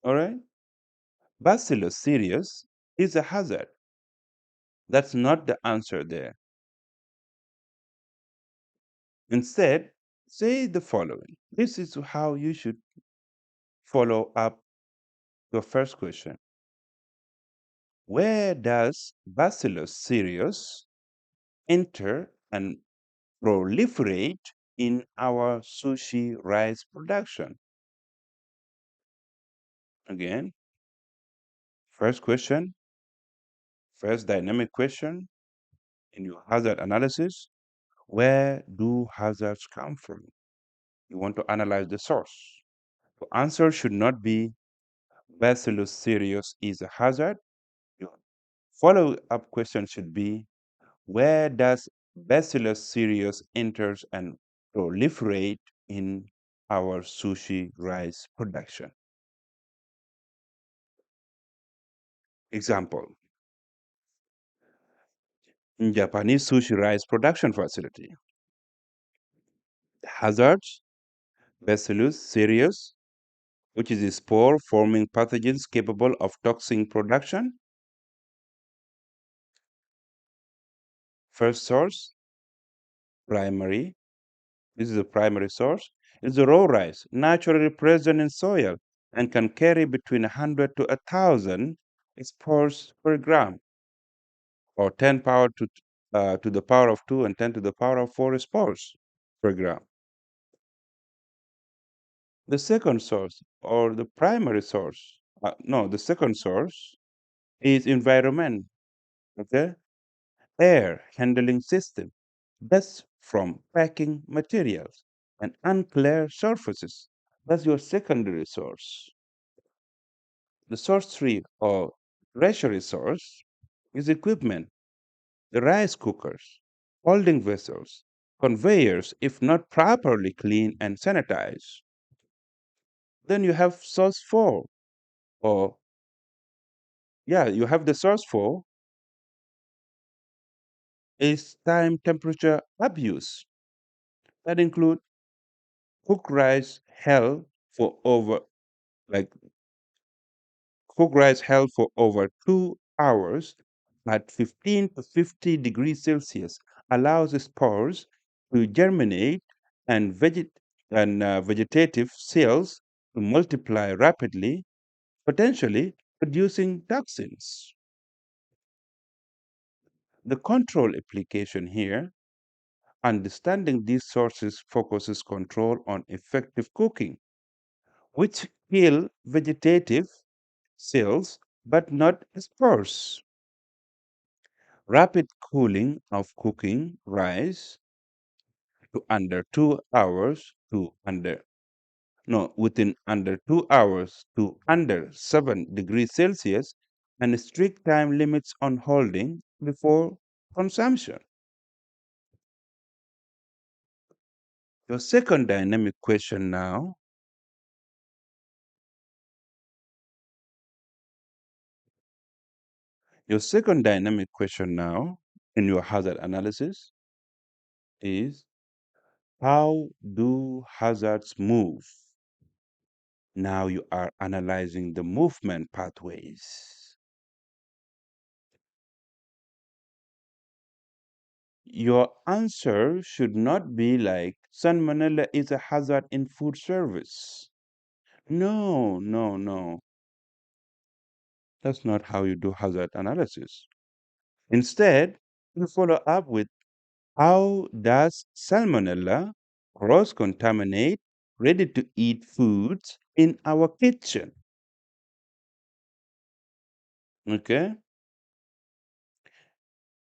S1: All right? Bacillus cereus is a hazard. That's not the answer there. Instead, say the following. This is how you should follow up your first question. Where does Bacillus cereus enter and proliferate in our sushi rice production? Again, first question, first dynamic question in your hazard analysis. Where do hazards come from? You want to analyze the source. The answer should not be Bacillus cereus is a hazard. Your follow-up question should be where does Bacillus cereus enters and proliferate in our sushi rice production? Example, in Japanese sushi rice production facility, hazards, Bacillus cereus, which is a spore-forming pathogens capable of toxin production. First source, primary. This is the primary source. It's the raw rice, naturally present in soil, and can carry between 100 to 1,000 spores per gram, or 10 power to the power of 2 and 10 to the power of 4 spores per gram. The second source, or the primary source, the second source is environment, okay? Air handling system, dust from packing materials, and unclear surfaces. That's your secondary source. The source 3 or tertiary source is equipment, the rice cookers, holding vessels, conveyors if not properly cleaned and sanitized. Then you have source 4 or you have the source 4 is time temperature abuse. That include cooked rice held for over like cooked rice held for over 2 hours at 15 to 50 degrees Celsius allows the spores to germinate and vegetative cells to multiply rapidly, potentially producing toxins. The control application here, understanding these sources focuses control on effective cooking, which kill vegetative cells but not spores. rapid cooling of cooking rice to under 2 hours to under no within under 2 hours to under 7 degrees Celsius, and strict time limits on holding before consumption. Your second dynamic question now. Your second dynamic question now in your hazard analysis is, how do hazards move? Now you are analyzing the movement pathways. Your answer should not be like, salmonella is a hazard in food service. No, no, no. That's not how you do hazard analysis. Instead, you follow up with, how does salmonella cross-contaminate ready-to-eat foods in our kitchen? Okay?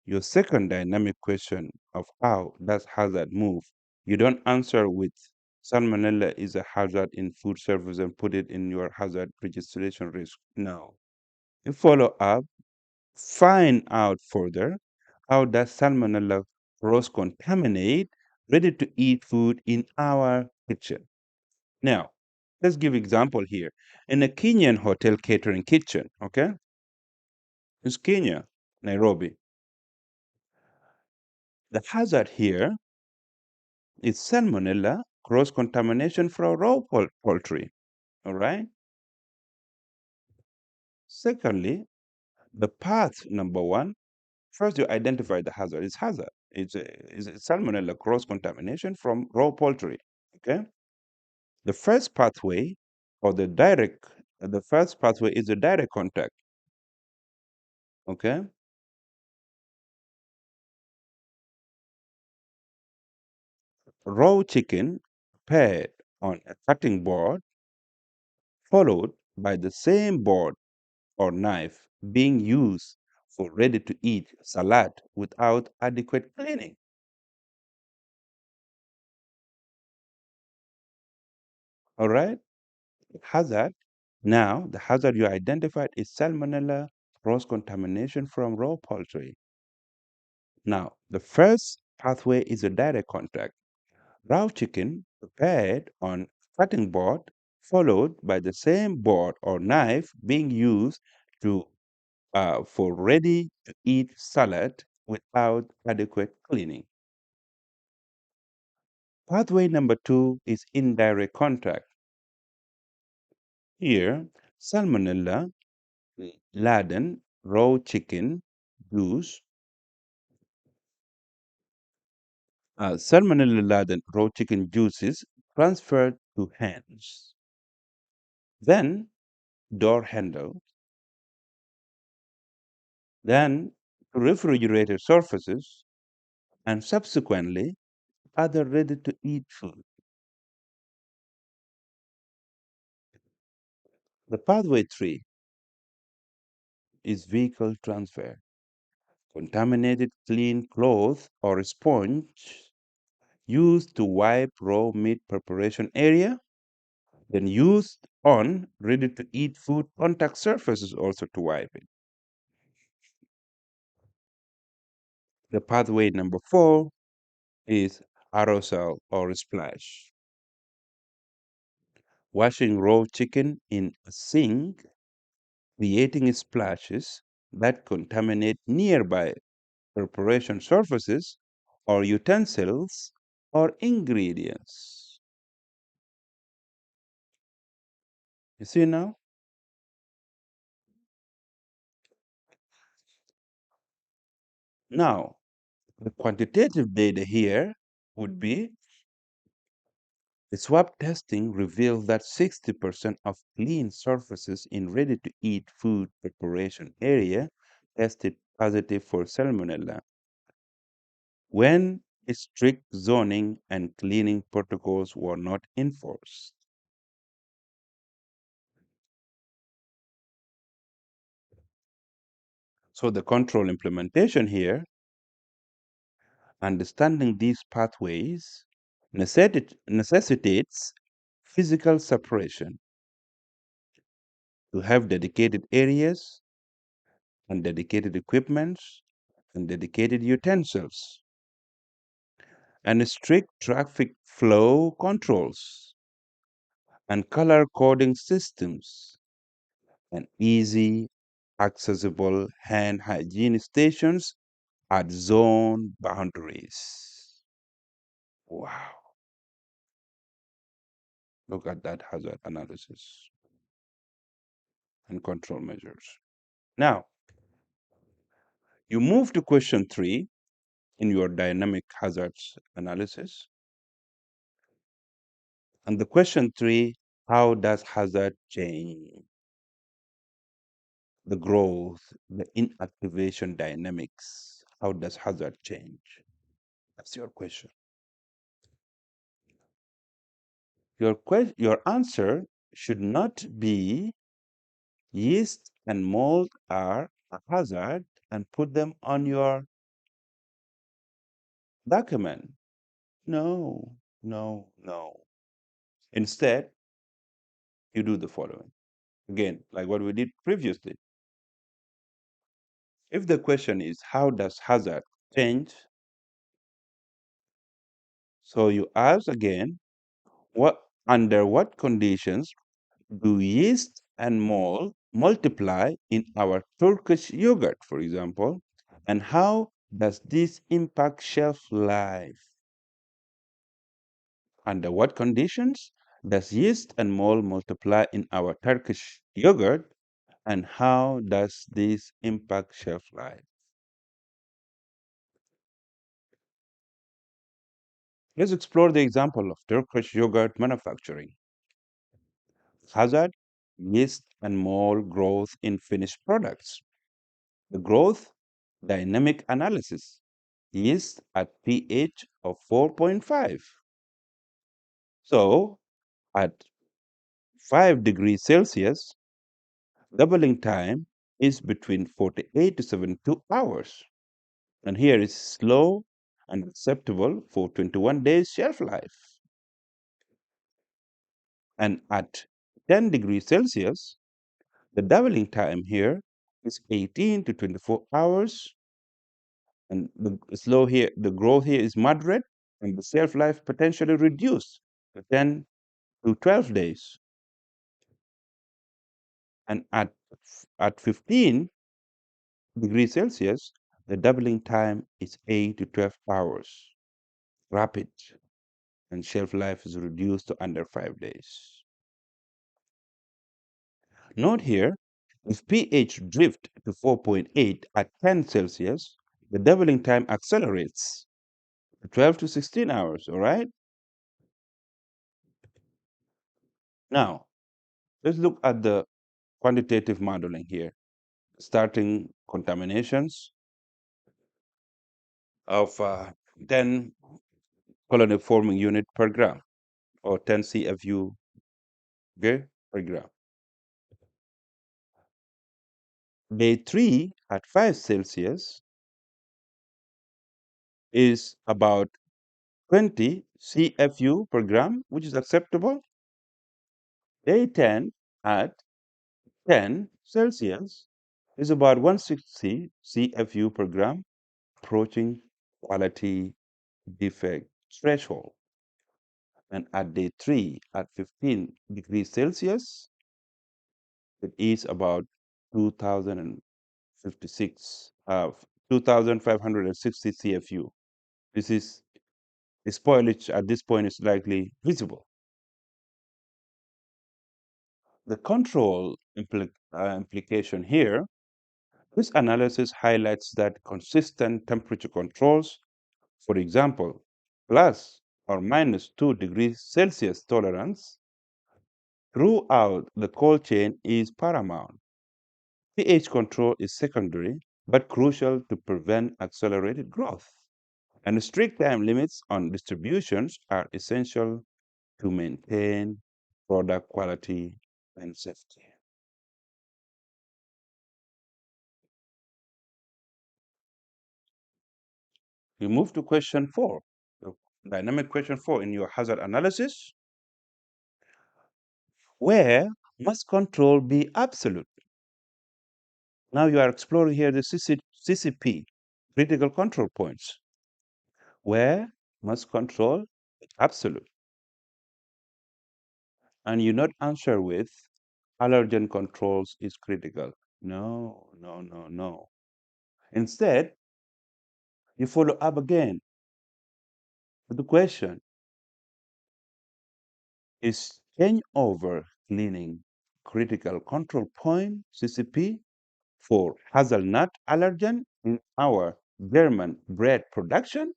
S1: Your second dynamic question of how does hazard move, you don't answer with salmonella is a hazard in food service and put it in your hazard registration risk. No. You follow up, find out further, how does salmonella cross-contaminate ready-to-eat food in our kitchen? Now, let's give example here. In a Kenyan hotel catering kitchen, okay? It's Kenya, Nairobi. The hazard here is salmonella cross-contamination from raw poultry, all right? Secondly, the path number one, first you identify the hazard. It's hazard. It's a salmonella cross-contamination from raw poultry, okay? The first pathway or the first pathway is the direct contact, okay? Raw chicken prepared on a cutting board, followed by the same board or knife being used for ready to eat salad without adequate cleaning. All right? Hazard. Now, the hazard you identified is salmonella cross contamination from raw poultry. Now, the first pathway is a direct contact. Raw chicken prepared on cutting board, followed by the same board or knife being used to for ready to eat salad without adequate cleaning. Pathway number two is indirect contact. Here, salmonella laden raw chicken juice, salmonella laden raw chicken juices transferred to hands, then door handle, then to refrigerated surfaces, and subsequently other ready to eat food. The pathway three is vehicle transfer. Contaminated clean cloth or sponge used to wipe raw meat preparation area, then used on ready to eat food contact surfaces also to wipe it. The pathway number four is aerosol or splash. Washing raw chicken in a sink, creating splashes that contaminate nearby preparation surfaces or utensils or ingredients. You see now? Now, the quantitative data here would be, the swab testing revealed that 60% of clean surfaces in ready-to-eat food preparation area tested positive for salmonella when strict zoning and cleaning protocols were not enforced. So the control implementation here, understanding these pathways necessitates physical separation to have dedicated areas and dedicated equipments and dedicated utensils and strict traffic flow controls and color coding systems and easy accessible hand hygiene stations at zone boundaries. Wow, look at that hazard analysis and control measures. Now, you move to question 3 in your dynamic hazards analysis. And the question 3, how does hazard change? The growth, the inactivation dynamics, how does hazard change? That's your question. Your answer should not be yeast and mold are a hazard and put them on your document. No, no, no. Instead, you do the following. Again, like what we did previously. If the question is, how does hazard change? So you ask again, under what conditions do yeast and mold multiply in our Turkish yogurt, for example, and how does this impact shelf life? Under what conditions does yeast and mold multiply in our Turkish yogurt, and how does this impact shelf life? Let's explore the example of Turkish yogurt manufacturing. Hazard, yeast and mold growth in finished products. The growth, dynamic analysis, yeast at pH of 4.5. So at 5 degrees Celsius, doubling time is between 48 to 72 hours. And here is slow and acceptable for 21 days shelf life. And at 10 degrees Celsius, the doubling time here is 18 to 24 hours. And the growth here is moderate, and the shelf life potentially reduced to 10 to 12 days. And at 15 degrees Celsius, the doubling time is 8 to 12 hours. Rapid, and shelf life is reduced to under 5 days. Note here, if pH drift to 4.8 at 10 Celsius, the doubling time accelerates to 12 to 16 hours, all right? Now, let's look at the quantitative modeling here, starting contaminations of 10 colony forming unit per gram or 10 CFU, okay, per gram. Day 3 at 5 Celsius is about 20 CFU per gram, which is acceptable. Day 10 at 10 Celsius is about 160 CFU per gram, approaching quality defect threshold. And at day 3 at 15 degrees Celsius, it is about 2056, 2560 CFU. This is spoilage at this point is likely visible. The control implication here, this analysis highlights that consistent temperature controls, for example, plus or minus 2 degrees Celsius tolerance throughout the cold chain is paramount. pH control is secondary but crucial to prevent accelerated growth. And strict time limits on distributions are essential to maintain product quality and safety. We move to question 4, the dynamic question 4 in your hazard analysis. Where must control be absolute? Now you are exploring here the CCP, critical control points. Where must control be absolute? And you not answer with allergen controls is critical. No, no, no, no. Instead, you follow up again with the question, is changeover cleaning critical control point, CCP, for hazelnut allergen in our German bread production?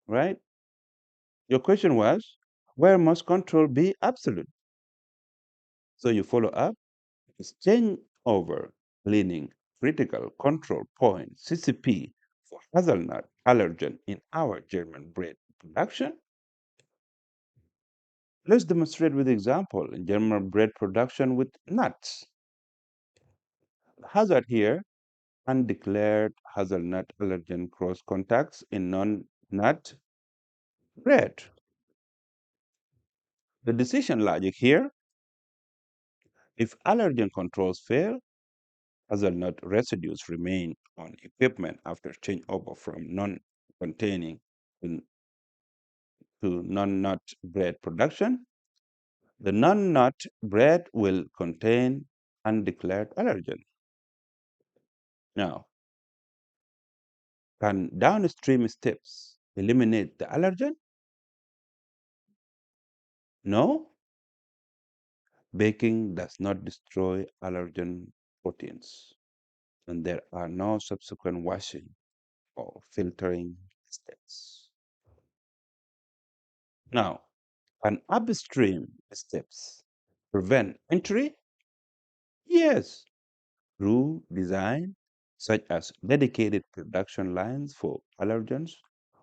S1: Right? Your question was, where must control be absolute? So you follow up, is changeover cleaning critical control point, CCP, for hazelnut allergen in our German bread production? Let's demonstrate with example in German bread production with nuts. The hazard here, undeclared hazelnut allergen cross contacts in non-nut bread. The decision logic here, if allergen controls fail, hazelnut residues remain on equipment after changeover from non-containing to non-nut bread production. The non-nut bread will contain undeclared allergen. Now, can downstream steps eliminate the allergen? No. Baking does not destroy allergen proteins, and there are no subsequent washing or filtering steps. Now, can upstream steps prevent entry? Yes, through design such as dedicated production lines for allergens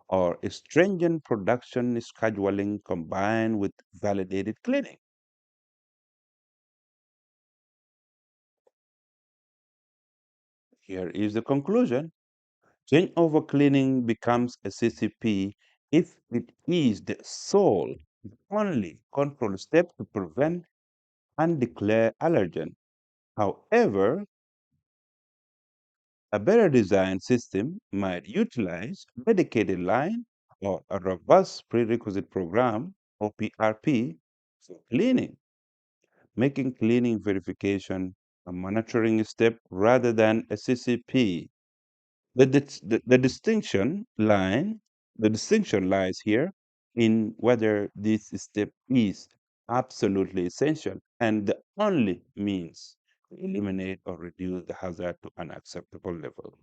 S1: or stringent production scheduling combined with validated cleaning. Here is the conclusion. Changeover cleaning becomes a CCP if it is the sole, only control step to prevent undeclared allergen. However, a better designed system might utilize a dedicated line or a robust prerequisite program or PRP for cleaning, making cleaning verification a monitoring step rather than a CCP. The distinction line, the distinction lies here in whether this step is absolutely essential and the only means to eliminate or reduce the hazard to an acceptable level.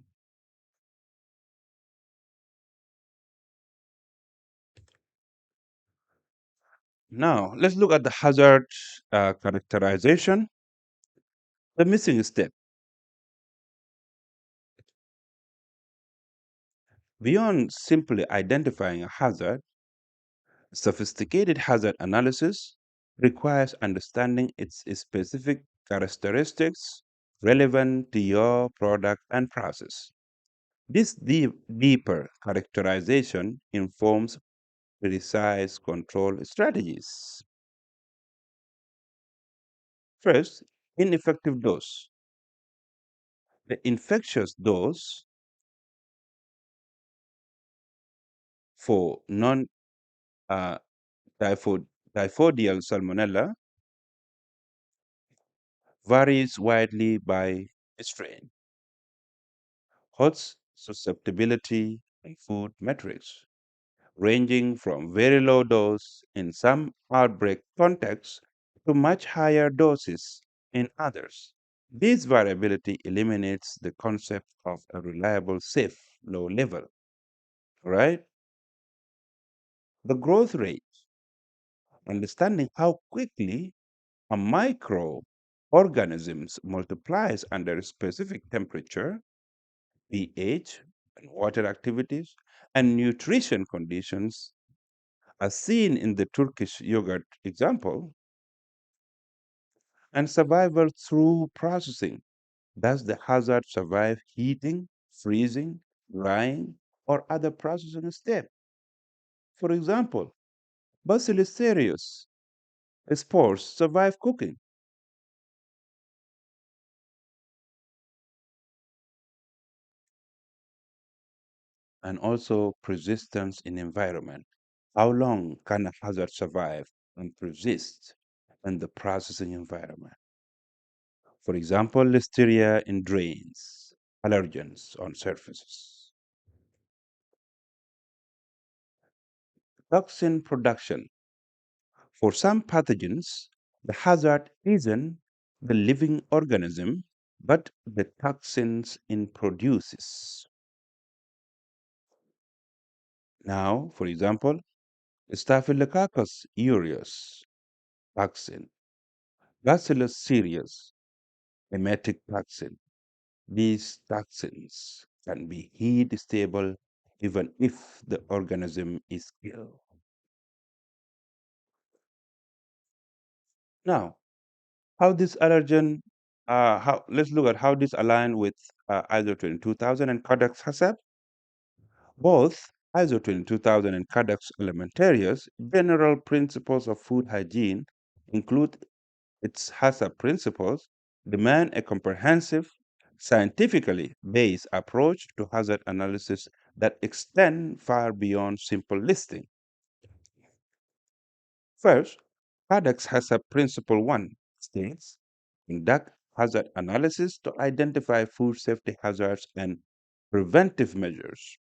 S1: Now, let's look at the hazard characterization. The missing step. Beyond simply identifying a hazard, sophisticated hazard analysis requires understanding its specific characteristics relevant to your product and process. This deeper characterization informs precise control strategies. First, ineffective dose. The infectious dose for non uh, typhoidal salmonella varies widely by strain, host susceptibility, and food metrics, ranging from very low dose in some outbreak contexts to much higher doses in others. This variability eliminates the concept of a reliable, safe, low level, right? The growth rate, understanding how quickly a microorganisms multiplies under a specific temperature, pH, and water activities, and nutrition conditions, as seen in the Turkish yogurt example, and survival through processing. Does the hazard survive heating, freezing, drying, or other processing step. For example, Bacillus cereus spores survive cooking, and also persistence in environment. How long can a hazard survive and persist in the processing environment? For example, listeria in drains, allergens on surfaces. Toxin production. For some pathogens, the hazard isn't the living organism, but the toxins it produces. Now, for example, Staphylococcus aureus toxin, Bacillus cereus emetic toxin. These toxins can be heat stable even if the organism is ill. Now, how this allergen, how let's look at how this align with ISO 22000 and Codex-HACCP. Both ISO 22000 and Codex Alimentarius general principles of food hygiene include its HACCP principles demand a comprehensive, scientifically based approach to hazard analysis that extend far beyond simple listing. First, Codex HACCP Principle 1 states conduct hazard analysis to identify food safety hazards and preventive measures.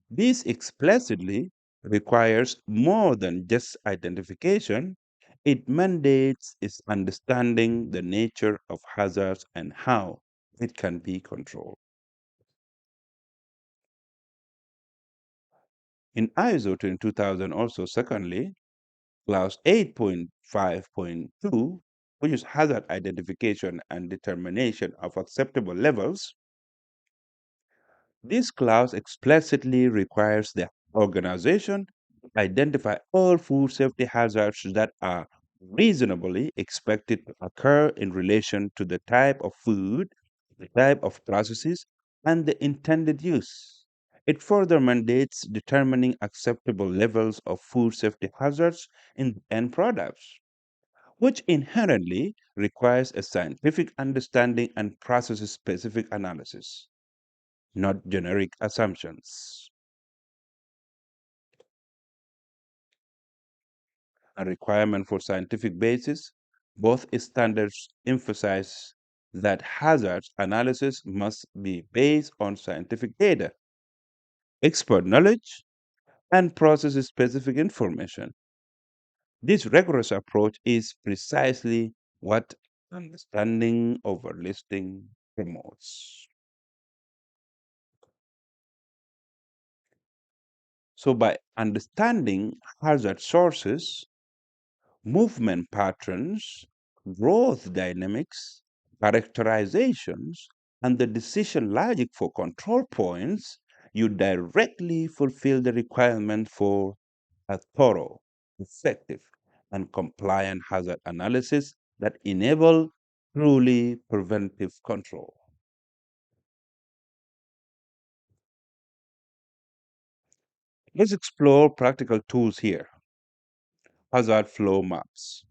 S1: This explicitly requires more than just identification. It mandates its understanding the nature of hazards and how it can be controlled. In ISO 22000 also, secondly, clause 8.5.2, which is hazard identification and determination of acceptable levels, this clause explicitly requires the organization to identify all food safety hazards that are reasonably expected to occur in relation to the type of food, the type of processes, and the intended use. It further mandates determining acceptable levels of food safety hazards in end products, which inherently requires a scientific understanding and process specific analysis, not generic assumptions. A requirement for scientific basis, both standards emphasize that hazards analysis must be based on scientific data, expert knowledge, and process specific information. This rigorous approach is precisely what understanding over listing promotes. So, by understanding hazard sources, movement patterns, growth dynamics, characterizations, and the decision logic for control points, you directly fulfill the requirement for a thorough, effective, and compliant hazard analysis that enable truly preventive control. Let's explore practical tools here. Hazard flow maps.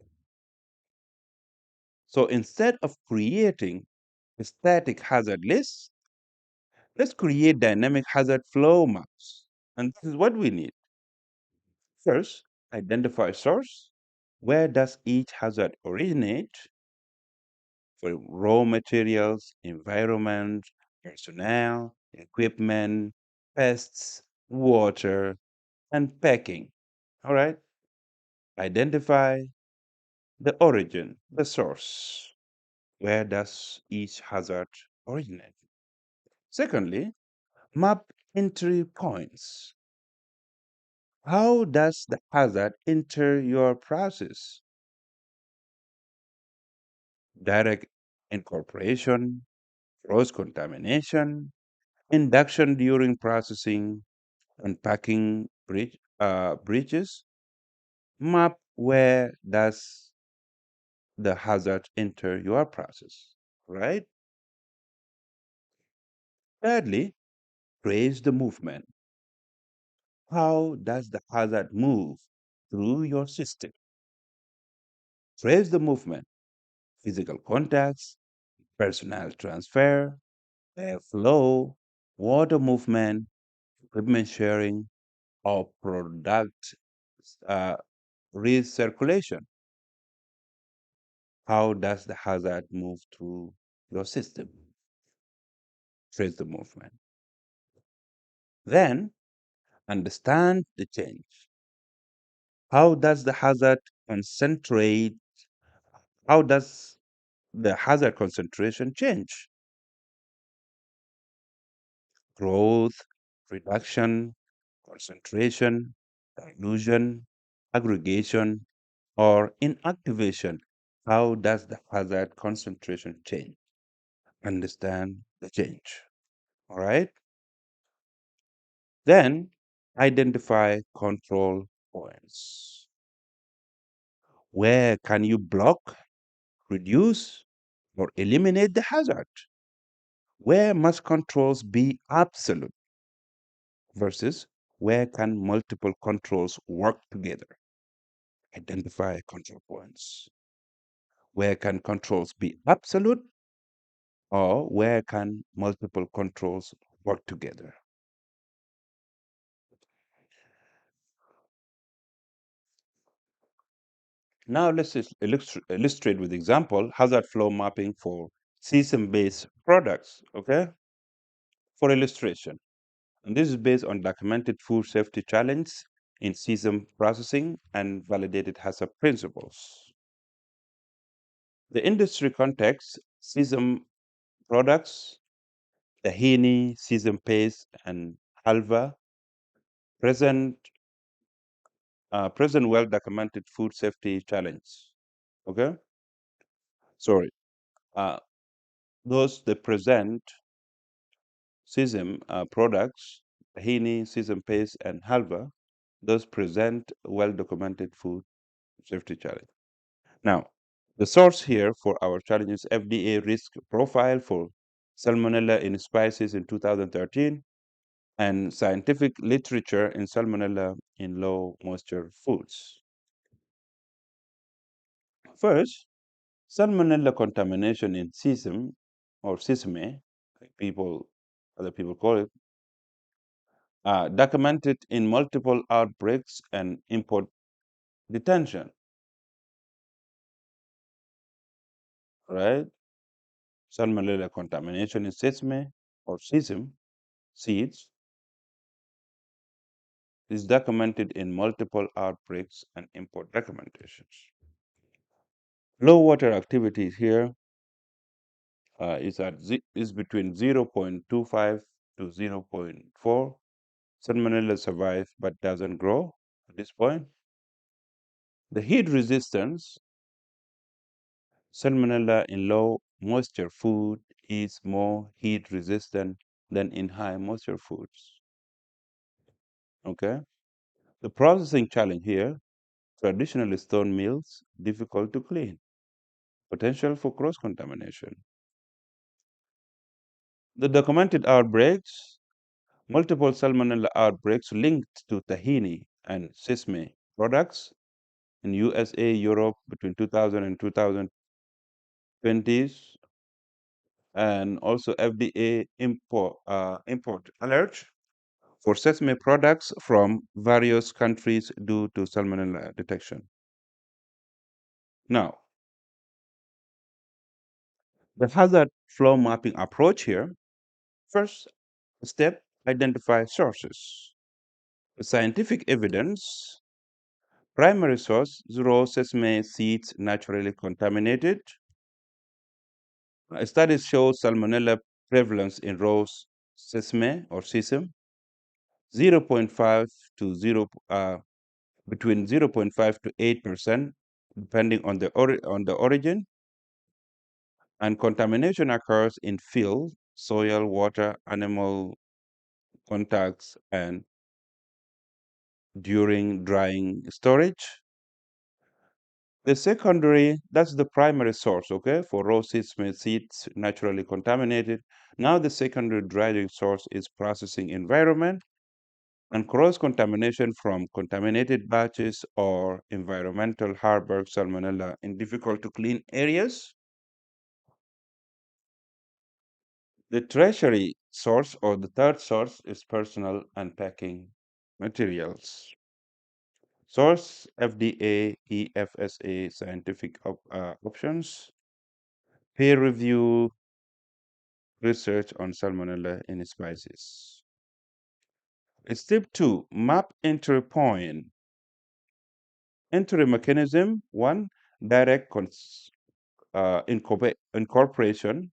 S1: So instead of creating a static hazard list, let's create dynamic hazard flow maps. And this is what we need. First, identify source. Where does each hazard originate? For raw materials, environment, personnel, equipment, pests, water, and packing. All right. Identify the origin, the source. Where does each hazard originate? Secondly, map entry points. How does the hazard enter your process? Direct incorporation, cross contamination, induction during processing, unpacking breaches. Map where does the hazard enter your process, right? Thirdly, Trace the movement. How does the hazard move through your system? Trace the movement. Physical contacts, personnel transfer, air flow, water movement, equipment sharing, or product uh, recirculation. How does the hazard move through your system? Trace the movement. Then understand the change. How does the hazard concentrate? How does the hazard concentration change? Growth, reduction, concentration, dilution, aggregation, or inactivation. How does the hazard concentration change? Understand the change. All right. Then identify control points. Where can you block, reduce, or eliminate the hazard? Where must controls be absolute versus where can multiple controls work together? Identify control points. Where can controls be absolute or where can multiple controls work together? Now let's just illustrate with example hazard flow mapping for system-based products, okay? For illustration, and this is based on documented food safety challenge in system processing and validated HACCP principles. The industry context, system products, tahini, sesame paste, and halva present present well-documented food safety challenge. Okay, sorry. Uh, those that present sesame products, tahini, sesame paste, and halva, those present well-documented food safety challenge. Now, the source here for our challenge is FDA risk profile for salmonella in spices in 2013 and scientific literature in salmonella in low moisture foods. First, salmonella contamination in sesame or sesame, like other people call it, documented in multiple outbreaks and import detention, right? Salmonella contamination in sesame or sesame seeds is documented in multiple outbreaks and import documentations. Low water activity here is between 0.25 to zero point 0.4. Salmonella survives but doesn't grow at this point. The heat resistance, salmonella in low moisture food is more heat resistant than in high moisture foods. Okay. The processing challenge here, traditional stone mills, difficult to clean, potential for cross contamination. The documented outbreaks, multiple salmonella outbreaks linked to tahini and sesame products in USA, Europe between 2000 and 2020s, and also FDA import alert for sesame products from various countries due to salmonella detection. Now, the hazard flow mapping approach here, first step, identify sources. The scientific evidence, primary source, raw sesame seeds naturally contaminated. Studies show salmonella prevalence in raw sesame or sesame zero point 0.5 to 0 between 0.5 to 8% depending on the origin, and contamination occurs in field, soil, water, animal contacts, and during drying storage. The secondary, that's the primary source, okay, for raw seeds, made seeds naturally contaminated. Now the secondary drying source is processing environment and cross-contamination from contaminated batches or environmental harbor salmonella in difficult to clean areas. The tertiary source or the third source is personal and packing materials. Source FDA, EFSA scientific options, peer review research on salmonella in spices. Step 2, map entry point. Entry mechanism 1, direct incorporation.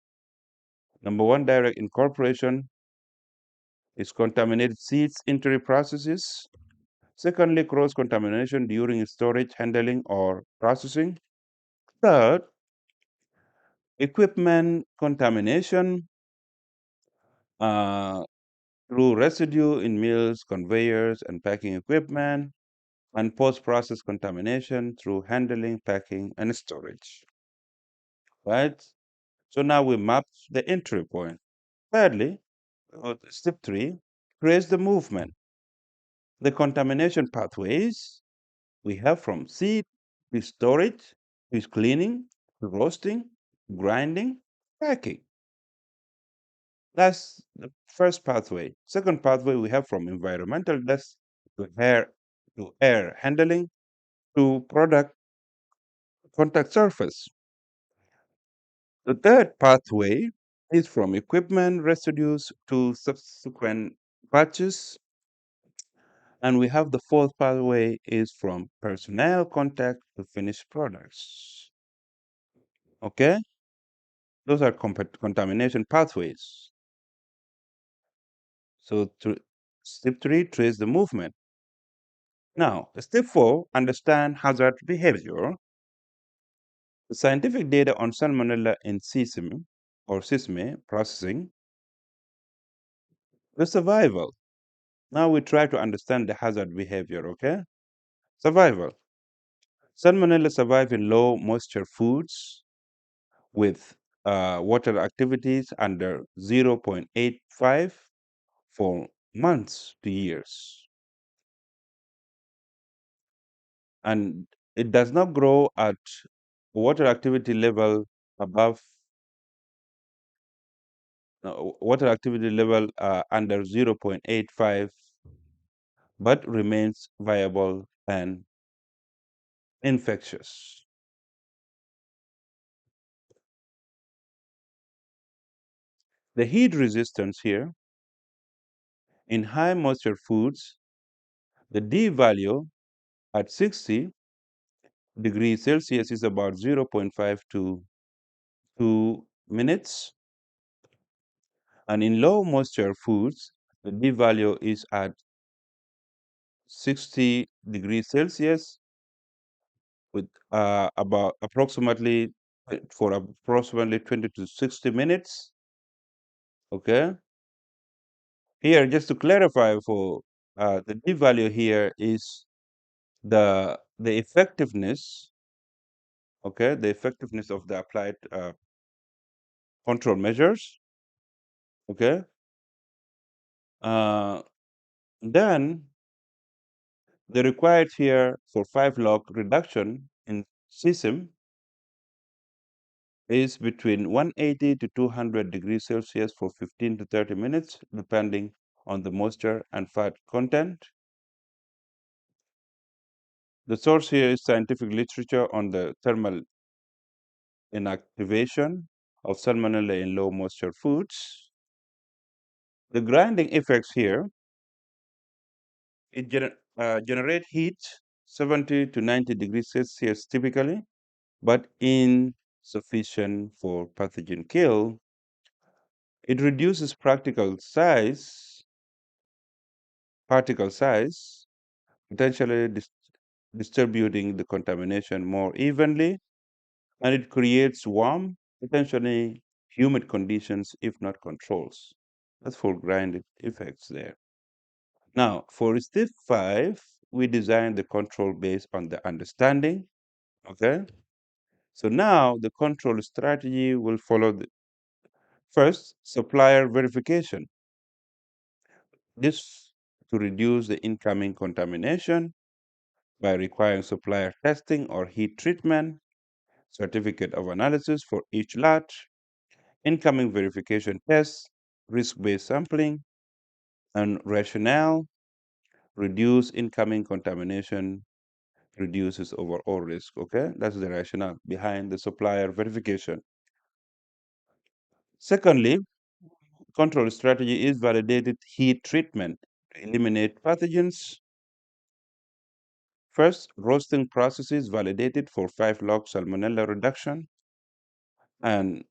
S1: Number 1, direct incorporation is contaminated seeds entry processes. Secondly, cross-contamination during storage, handling, or processing. Third, equipment contamination uh, through residue in mills, conveyors, and packing equipment, and post-process contamination through handling, packing, and storage. Right? So now we map the entry point. Thirdly, step 3, trace the movement. The contamination pathways we have from seed to storage, to cleaning, to roasting, grinding, packing. That's the first pathway. Second pathway we have from environmental dust to air handling to product contact surface. The third pathway is from equipment residues to subsequent batches. And we have the fourth pathway is from personnel contact to finished products. Okay? Those are contamination pathways. So step 3, trace the movement. Now, step 4, understand hazard behavior. The scientific data on salmonella in sesame or sesame processing. The survival. Now we try to understand the hazard behavior, okay? Survival. Salmonella survive in low moisture foods with water activities under 0.85 for months to years. And it does not grow at water activity level above water activity level under 0.85, but remains viable and infectious. The heat resistance here in high moisture foods, the D value at 60 degrees Celsius is about 0.5 to 2 minutes. And in low moisture foods, the D value is at 60 degrees Celsius with about approximately for approximately 20 to 60 minutes. Okay. Here, just to clarify, for the D value here is the effectiveness. Okay, the effectiveness of the applied control measures. Okay. Uh, then the required here for 5-log reduction in sesame is between 180 to 200 degrees Celsius for 15 to 30 minutes, depending on the moisture and fat content. The source here is scientific literature on the thermal inactivation of salmonella in low moisture foods. The grinding effects here, it generate heat 70 to 90 degrees Celsius typically, but insufficient for pathogen kill. It reduces particle size, potentially distributing the contamination more evenly, and it creates warm, potentially humid conditions if not controls. That's for grinding effects there. Now, for step 5, we designed the control based on the understanding Okay? So now the control strategy will follow the first supplier verification. This to reduce the incoming contamination by requiring supplier testing or heat treatment, certificate of analysis for each lot, incoming verification tests, risk-based sampling, and rationale, reduce incoming contamination, reduces overall risk. Okay, that's the rationale behind the supplier verification. Secondly, control strategy is validated heat treatment to eliminate pathogens. First, roasting processes validated for 5-log salmonella reduction, and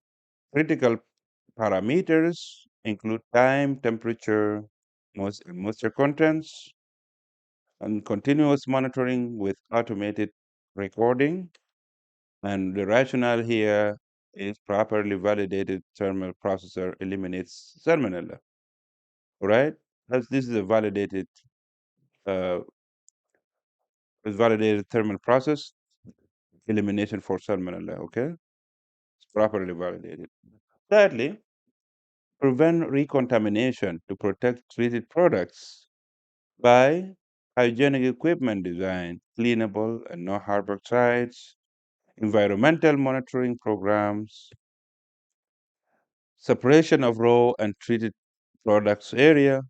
S1: critical parameters include time, temperature, moisture contents, and continuous monitoring with automated recording. And the rationale here is properly validated thermal processor eliminates salmonella, right? This is a uh, validated thermal process elimination for salmonella, okay? It's properly validated. Thirdly, prevent recontamination to protect treated products by hygienic equipment design, cleanable and no harbor sites, environmental monitoring programs, separation of raw and treated products area,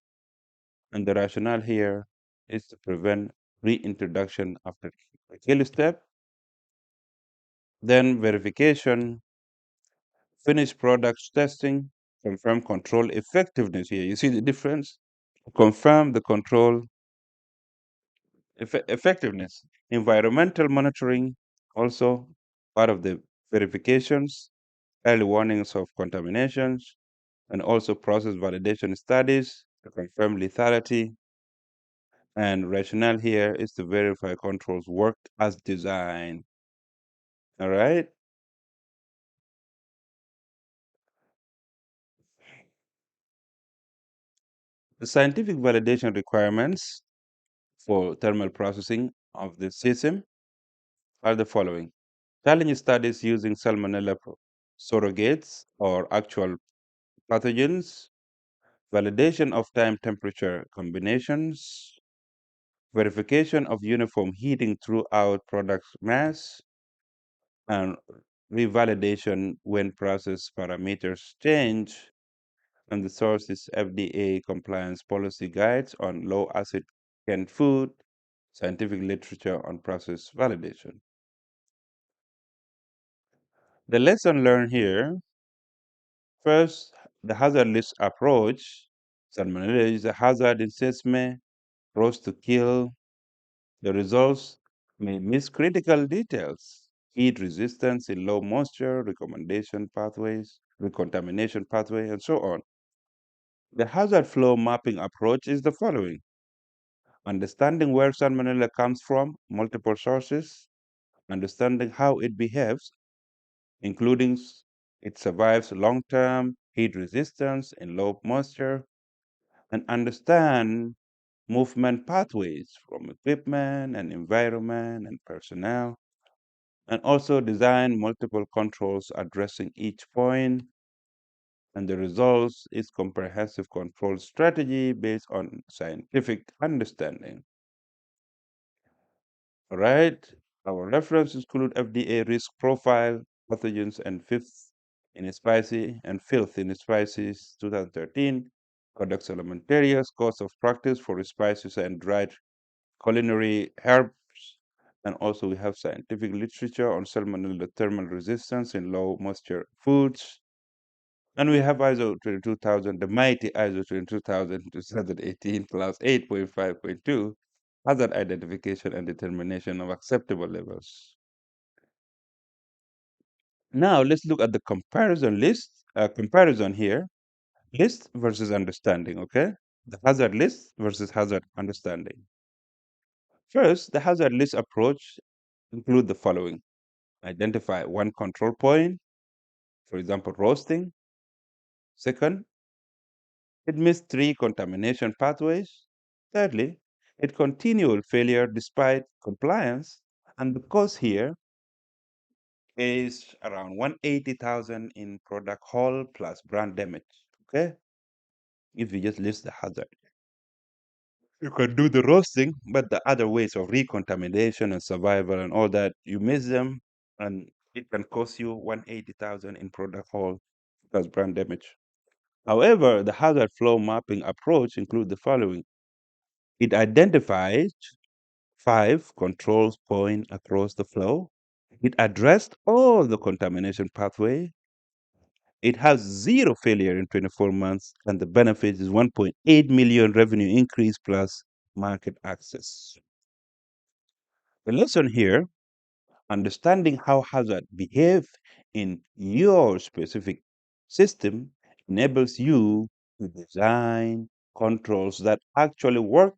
S1: and the rationale here is to prevent reintroduction after the kill step, then verification, finished products testing, confirm control effectiveness here. You see the difference? Confirm the control effectiveness. Environmental monitoring, also part of the verifications, early warnings of contaminations, and also process validation studies to confirm lethality. And rationale here is to verify controls worked as designed. All right. The scientific validation requirements for thermal processing of the system are the following. Challenge studies using salmonella surrogates or actual pathogens, validation of time temperature combinations, verification of uniform heating throughout product mass, and revalidation when process parameters change. And the source is FDA compliance policy guides on low acid canned food, scientific literature on process validation. The lesson learned here first, the hazard list approach. Salmonella is a hazard in sesame, roast to kill. The results may miss critical details, heat resistance in low moisture, recommendation pathways, recontamination pathway, and so on. The hazard flow mapping approach is the following. Understanding where salmonella comes from, multiple sources, understanding how it behaves, including it survives long-term heat resistance in low moisture, and understand movement pathways from equipment and environment and personnel, and also design multiple controls addressing each point. And the results is comprehensive control strategy based on scientific understanding. All right. Our references include FDA risk profile, pathogens and fifth in spicy and filth in spices 2013, Codex-aligned course of practice for spices and dried culinary herbs. And also we have scientific literature on salmonella thermal resistance in low moisture foods. And we have ISO 22000, the mighty ISO 22000 2018 class 8.5.2, hazard identification and determination of acceptable levels. Now let's look at the comparison here, list versus understanding, okay? The hazard list versus hazard understanding. First, the hazard list approach include the following. Identify one control point, for example, roasting. Second, it missed 3 contamination pathways. Thirdly, it continual failure despite compliance. And the cause here is around 180,000 in product haul plus brand damage. Okay, if you just list the hazard. You can do the roasting, but the other ways of recontamination and survival and all that, you miss them, and it can cost you 180,000 in product haul plus brand damage. However, the hazard flow mapping approach includes the following. It identifies 5 control points across the flow. It addressed all the contamination pathway. It has zero failure in 24 months, and the benefit is 1.8 million revenue increase plus market access. The lesson here, understanding how hazard behave in your specific system enables you to design controls that actually work,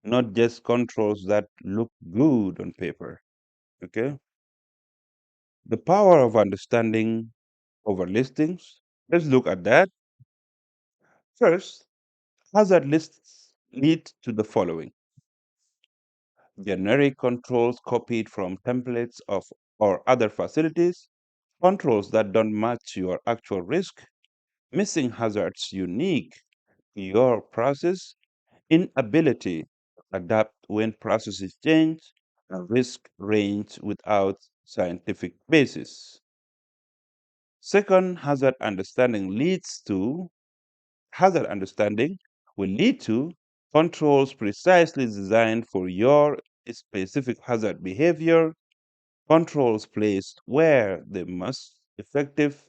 S1: not just controls that look good on paper. Okay? The power of understanding over listings. Let's look at that. First, hazard lists lead to the following: generic controls copied from templates of or other facilities, controls that don't match your actual risk, missing hazards unique to your process, inability to adapt when processes change, and risk range without scientific basis. Second, hazard understanding will lead to controls precisely designed for your specific hazard behavior, controls placed where they must effective,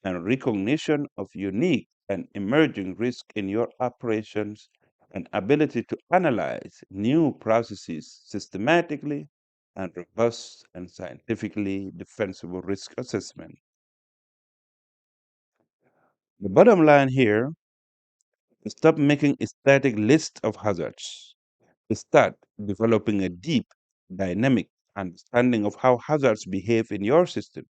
S1: and recognition of unique and emerging risk in your operations, and ability to analyze new processes systematically, and robust and scientifically defensible risk assessment. The bottom line here: stop making a static list of hazards. Start developing a deep, dynamic understanding of how hazards behave in your system.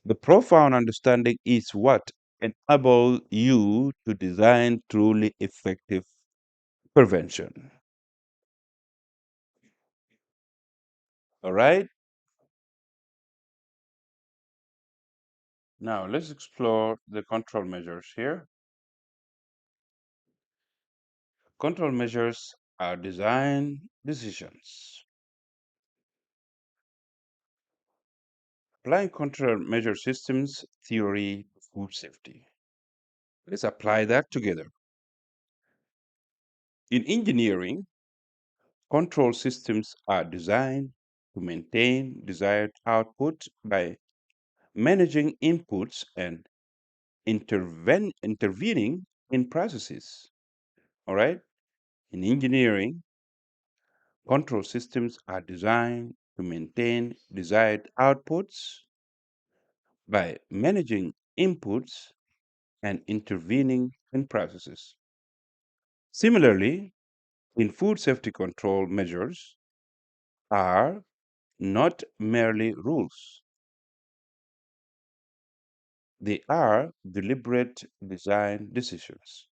S1: The profound understanding is what enables you to design truly effective prevention. All right? Now let's explore the control measures here. Control measures are design decisions. Applying control measure systems theory to food safety. Let's apply that together. In engineering, control systems are designed to maintain desired output by managing inputs and intervening in processes. All right? In engineering, control systems are designed to maintain desired outputs by managing inputs and intervening in processes. Similarly, in food safety, control measures are not merely rules, they are deliberate design decisions.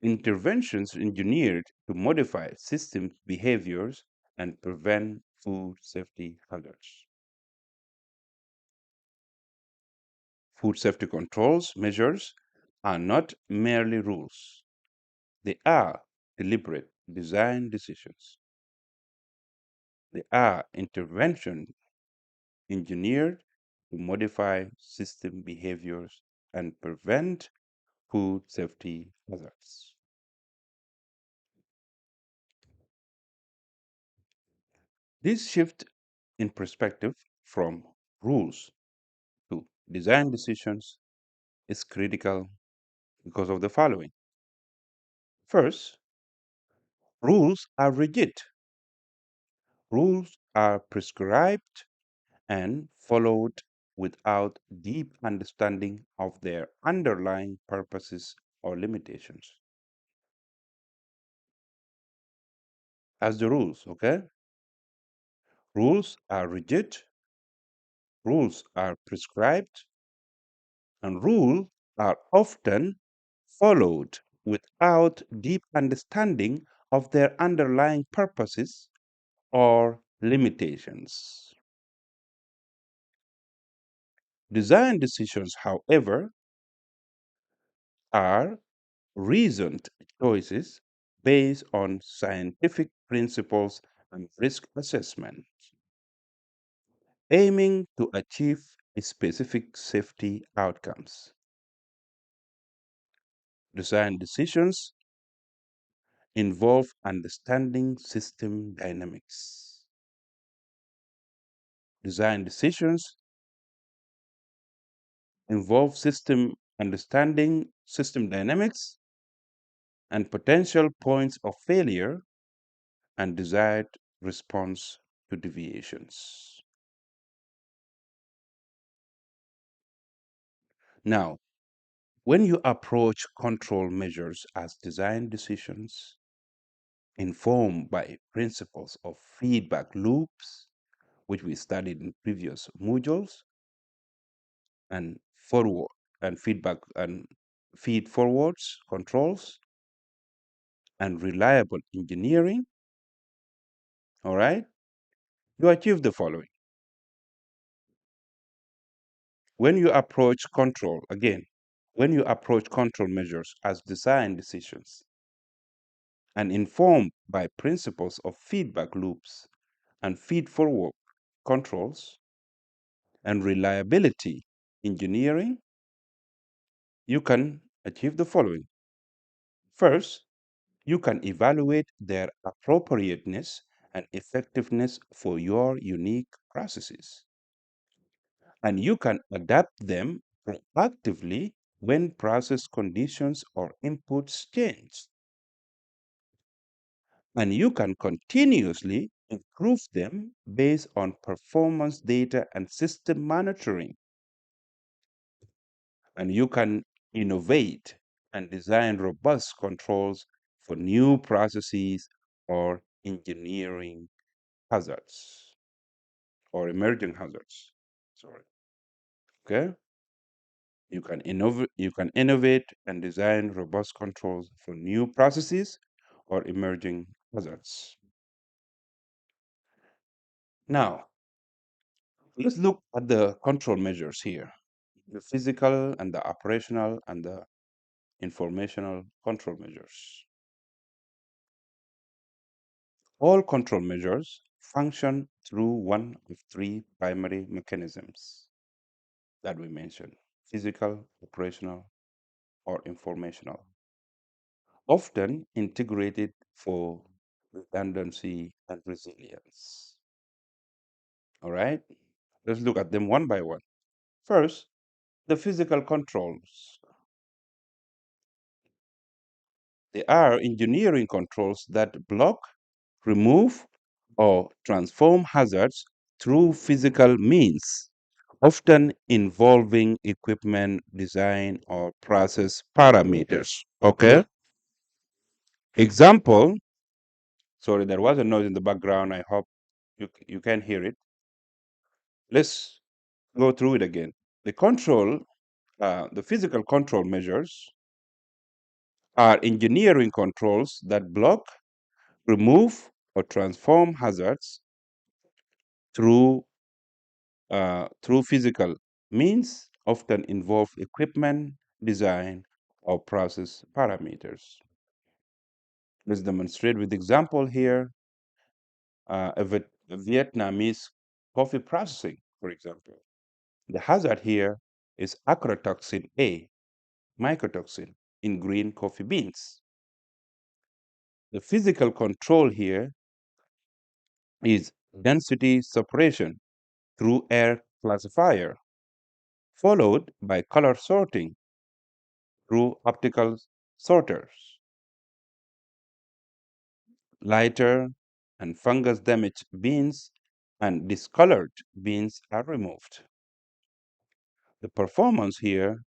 S1: Interventions engineered to modify system behaviors and prevent food safety hazards. Food safety controls measures are not merely rules, they are deliberate design decisions. They are intervention engineered to modify system behaviors and prevent food safety hazards. This shift in perspective from rules to design decisions is critical because of the following. First, rules are rigid. Rules are prescribed and followed without deep understanding of their underlying purposes or limitations. As the rules, okay? Rules are rigid, rules are prescribed, and rules are often followed without deep understanding of their underlying purposes or limitations. Design decisions, however, are reasoned choices based on scientific principles and risk assessment, aiming to achieve specific safety outcomes. Design decisions involve understanding system dynamics. Design decisions involve system dynamics, and potential points of failure and desired response to deviations. Now, when you approach control measures as design decisions informed by principles of feedback loops, which we studied in previous modules, and forward and feedback and feed forwards controls and reliable engineering, all right, you achieve the following. When you approach control, again, when you approach control measures as design decisions and informed by principles of feedback loops and feed forward controls and reliability engineering, you can achieve the following. First, you can evaluate their appropriateness and effectiveness for your unique processes. And you can adapt them proactively when process conditions or inputs change. And you can continuously improve them based on performance data and system monitoring. And you can innovate and design robust controls for new processes or engineering hazards or emerging hazards. Sorry. Okay. You can innovate and design robust controls for new processes or emerging hazards. Now, let's look at the control measures here. The physical and the operational and the informational control measures. All control measures function through one of three primary mechanisms that we mentioned: physical, operational, or informational, often integrated for redundancy and resilience. All right, let's look at them one by one. First, the physical controls. They are engineering controls that block, remove, or transform hazards through physical means, often involving equipment design or process parameters. Okay? Example, sorry, there was a noise in the background. I hope you can hear it. Let's go through it again. The physical control measures are engineering controls that block, remove, or transform hazards through physical means, often involve equipment, design, or process parameters. Let's demonstrate with example here. A Vietnamese coffee processing, for example. The hazard here is acrotoxin A, mycotoxin, in green coffee beans. The physical control here is density separation through air classifier, followed by color sorting through optical sorters. Lighter and fungus damaged beans and discolored beans are removed. The performance here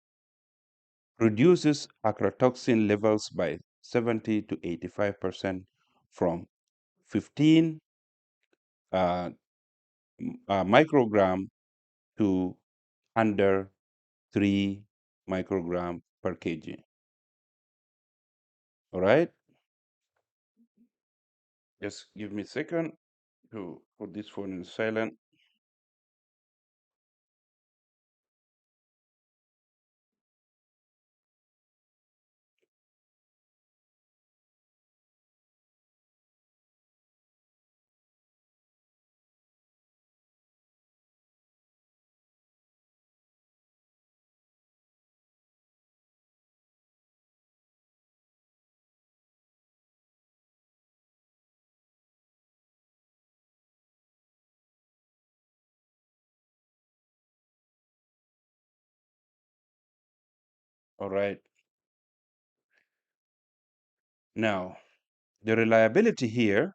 S1: reduces acrotoxin levels by 70 to 85% from 15 uh, microgram to under 3 microgram per kg. All right, just give me a second to put this phone in silent. All right. Now, the reliability here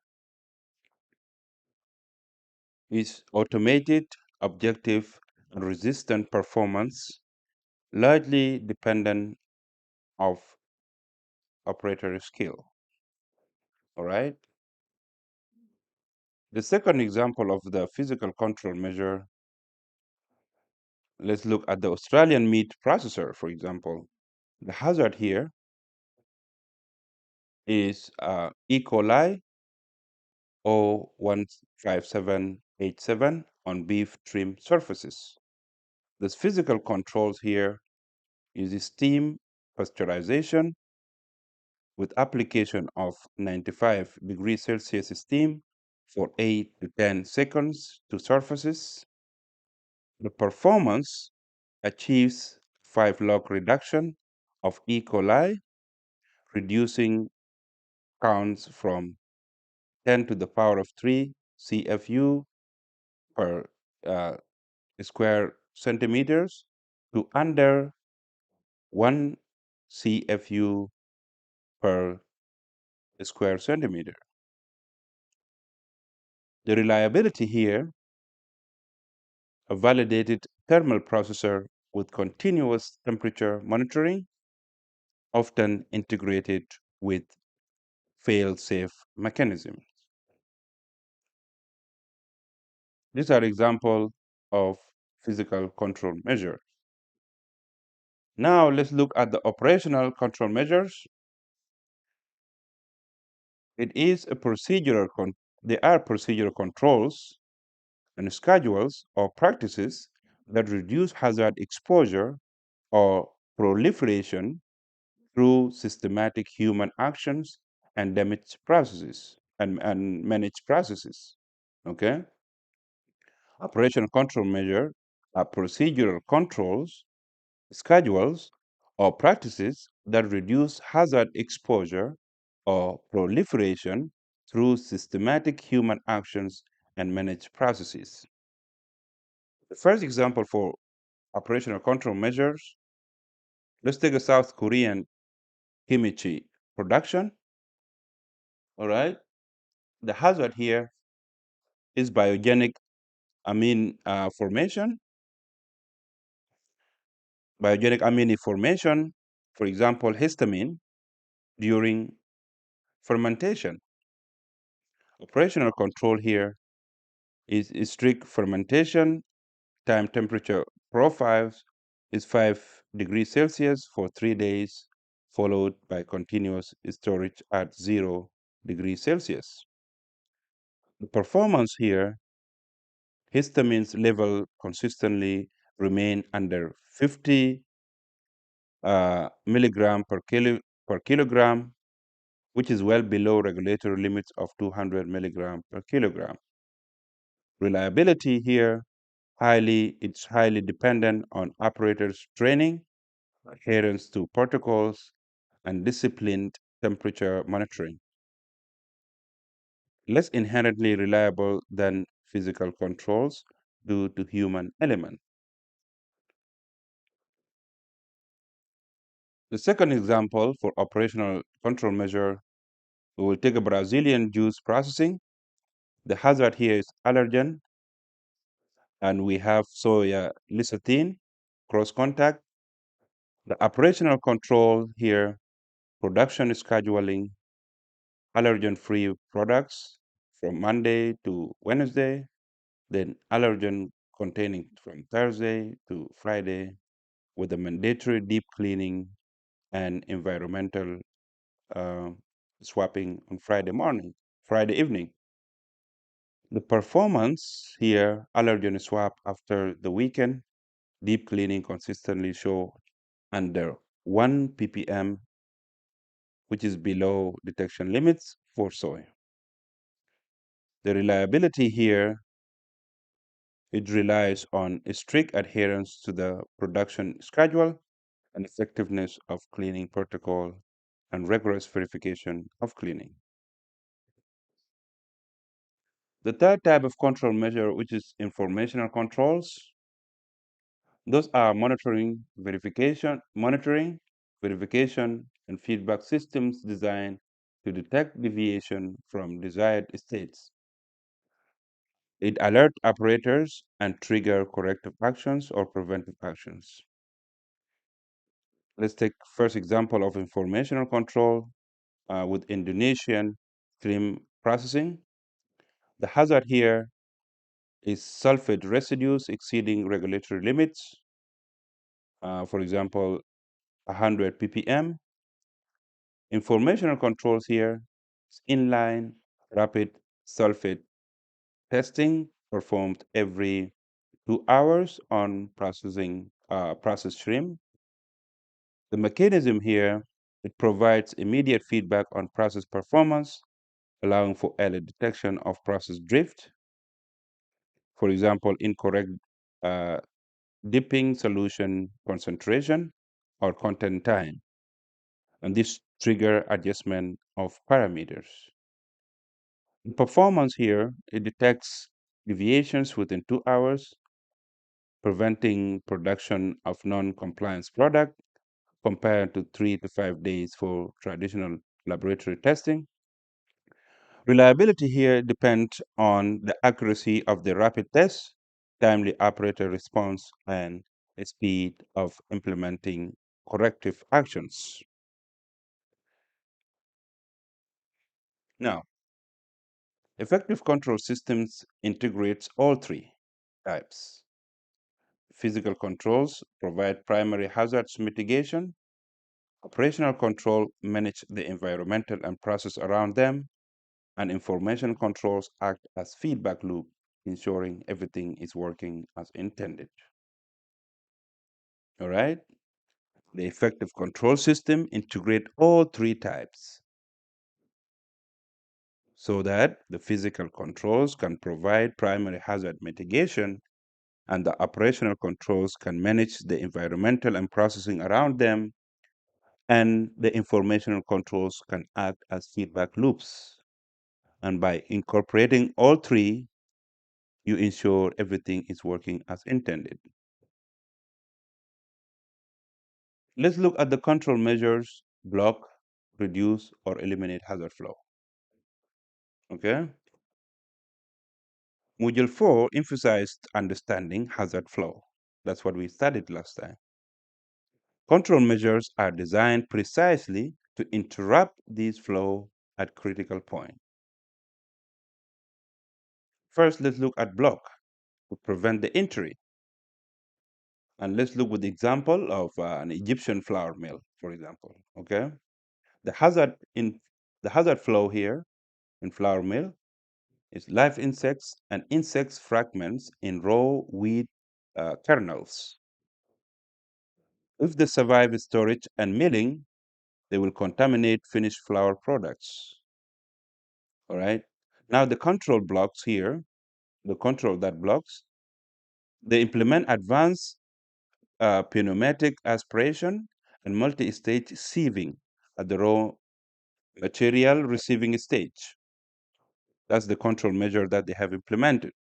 S1: is automated, objective, and resistant performance, largely dependent of operator skill. All right. The second example of the physical control measure, let's look at the Australian meat processor, for example. The hazard here is E. coli 0158787 on beef trim surfaces. The physical controls here is steam pasteurization with application of 95 degrees Celsius steam for 8 to 10 seconds to surfaces. The performance achieves 5 log reduction of E. coli, reducing counts from 10 to the power of 3 CFU per uh, square centimeters to under 1 CFU per square centimeter. The reliability here, a validated thermal processor with continuous temperature monitoring, often integrated with fail-safe mechanisms. These are examples of physical control measures. Now let's look at the operational control measures. It is a they are procedural controls and schedules or practices that reduce hazard exposure or proliferation through systematic human actions and damage processes and manage processes. Okay? Operational control measure are procedural controls, schedules, or practices that reduce hazard exposure or proliferation through systematic human actions and managed processes. The first example for operational control measures, let's take a South Korean kimchi production. All right. The hazard here is biogenic amine formation. Biogenic amine formation, for example, histamine during fermentation. Operational control here is strict fermentation, time temperature profiles is 5 degrees Celsius for 3 days, followed by continuous storage at 0 degrees Celsius. The performance here, histamines level consistently remain under 50 milligram per kilogram, which is well below regulatory limits of 200 milligram per kilogram. Reliability here, it's highly dependent on operators' training, adherence to protocols, and disciplined temperature monitoring. Less inherently reliable than physical controls due to human element. The second example for operational control measure, we will take a Brazilian juice processing. The hazard here is allergen, and we have soya lecithin cross contact. The operational control here, production scheduling, allergen-free products from Monday to Wednesday, then allergen containing from Thursday to Friday with a mandatory deep cleaning and environmental uh, swapping on Friday evening. The performance here, allergen swap after the weekend, deep cleaning consistently show under 1 ppm, which is below detection limits for soy. The reliability here, it relies on a strict adherence to the production schedule and effectiveness of cleaning protocol and rigorous verification of cleaning. The third type of control measure, which is informational controls, those are monitoring, verification, and feedback systems designed to detect deviation from desired states. It alerts operators and trigger corrective actions or preventive actions. Let's take first example of informational control with Indonesian stream processing. The hazard here is sulfate residues exceeding regulatory limits, for example, 100 ppm. Informational controls here is inline rapid sulfate testing performed every 2 hours on processed shrimp. The mechanism here, it provides immediate feedback on process performance, allowing for early detection of process drift, for example, incorrect uh, dipping solution concentration or content time, and this trigger adjustment of parameters. The performance here, it detects deviations within 2 hours, preventing production of non-compliance product compared to 3 to 5 days for traditional laboratory testing. Reliability here depends on the accuracy of the rapid test, timely operator response, and the speed of implementing corrective actions. Now, effective control systems integrates all three types. Physical controls provide primary hazards mitigation. Operational control manage the environmental and process around them, and information controls act as feedback loop, ensuring everything is working as intended. All right? The effective control system integrate all three types so that the physical controls can provide primary hazard mitigation and the operational controls can manage the environmental and processing around them, and the informational controls can act as feedback loops. And by incorporating all three, you ensure everything is working as intended. Let's look at the control measures: block, reduce, or eliminate hazard flow. Okay? Module 4 emphasized understanding hazard flow. That's what we studied last time. Control measures are designed precisely to interrupt this flow at critical point. First, let's look at block to prevent the entry. And let's look with the example of an Egyptian flour mill, for example. Okay? The hazard in the hazard flow here in flour mill is live insects and insects fragments in raw wheat kernels. If they survive storage and milling, they will contaminate finished flour products. All right. Now the control blocks here, the control that blocks, they implement advanced pneumatic aspiration and multi-stage sieving at the raw material receiving stage. That's the control measure that they have implemented.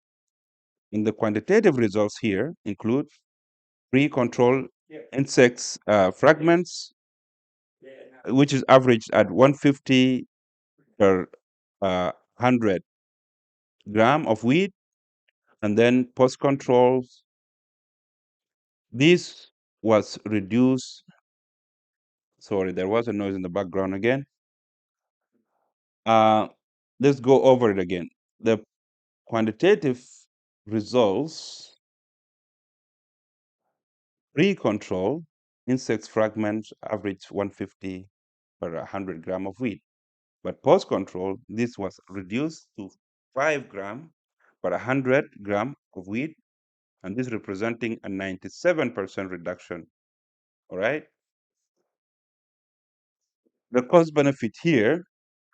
S1: In the quantitative results here include pre-control insects fragments, which is averaged at 150 per 100 gram of wheat, and then post controls. This was reduced. Sorry, there was a noise in the background again. Uh, let's go over it again. The quantitative results: pre-control insects fragments average 150 per 100 gram of wheat. But post-control, this was reduced to 5 gram per 100 gram of wheat, and this representing a 97% reduction. All right. The cost benefit here: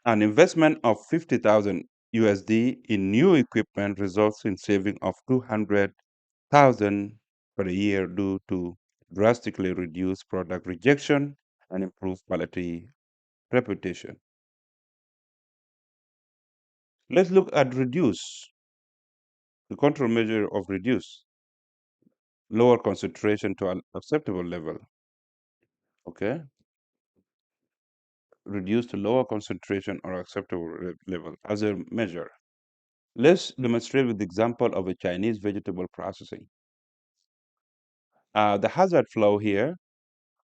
S1: an investment of 50,000 USD in new equipment results in saving of 200,000 per year due to drastically reduced product rejection and improved quality reputation. Let's look at reduce, the control measure of reduce: lower concentration to an acceptable level. Okay. reduced to lower concentration or acceptable level as a measure. Let's demonstrate with the example of a Chinese vegetable processing. The hazard flow here,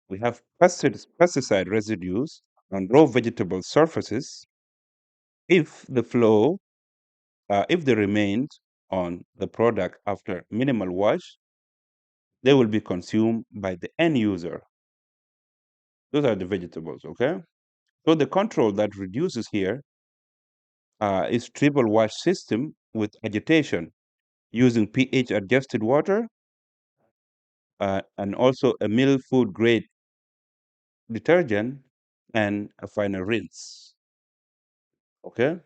S1: we have pesticide residues on raw vegetable surfaces. If the flow, if they remained on the product after minimal wash, they will be consumed by the end user. Those are the vegetables, okay? So the control that reduces here is triple wash system with agitation using pH adjusted water and also a mill food grade detergent and a final rinse. Okay.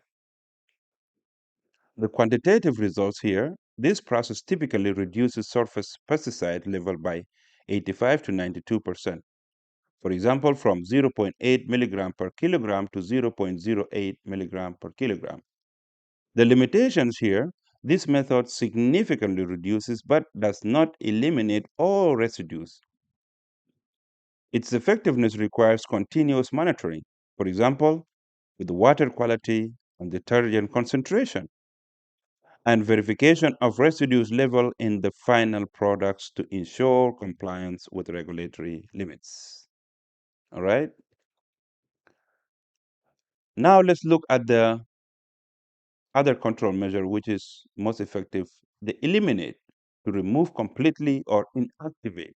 S1: The quantitative results here, this process typically reduces surface pesticide level by 85 to 92%. For example, from 0.8 milligram per kilogram to 0.08 milligram per kilogram. The limitations here, this method significantly reduces but does not eliminate all residues. Its effectiveness requires continuous monitoring, for example, with water quality and detergent concentration, and verification of residues level in the final products to ensure compliance with regulatory limits. All right. Now let's look at the other control measure, which is most effective, the eliminate, to remove completely or inactivate.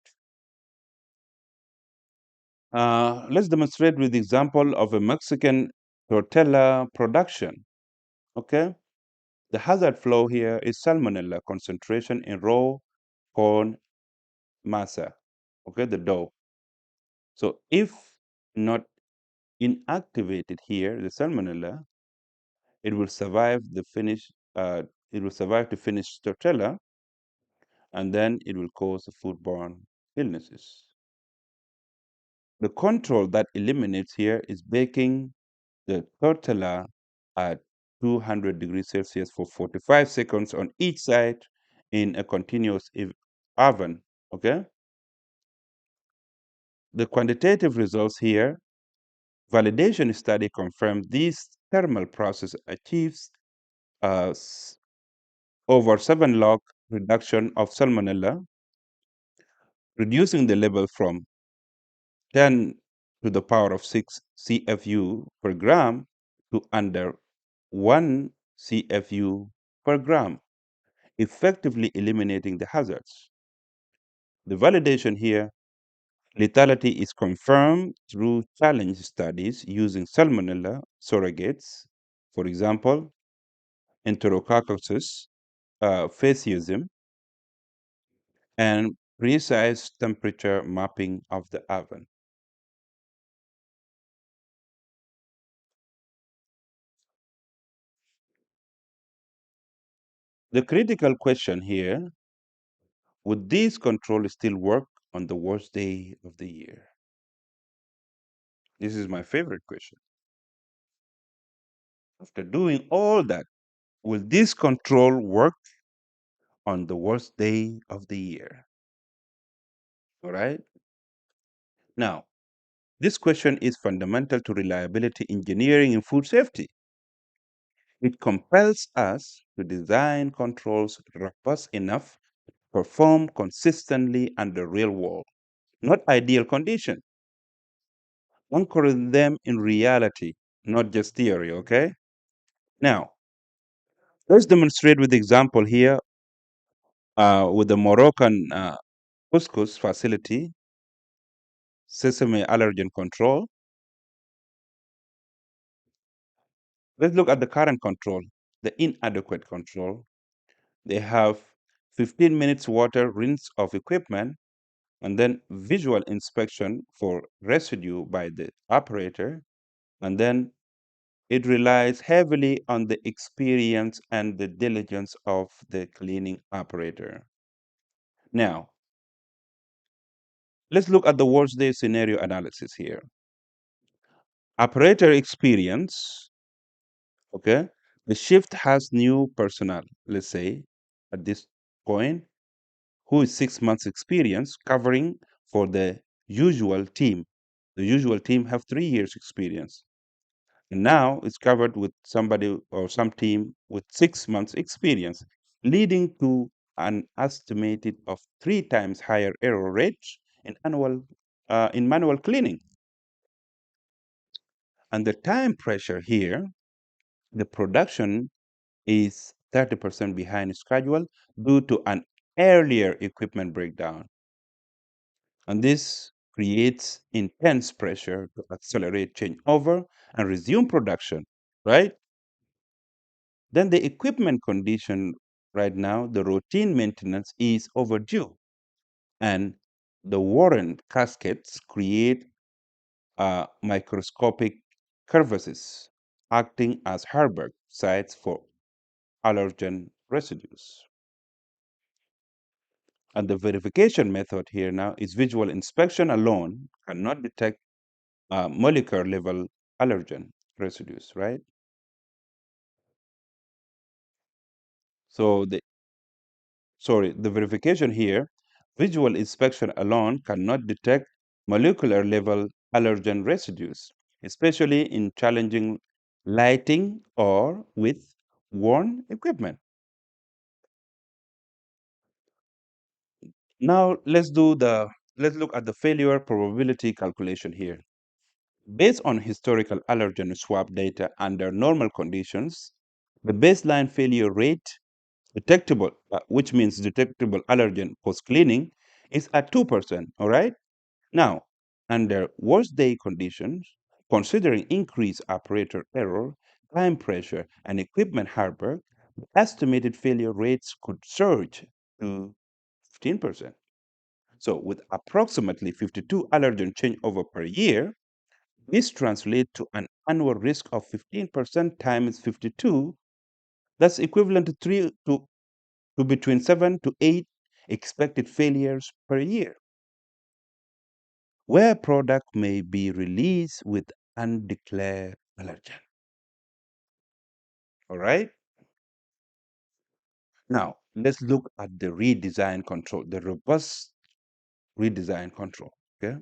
S1: Let's demonstrate with the example of a Mexican tortilla production. Okay, the hazard flow here is salmonella concentration in raw corn masa. Okay, the dough. So if not inactivated here, the salmonella, it will survive the finish. It will survive to finish tortilla, and then it will cause foodborne illnesses. The control that eliminates here is baking the tortilla at 200 degrees Celsius for 45 seconds on each side in a continuous oven. Okay. The quantitative results here, validation study confirmed this thermal process achieves over 7 log reduction of salmonella, reducing the level from 10 to the power of 6 CFU per gram to under 1 CFU per gram, effectively eliminating the hazards. The validation here, lethality is confirmed through challenge studies using salmonella surrogates, for example, Enterococcus faeciosum, and precise temperature mapping of the oven. The critical question here, would this control still work on the worst day of the year? This is my favorite question. After doing all that, will this control work on the worst day of the year? All right. Now, this question is fundamental to reliability engineering in food safety. It compels us to design controls robust enough to perform consistently under real world, not ideal conditions. Anchoring them in reality, not just theory, okay? Now, let's demonstrate with the example here with the Moroccan couscous facility, sesame allergen control. Let's look at the current control, the inadequate control. They have 15 minutes water rinse of equipment and then visual inspection for residue by the operator, and then it relies heavily on the experience and the diligence of the cleaning operator. Now, let's look at the worst day scenario analysis here. Operator experience, okay? The shift has new personnel, let's say, at this point, who is 6 months experience covering for the usual team. The usual team have 3 years experience. And now it's covered with somebody or some team with 6 months experience, leading to an estimated of 3 times higher error rates in manual cleaning. And the time pressure here, the production is 30% behind schedule due to an earlier equipment breakdown. And this creates intense pressure to accelerate changeover and resume production, right? Then the equipment condition right now, the routine maintenance is overdue. And the worn caskets create microscopic crevices, acting as harbor sites for allergen residues. And the verification method here now is visual inspection alone cannot detect molecular level allergen residues, right? So the verification here, visual inspection alone cannot detect molecular level allergen residues, especially in challenging lighting or with worn equipment. Now let's look at the failure probability calculation here. Based on historical allergen swab data under normal conditions, the baseline failure rate detectable, which means detectable allergen post cleaning, is at 2%. All right. Now, under worst day conditions, considering increased operator error, time pressure, and equipment hardware, the estimated failure rates could surge to 15%. So, with approximately 52 allergen changeover per year, this translates to an annual risk of 15% times 52. That's equivalent to to between 7 to 8 expected failures per year, where product may be released with undeclared allergen. All right. Now let's look at the redesign control, the robust redesign control. Okay.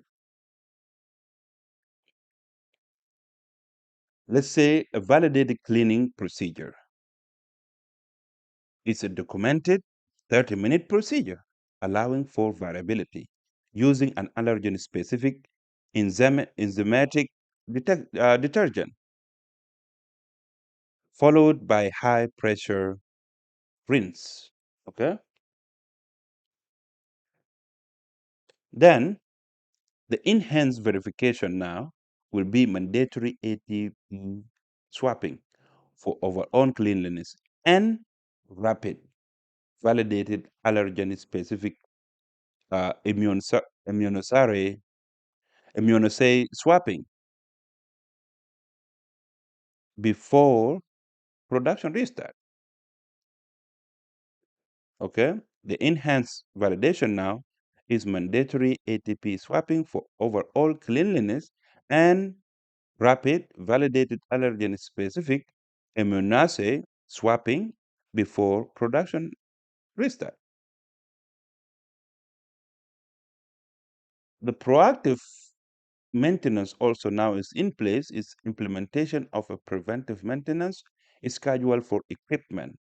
S1: Let's say a validated cleaning procedure. It's a documented 30-minute procedure allowing for variability using an allergen specific enzymatic detergent, followed by high pressure rinse. Okay. Then the enhanced verification now will be mandatory ATP swapping for overall cleanliness and rapid validated allergen specific immunoassay swapping before production restart. Okay. The enhanced validation now is mandatory ATP swapping for overall cleanliness and rapid validated allergen specific immunoassay swapping before production restart. The proactive maintenance also now is in place is implementation of a preventive maintenance schedule for equipment,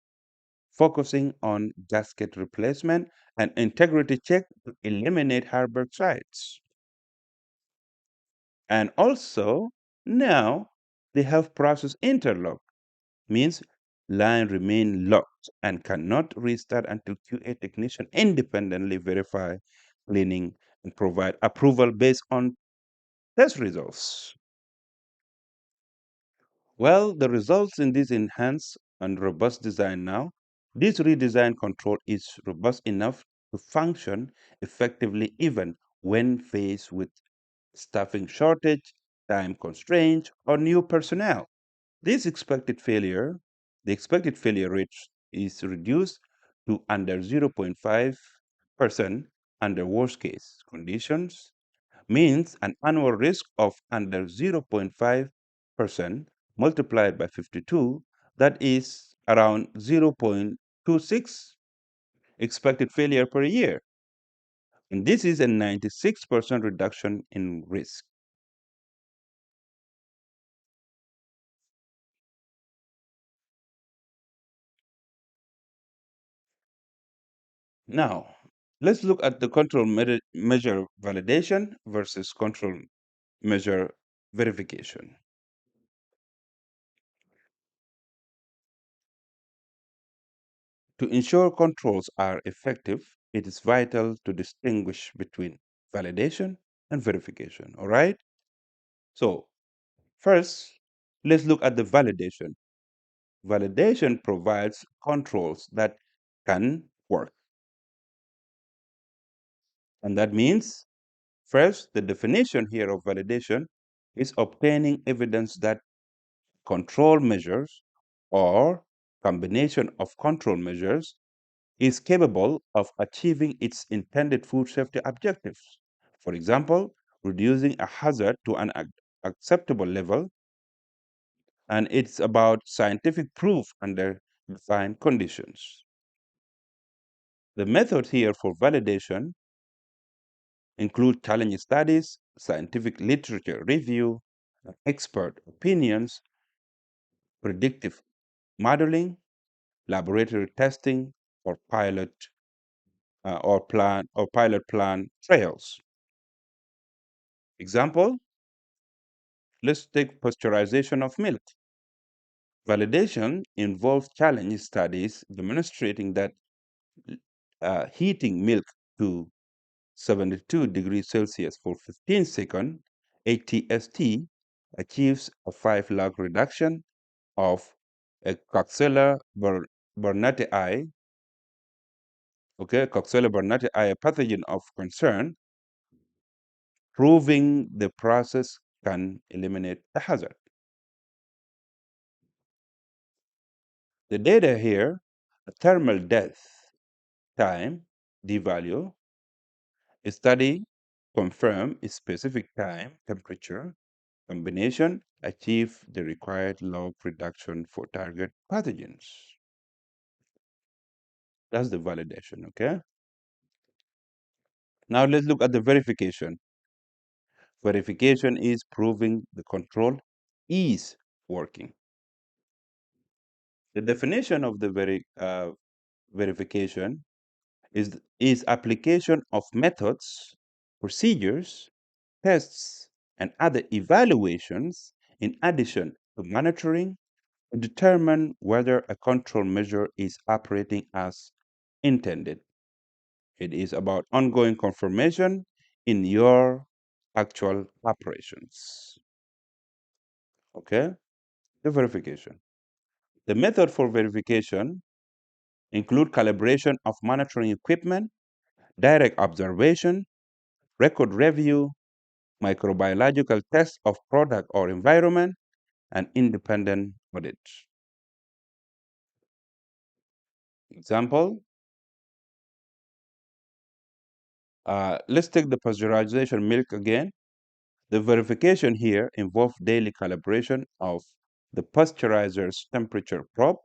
S1: focusing on gasket replacement and integrity check to eliminate harbor sites. And also now they have process interlock, means line remain locked and cannot restart until QA technician independently verify cleaning and provide approval based on test results. Well, the results in this enhanced and robust design now, this redesigned control is robust enough to function effectively even when faced with staffing shortage, time constraints, or new personnel. This the expected failure rate is reduced to under 0.5% under worst case conditions, means an annual risk of under 0.5% multiplied by 52, that is around 0.26 expected failure per year. And this is a 96% reduction in risk. Now, let's look at the control measure validation versus control measure verification. To ensure controls are effective, it is vital to distinguish between validation and verification. All right? So, first, let's look at the validation. Validation provides controls that can work. And that means, first, the definition here of validation is obtaining evidence that control measures or combination of control measures is capable of achieving its intended food safety objectives. For example, reducing a hazard to an acceptable level, and it's about scientific proof under defined conditions. The methods here for validation include challenge studies, scientific literature review, expert opinions, predictive modeling, laboratory testing, or pilot plan trials. Example, let's take pasteurization of milk. Validation involves challenge studies demonstrating that heating milk to 72 degrees Celsius for 15 seconds, ATST, achieves a 5 log reduction of a Coxella burnetii, Coxella burnetii, a pathogen of concern, proving the process can eliminate the hazard. The data here, a thermal death time, D value, a study confirm a specific time, temperature, combination achieve the required log reduction for target pathogens. That's the validation, okay? Now let's look at the verification. Verification is proving the control is working. The definition of the verification is application of methods, procedures, tests, and other evaluations in addition to monitoring to determine whether a control measure is operating as intended. It is about ongoing confirmation in your actual operations. Okay? The verification. The method for verification include calibration of monitoring equipment, direct observation, record review, microbiological tests of product or environment, and independent audit. Example, let's take the pasteurization milk again. The verification here involves daily calibration of the pasteurizer's temperature probe,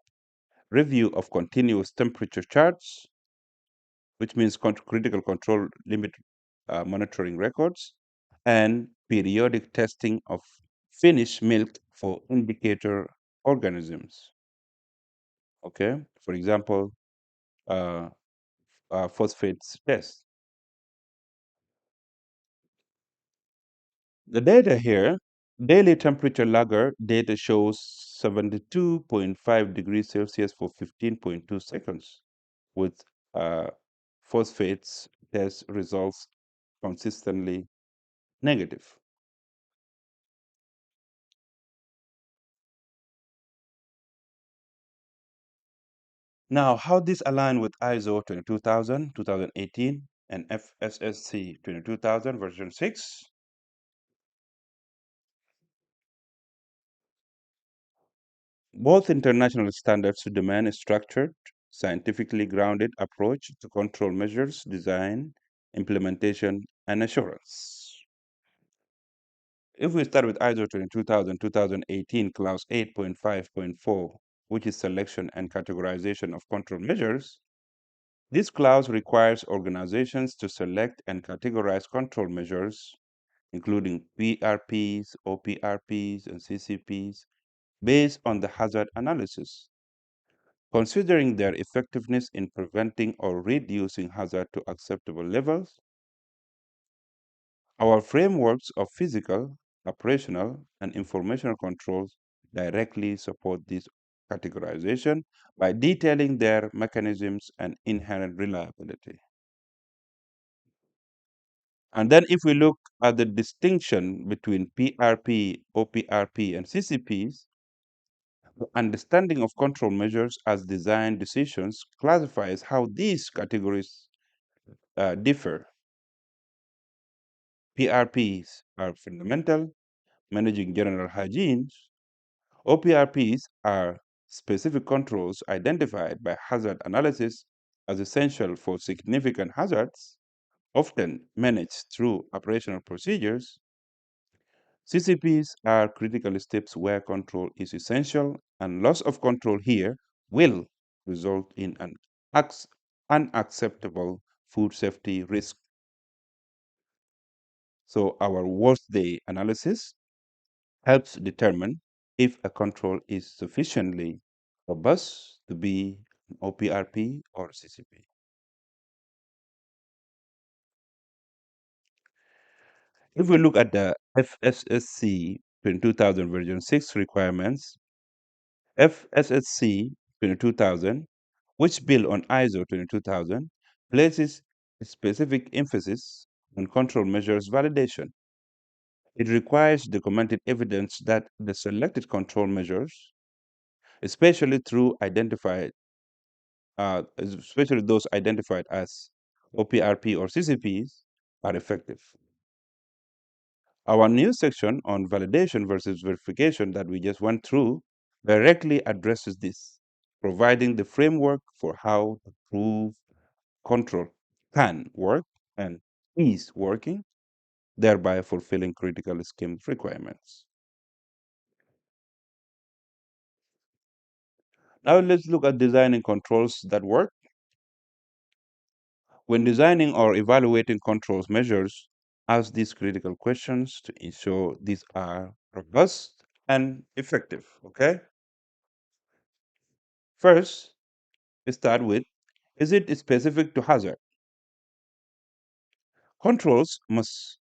S1: review of continuous temperature charts, which means critical control limit monitoring records, and periodic testing of finished milk for indicator organisms. Okay, for example, uh, phosphates test. The data here, daily temperature logger data shows 72.5 degrees Celsius for 15.2 seconds, with phosphates test results consistently negative. Now, how this align with ISO 22000, 2018, and FSSC 22000 version 6? Both international standards demand a structured, scientifically grounded approach to control measures, design, implementation, and assurance. If we start with ISO 22000, 2018, clause 8.5.4, which is selection and categorization of control measures, this clause requires organizations to select and categorize control measures, including PRPs, OPRPs, and CCPs, based on the hazard analysis. considering their effectiveness in preventing or reducing hazard to acceptable levels. Our frameworks of physical, operational, and informational controls directly support this categorization by detailing their mechanisms and inherent reliability. And then if we look at the distinction between PRP, OPRP, and CCPs, the understanding of control measures as design decisions classifies how these categories differ. PRPs are fundamental, managing general hygiene. OPRPs are specific controls identified by hazard analysis as essential for significant hazards, often managed through operational procedures. CCPs are critical steps where control is essential, and loss of control here will result in an unacceptable food safety risk. So, our worst day analysis helps determine if a control is sufficiently robust to be an OPRP or CCP. If we look at the FSSC 2000 version 6 requirements, FSSC 22000, which build on ISO 22000, places a specific emphasis on control measures validation. It requires documented evidence that the selected control measures, especially especially those identified as OPRP or CCPs, are effective. Our new section on validation versus verification that we just went through directly addresses this, providing the framework for how to prove control can work and is working, thereby fulfilling critical scheme requirements. Now let's look at designing controls that work. When designing or evaluating controls measures, ask these critical questions to ensure these are robust and effective. Okay? First, we start with, is it specific to hazard? Controls must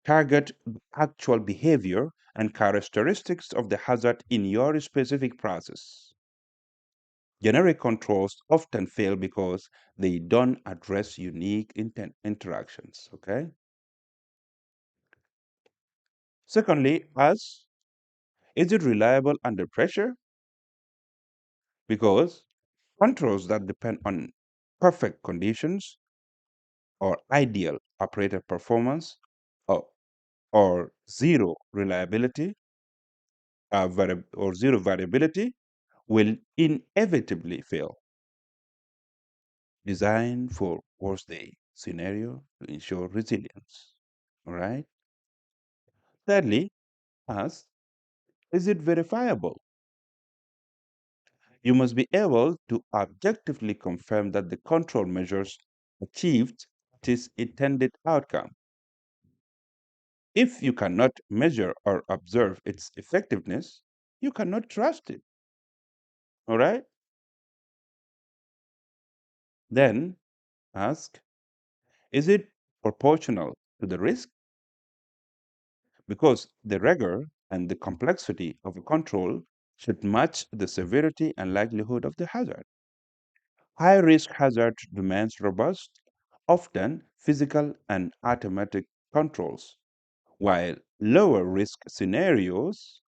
S1: target the actual behavior and characteristics of the hazard in your specific process. Generic controls often fail because they don't address unique interactions. Okay? Secondly, ask, is it reliable under pressure? Because controls that depend on perfect conditions or ideal operator performance or, or zero reliability or zero variability will inevitably fail. Design for worst day scenario to ensure resilience. All right. Thirdly, ask, is it verifiable? You must be able to objectively confirm that the control measures achieved its intended outcome. If you cannot measure or observe its effectiveness, you cannot trust it. All right? Then ask, is it proportional to the risk? Because the rigor and the complexity of a control should match the severity and likelihood of the hazard. High risk hazard demands robust, often physical and automatic controls, while lower risk scenarios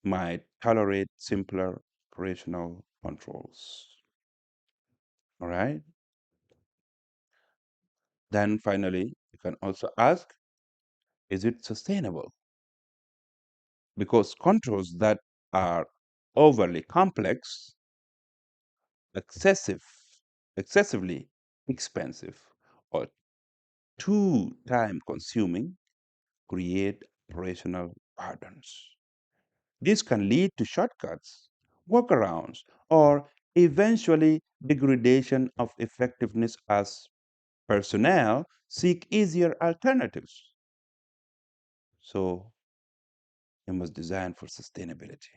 S1: might tolerate simpler operational controls. All right. Then finally, you can also ask, is it sustainable? Because controls that are overly complex, excessive, excessively expensive, or too time consuming create operational burdens. This can lead to shortcuts, workarounds, or eventually degradation of effectiveness as personnel seek easier alternatives. So you must design for sustainability.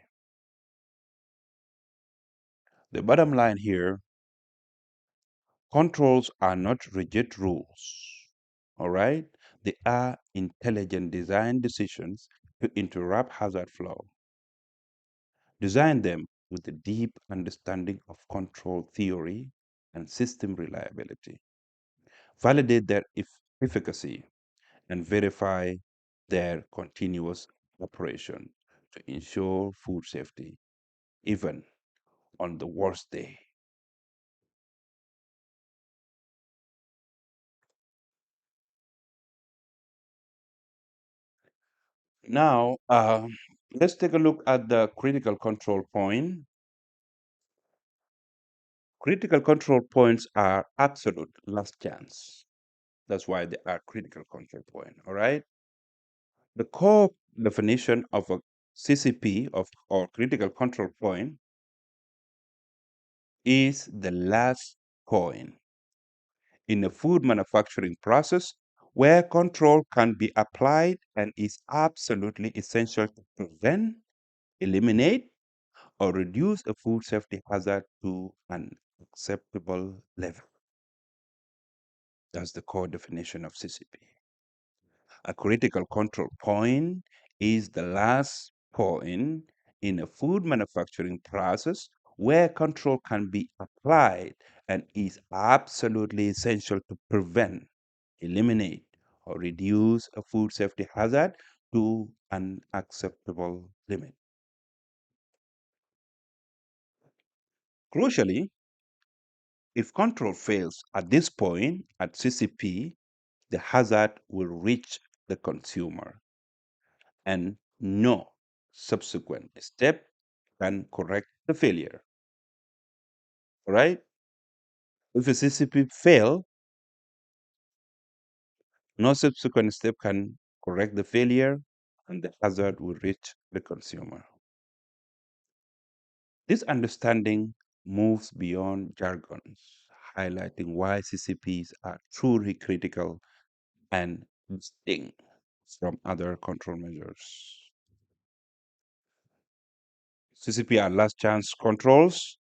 S1: The bottom line here, controls are not rigid rules. All right? They are intelligent design decisions to interrupt hazard flow. Design them with a deep understanding of control theory and system reliability. Validate their efficacy and verify their continuous operation to ensure food safety, even on the worst day. Now, let's take a look at the critical control point. Critical control points are absolute last chance. That's why they are critical control point. All right. The core definition of a CCP of or critical control point is the last point in a food manufacturing process where control can be applied and is absolutely essential to prevent, eliminate, or reduce a food safety hazard to an acceptable level. That's the core definition of CCP. A critical control point is the last point in a food manufacturing process where control can be applied and is absolutely essential to prevent, eliminate, or reduce a food safety hazard to an acceptable limit. Crucially, if control fails at this point at CCP, the hazard will reach the consumer and no subsequent step can correct the failure. All right? If a CCP fail, no subsequent step can correct the failure and the hazard will reach the consumer. This understanding moves beyond jargons, highlighting why CCPs are truly critical and distinct from other control measures. CCP are last chance controls.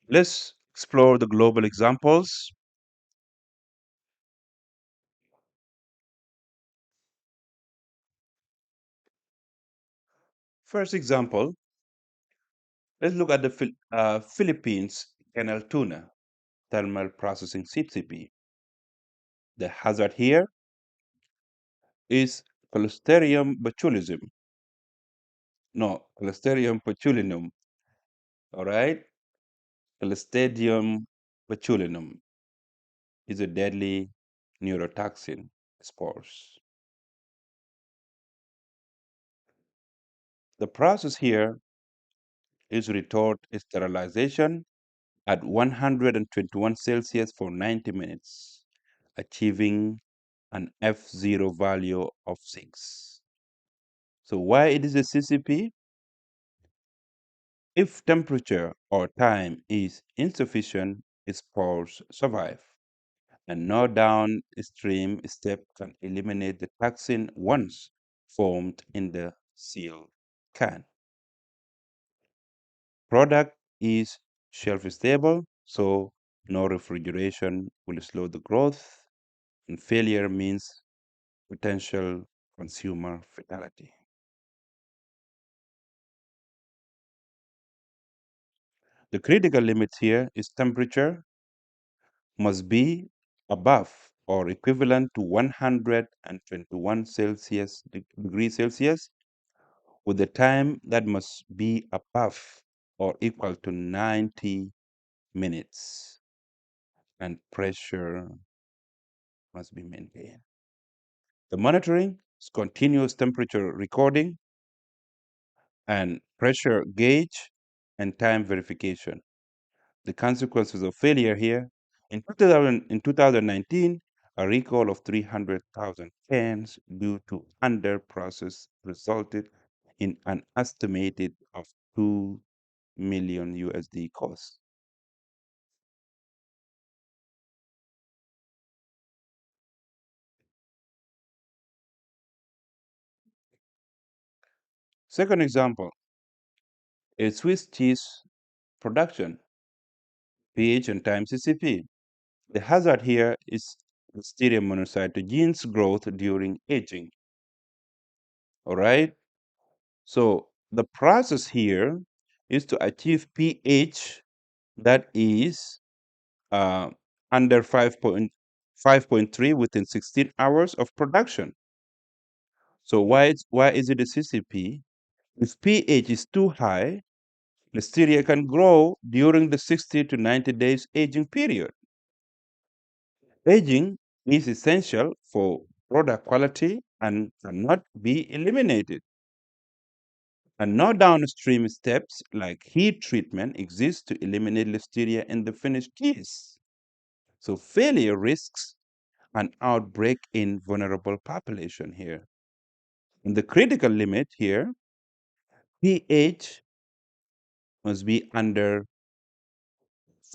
S1: Let's explore the global examples. First example, let's look at the Philippines canal tuna thermal processing CCP. The hazard here is Clostridium botulism. No, Clostridium botulinum. All right? Clostridium botulinum is a deadly neurotoxin spores. The process here is retort sterilization at 121 Celsius for 90 minutes, achieving an F0 value of 6. So why it is a CCP? If temperature or time is insufficient, spores survive, and no downstream step can eliminate the toxin once formed in the seal can. Product is shelf stable, so no refrigeration will slow the growth, and failure means potential consumer fatality. The critical limit here is temperature must be above or equivalent to 121 degrees Celsius, with the time that must be above or equal to 90 minutes, and pressure must be maintained. The monitoring is continuous temperature recording and pressure gauge and time verification. The consequences of failure here in 2019, a recall of 300,000 cans due to under process resulted in an estimated of 2 million USD cost. Second example is Swiss cheese production. pH and time CCP. The hazard here is Listeria monocytogenes growth during aging. All right. So the process here is to achieve pH that is uh, under 5.3 within 16 hours of production. So why is it a CCP? If pH is too high, Listeria can grow during the 60 to 90 days aging period. Aging is essential for product quality and cannot be eliminated. And no downstream steps like heat treatment exist to eliminate Listeria in the finished case. So failure risks an outbreak in vulnerable population here. And the critical limit here, pH must be under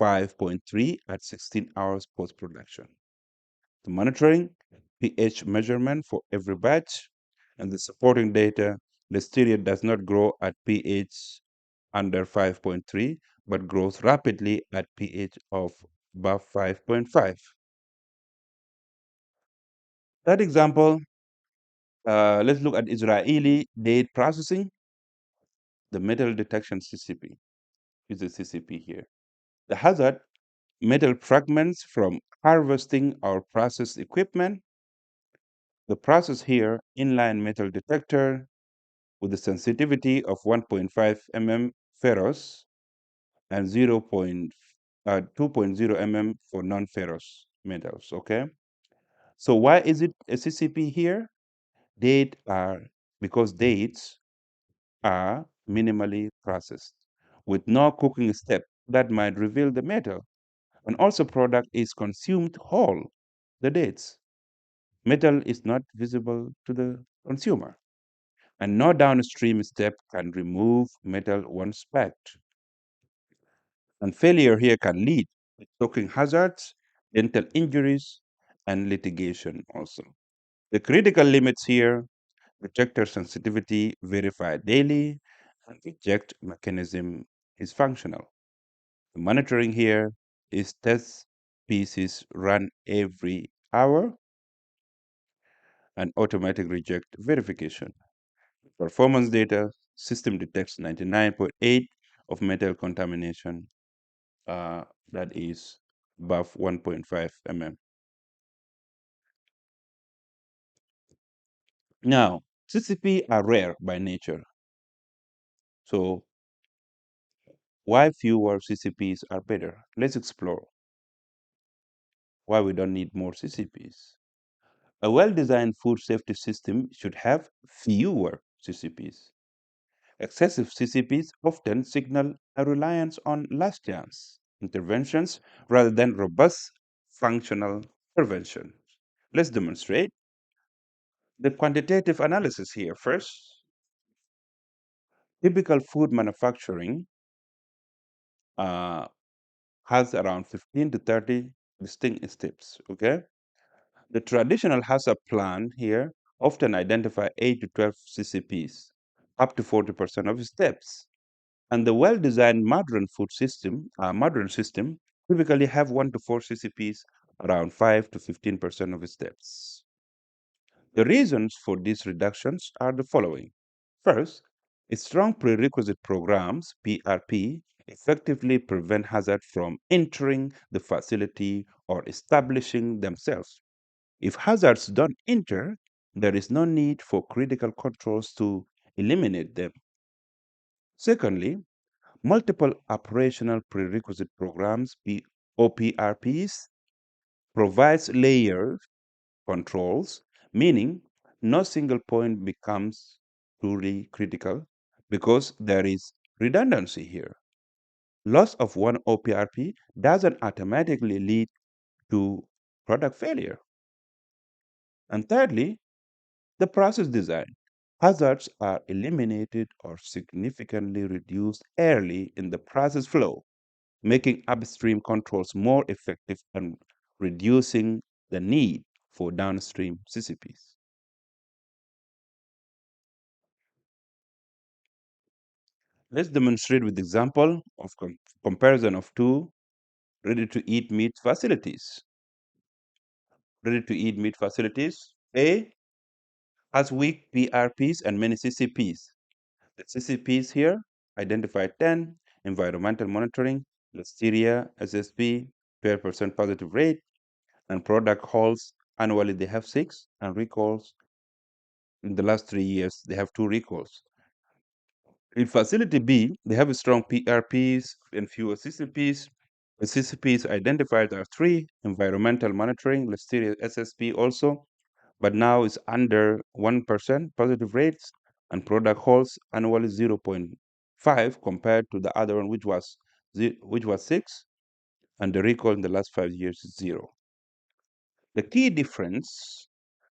S1: 5.3 at 16 hours post-production. The monitoring, pH measurement for every batch, and the supporting data, Listeria does not grow at pH under 5.3, but grows rapidly at pH of above 5.5. That example, let's look at Israeli date processing. The metal detection CCP is a CCP here. The hazard, metal fragments from harvesting or process equipment. The process here, inline metal detector with a sensitivity of 1.5 mm ferrous and 2.0 mm for non-ferrous metals, okay? So why is it a CCP here? Because dates are minimally processed with no cooking step that might reveal the metal. And also product is consumed whole, the dates. Metal is not visible to the consumer. And no downstream step can remove metal once packed. And failure here can lead to stocking hazards, dental injuries, and litigation also. The critical limits here, detector sensitivity verified daily, and reject mechanism is functional. The monitoring here is test pieces run every hour and automatic reject verification. Performance data, system detects 99.8 of metal contamination that is above 1.5 mm. Now, CCP are rare by nature. So why fewer CCPs are better? Let's explore why we don't need more CCPs. A well-designed food safety system should have fewer CCPs. Excessive CCPs often signal a reliance on last chance interventions rather than robust functional prevention. Let's demonstrate the quantitative analysis here. First, typical food manufacturing uh, has around 15 to 30 distinct steps. Okay, the traditional HACCP plan here often identify 8 to 12 CCPs, up to 40% of steps. And the well-designed modern system, typically have 1 to 4 CCPs, around 5 to 15% of steps. The reasons for these reductions are the following. First, strong prerequisite programs, PRP, effectively prevent hazard from entering the facility or establishing themselves. If hazards don't enter, there is no need for critical controls to eliminate them. Secondly, multiple operational prerequisite programs, OPRPs, provides layered controls, meaning no single point becomes truly critical because there is redundancy here. Loss of one OPRP doesn't automatically lead to product failure. And thirdly, the process design. Hazards are eliminated or significantly reduced early in the process flow, making upstream controls more effective and reducing the need for downstream CCPs. Let's demonstrate with example of comparison of two Ready-to-eat meat facilities. Ready-to-eat meat facilities. A has weak PRPs and many CCPs. The CCPs here identify 10, environmental monitoring, listeria, SSP, 12% positive rate, and product hauls. Annually, they have 6, and recalls in the last 3 years, they have 2 recalls. In facility B, they have strong PRPs and fewer CCPs. The CCPs identified are 3, environmental monitoring, listeria, SSP also, but now it's under 1% positive rates, and product holds annually 0.5 compared to the other one, which was 6, and the recall in the last 5 years is 0. The key difference: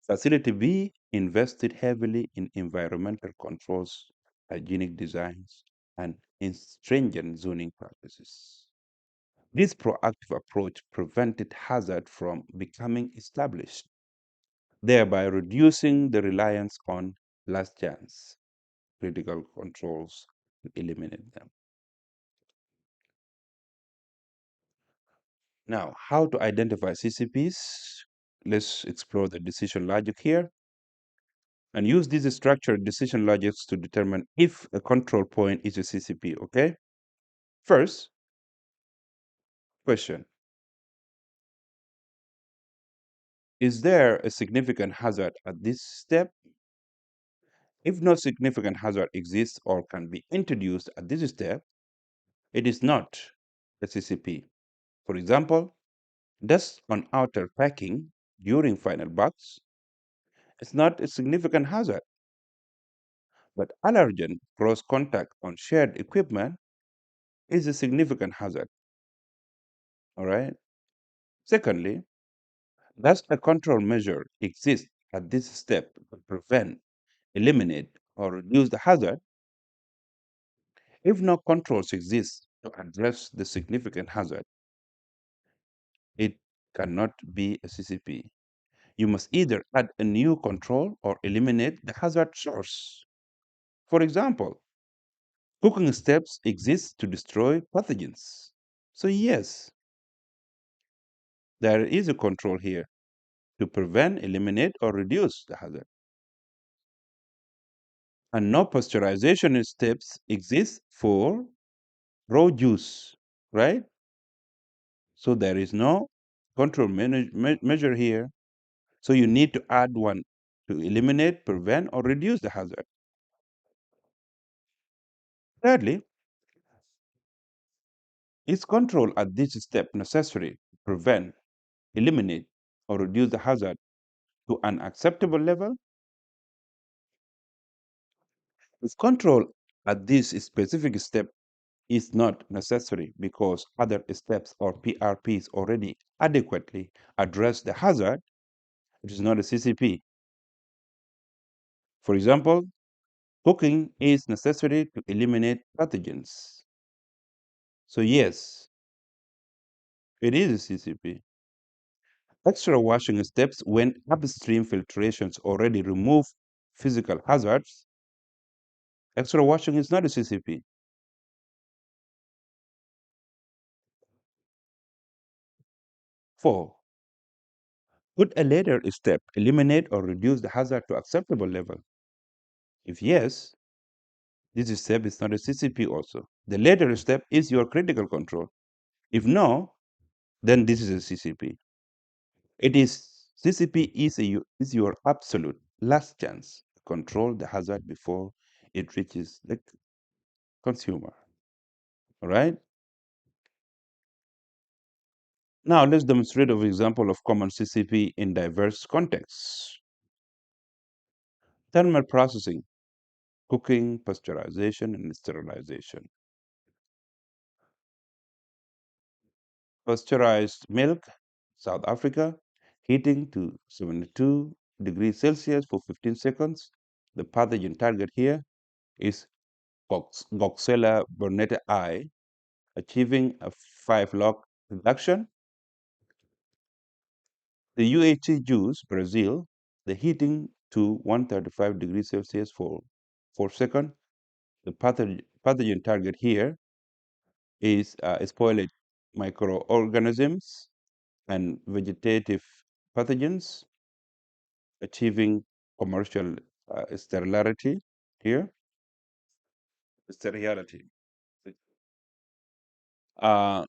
S1: Facility B invested heavily in environmental controls, hygienic designs, and in stringent zoning practices. This proactive approach prevented hazard from becoming established, thereby reducing the reliance on last chance critical controls to eliminate them. Now, how to identify CCPs? Let's explore the decision logic here and use these structured decision logics to determine if a control point is a CCP, okay? First, question: is there a significant hazard at this step? If no significant hazard exists or can be introduced at this step, it is not a CCP. For example, dust on outer packing during final box is not a significant hazard, but allergen cross contact on shared equipment is a significant hazard. All right. Secondly, does a control measure exist at this step to prevent, eliminate, or reduce the hazard? If no controls exist to address the significant hazard, it cannot be a CCP. You must either add a new control or eliminate the hazard source. For example, cooking steps exist to destroy pathogens. So yes, there is a control here to prevent, eliminate, or reduce the hazard. And no pasteurization steps exist for raw juice, right? So there is no control measure here. So you need to add one to eliminate, prevent, or reduce the hazard. Thirdly, is control at this step necessary to prevent, eliminate, or reduce the hazard to an acceptable level? If control at this specific step is not necessary because other steps or PRPs already adequately address the hazard, it is not a CCP. For example, cooking is necessary to eliminate pathogens. So yes, it is a CCP. Extra washing steps when upstream filtrations already remove physical hazards. Extra washing is not a CCP. 4. Could a later step eliminate or reduce the hazard to acceptable level? If yes, this step is not a CCP also. The later step is your critical control. If no, then this is a CCP. It is CCP is your absolute last chance to control the hazard before it reaches the consumer. All right? Now let's demonstrate an example of common CCP in diverse contexts. Thermal processing, cooking, pasteurization, and sterilization. Pasteurized milk, South Africa, heating to 72 degrees Celsius for 15 seconds. The pathogen target here is Coxella burnetii I, achieving a 5-log reduction. The UHT juice, Brazil, the heating to 135 degrees Celsius for 4 seconds. The pathogen target here is spoilage microorganisms, and vegetative pathogens, achieving commercial sterility here. Sterility. Uh,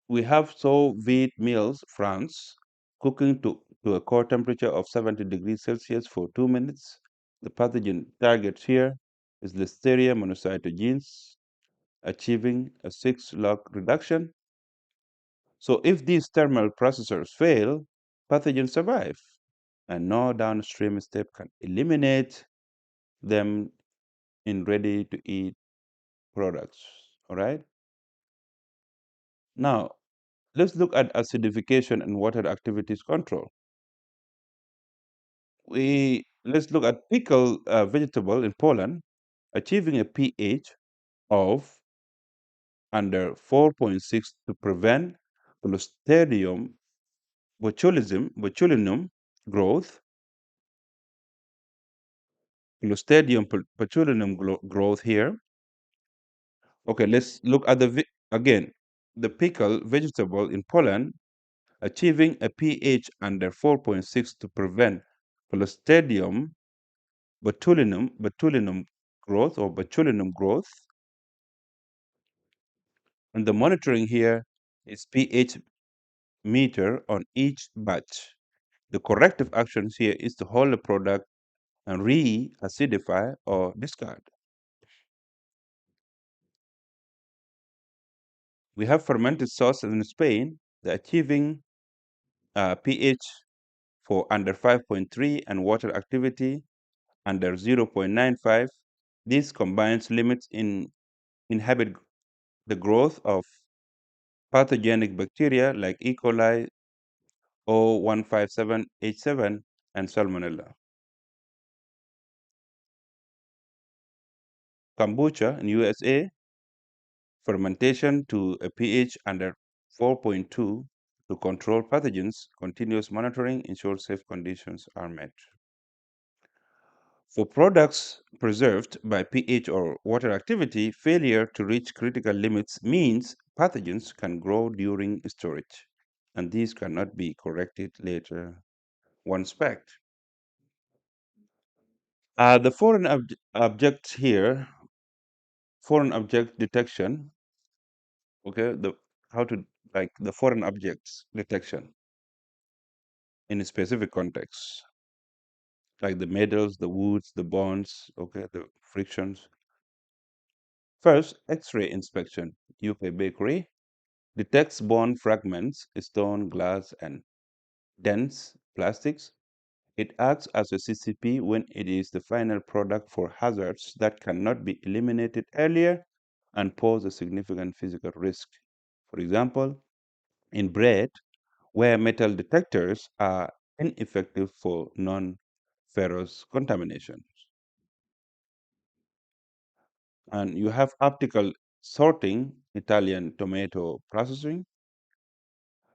S1: we have sous vide meals, France, cooking to a core temperature of 70 degrees Celsius for 2 minutes. The pathogen target here is Listeria monocytogenes, achieving a 6 log reduction. So if these thermal processors fail, pathogens survive, and no downstream step can eliminate them in ready-to-eat products. All right. Now, let's look at acidification and water activities control. Let's look at pickled vegetable in Poland, achieving a pH of under 4.6 to prevent Clostridium botulinum growth. Clostridium botulinum growth here. Okay, let's look at again the pickled vegetable in Poland, achieving a pH under 4.6 to prevent Clostridium botulinum growth or botulinum growth. And the monitoring here is pH meter on each batch. The corrective actions here is to hold the product and re-acidify or discard. We have fermented sauce in Spain, the achieving pH for under 5.3 and water activity under 0.95. This combines limits inhibit the growth of pathogenic bacteria like E. coli, O157H7, and Salmonella. Kombucha in USA, fermentation to a pH under 4.2 to control pathogens. Continuous monitoring ensures safe conditions are met. For products preserved by pH or water activity, failure to reach critical limits means pathogens can grow during storage, and these cannot be corrected later once packed. The objects here, foreign object detection, okay, how to like the foreign objects detection in a specific context, like the metals, the woods, the bonds, okay, the frictions. First, X-ray inspection. UK bakery detects bond fragments, stone, glass, and dense plastics. It acts as a CCP when it is the final product for hazards that cannot be eliminated earlier and pose a significant physical risk. For example, in bread, where metal detectors are ineffective for non-ferrous contamination. And you have optical sorting, Italian tomato processing,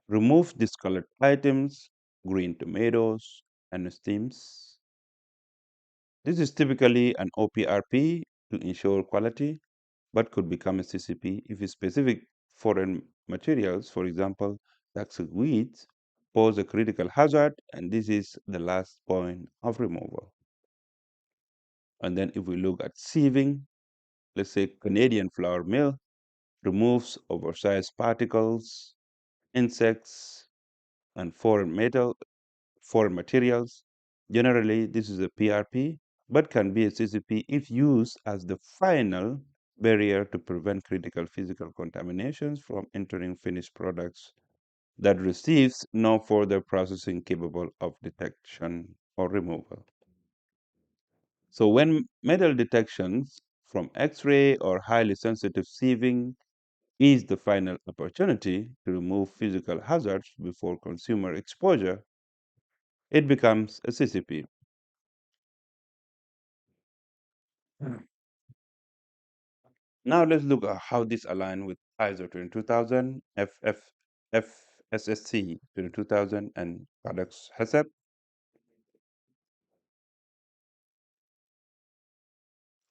S1: remove discolored items, green tomatoes, and steams. This is typically an OPRP to ensure quality, but could become a CCP if specific foreign materials, for example, toxic weeds, pose a critical hazard, and this is the last point of removal. And then if we look at sieving, let's say Canadian flour mill removes oversized particles, insects, and foreign materials. Generally, this is a PRP, but can be a CCP if used as the final barrier to prevent critical physical contaminations from entering finished products that receives no further processing capable of detection or removal. So when metal detections from X-ray or highly sensitive sieving is the final opportunity to remove physical hazards before consumer exposure, it becomes a CCP. Now let's look at how this aligns with ISO 22000, FSSC 22000, and Codex HACCP.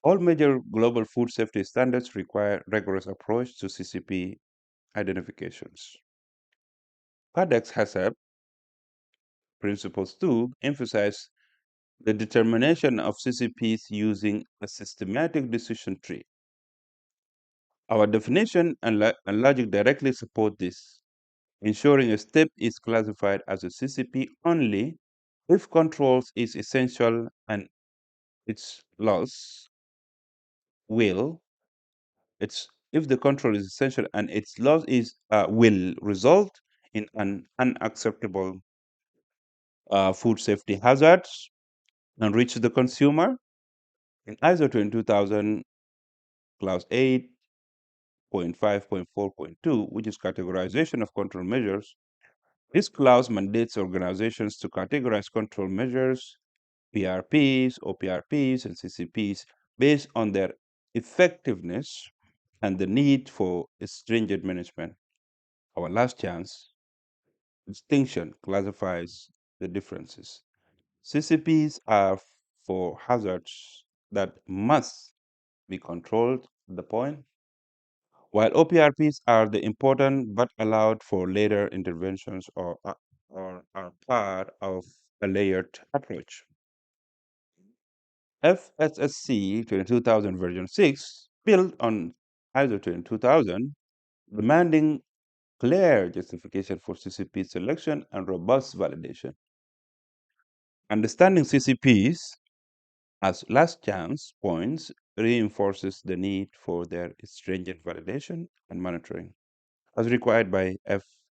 S1: All major global food safety standards require rigorous approach to CCP identifications. Codex-HACCP Principles 2 emphasize the determination of CCPs using a systematic decision tree. Our definition and logic directly support this, ensuring a step is classified as a CCP only if controls is essential and its loss will its if the control is essential and its loss is will result in an unacceptable food safety hazards and reach the consumer. In ISO 22000 clause 8.5.4.2, which is categorization of control measures, this clause mandates organizations to categorize control measures, PRPs, OPRPs, and CCPs based on their effectiveness and the need for stringent management. Our last chance distinction classifies the differences. CCPs are for hazards that must be controlled at the point, while OPRPs are the important but allowed for later interventions or are part of a layered approach. FSSC 22000 version 6 built on ISO 22000, demanding clear justification for CCP selection and robust validation. Understanding CCPs as last chance points reinforces the need for their stringent validation and monitoring, as required by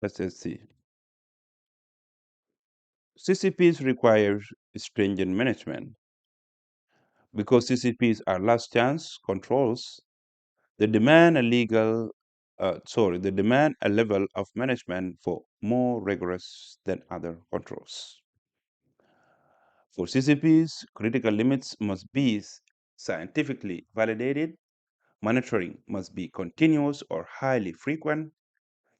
S1: FSSC. CCPs require stringent management. Because CCPs are last chance controls, they demand they demand a level of management for more rigorous than other controls. For CCPs, critical limits must be scientifically validated, monitoring must be continuous or highly frequent,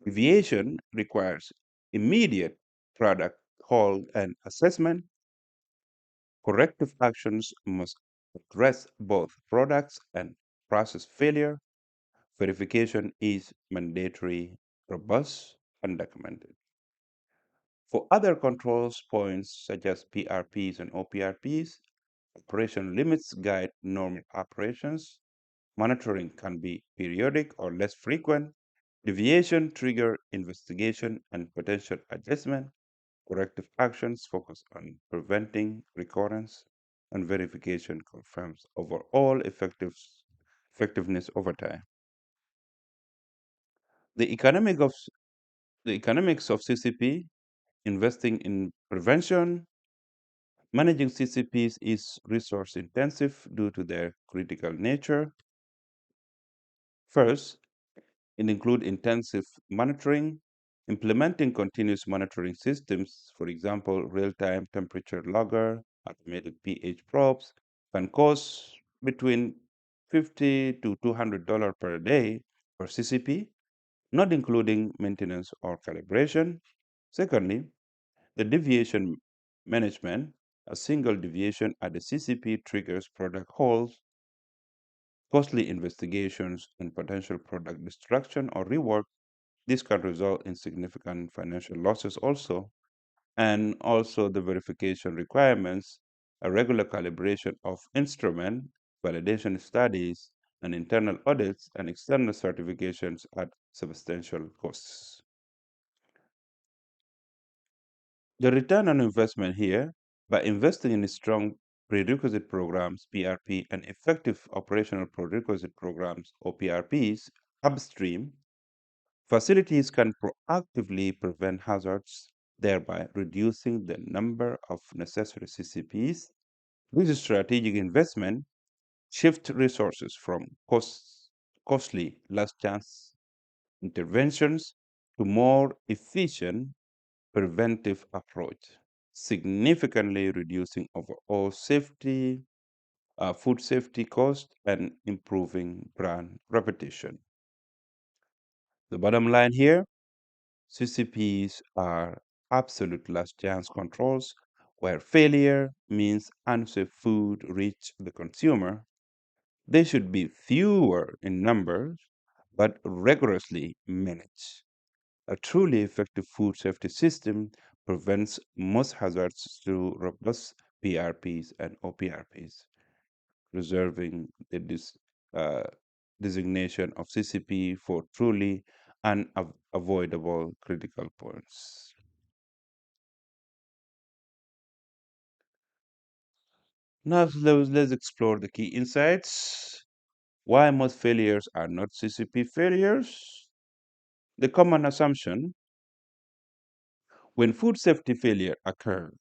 S1: deviation requires immediate product hold and assessment, corrective actions must address both products and process failure, verification is mandatory, robust, and documented. For other controls points such as PRPs and OPRPs, operation limits guide normal operations. Monitoring can be periodic or less frequent. Deviation trigger investigation and potential adjustment. Corrective actions focus on preventing recurrence, and verification confirms overall effectiveness over time. The economic of the economics of CCP, investing in prevention, managing CCPs is resource intensive due to their critical nature. First, it includes intensive monitoring, implementing continuous monitoring systems, for example, real-time temperature logger, automated pH probes, can cost between $50 to $200 per day per CCP, not including maintenance or calibration. Secondly, the deviation management, a single deviation at the CCP triggers product holds, costly investigations, and potential product destruction or rework. This can result in significant financial losses also, and also the verification requirements, a regular calibration of instrument, validation studies, and internal audits and external certifications at substantial costs. The return on investment here, by investing in strong prerequisite programs, PRP, and effective operational prerequisite programs, OPRPs, upstream, facilities can proactively prevent hazards, thereby reducing the number of necessary CCPs. This strategic investment shifts resources from costly last chance interventions to more efficient preventive approach, significantly reducing overall food safety cost, and improving brand reputation. The bottom line here, CCPs are absolute last chance controls where failure means unsafe food reach the consumer. They should be fewer in numbers, but rigorously managed. A truly effective food safety system prevents most hazards through robust PRPs and OPRPs, reserving the uh, designation of CCP for truly unavoidable critical points. Now let's explore the key insights. Why most failures are not CCP failures? The common assumption: when food safety failure occurs,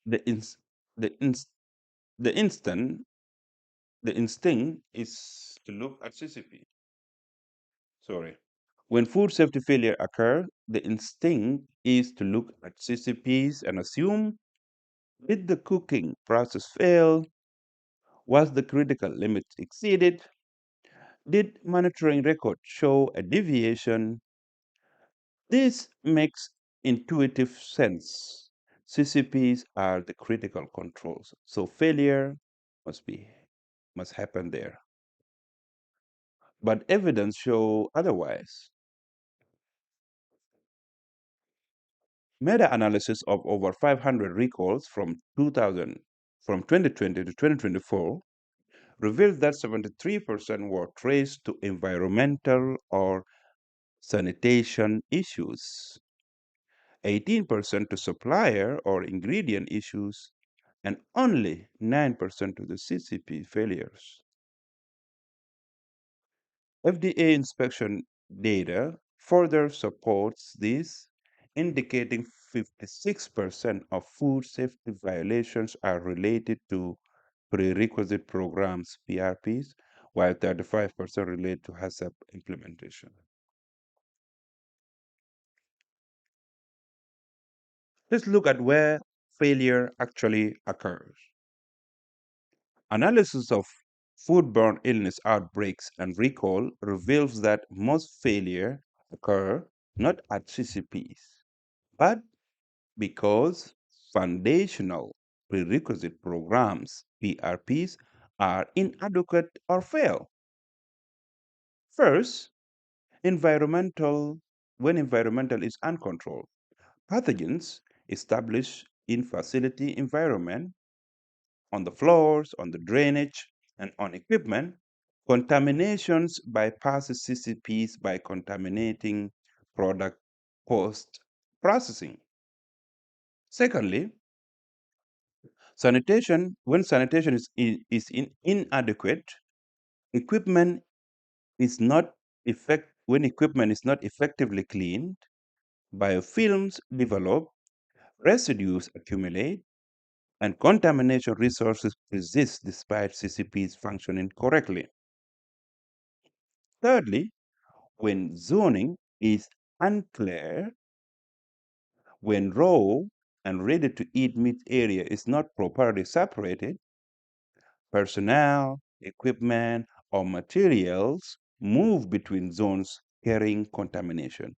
S1: the, ins- the, ins- the instant the instinct is to look at CCP. Sorry. When food safety failure occurs, the instinct is to look at CCPs and assume: did the cooking process fail? Was the critical limit exceeded? Did monitoring record show a deviation? This makes intuitive sense. CCPs are the critical controls, so failure must be must happen there. But evidence show otherwise. Meta-analysis of over 500 recalls from 2020 to 2024 revealed that 73% were traced to environmental or sanitation issues, 18% to supplier or ingredient issues, and only 9% to the CCP failures. FDA inspection data further supports this, indicating 56% of food safety violations are related to prerequisite programs, PRPs, while 35% relate to HACCP implementation. Let's look at where failure actually occurs. Analysis of foodborne illness outbreaks and recall reveals that most failure occur not at CCPs, but because foundational prerequisite programs, PRPs, are inadequate or fail. First, environmental when environmental is uncontrolled, pathogens establish in facility environment, on the floors, on the drainage, and on equipment. Contaminations bypasses CCPs by contaminating product post processing. Secondly, sanitation is inadequate, equipment is not when equipment is not effectively cleaned, biofilms develop, residues accumulate, and contamination resources persist despite CCPs functioning correctly. Thirdly, when zoning is unclear, when raw and ready to eat meat area is not properly separated, personnel, equipment, or materials move between zones carrying contamination.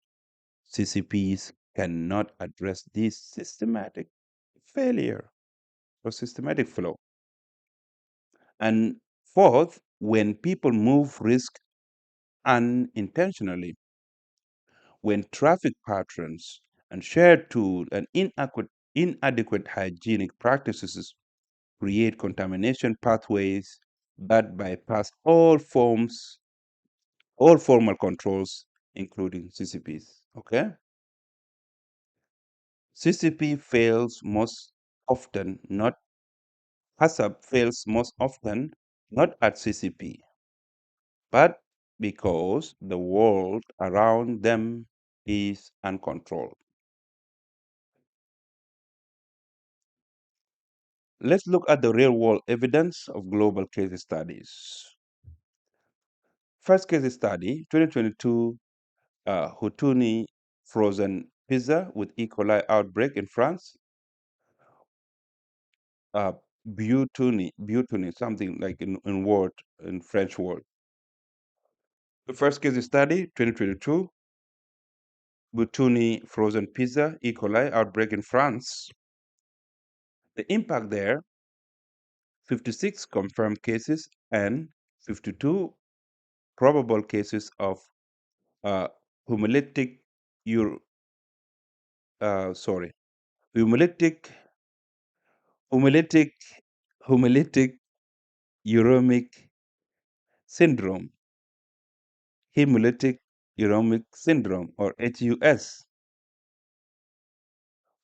S1: CCPs cannot address this systematic failure or systematic flow. And fourth, when people move risk unintentionally, when traffic patterns and shared tool and inadequate hygienic practices create contamination pathways that bypass all formal controls, including CCPs. Okay? CCP fails most often, not HACCP fails most often, not at CCP, but because the world around them is uncontrolled. Let's look at the real world evidence of global case studies. First case study 2022 Hutuni frozen pizza with E. coli outbreak in France. Uh, Butuni, something like in French word. The first case study 2022 Butuni frozen pizza E. coli outbreak in France. The impact there: 56 confirmed cases and 52 probable cases of uh, hemolytic ur- sorry, hemolytic hemolytic hemolytic uremic syndrome, hemolytic uremic syndrome, or HUS,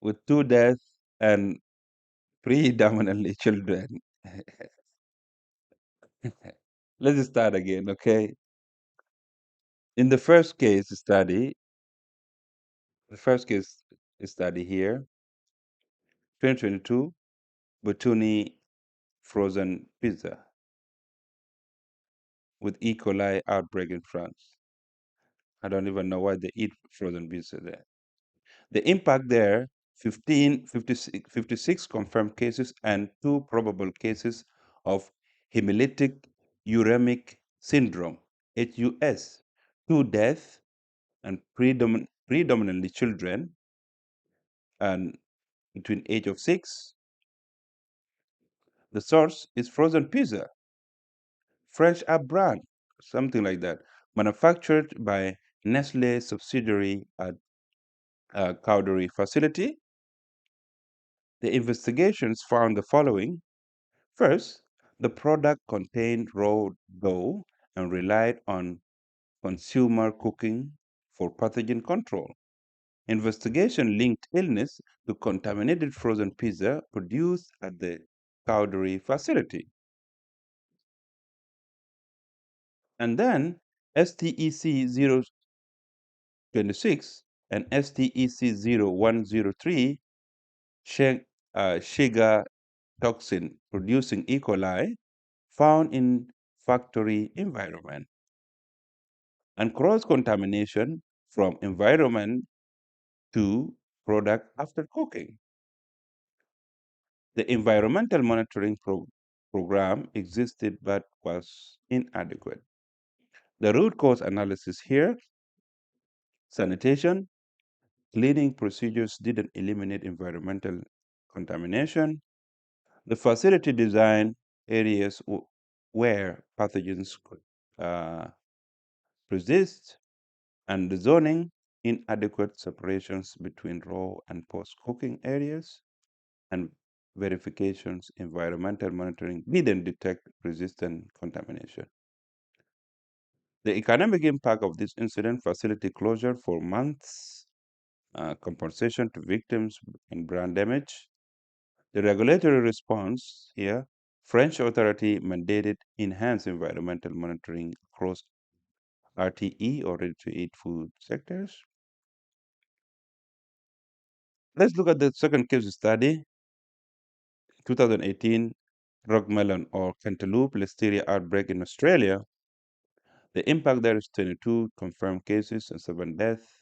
S1: with two deaths and predominantly children. Let's start again, okay? In the first case study here, 2022, Butuni frozen pizza with E. coli outbreak in France. I don't even know why they eat frozen pizza there. The impact there, 56 confirmed cases and two probable cases of hemolytic uremic syndrome, HUS, two deaths and predominantly children and between age of 6. The source is frozen pizza, French app brand, something like that, manufactured by Nestle subsidiary at a Cowdery facility. The investigations found the following. First, the product contained raw dough and relied on consumer cooking for pathogen control. Investigation linked illness to contaminated frozen pizza produced at the Cowdery facility. And then STEC 026 and STEC 0103, Shiga toxin producing E. coli, found in factory environment, and cross-contamination from environment to product after cooking. The environmental monitoring program existed but was inadequate. The root cause analysis here, sanitation, cleaning procedures didn't eliminate environmental contamination. The facility design areas where pathogens could persist, and the zoning, inadequate separations between raw and post-cooking areas, and verifications, environmental monitoring didn't detect resistant contamination. The economic impact of this incident, facility closure for months, compensation to victims and brand damage. The regulatory response here, French authority mandated enhanced environmental monitoring across RTE or ready-to-eat food sectors. Let's look at the second case study, 2018 rockmelon or cantaloupe listeria outbreak in Australia. The impact there is 22 confirmed cases and 7 deaths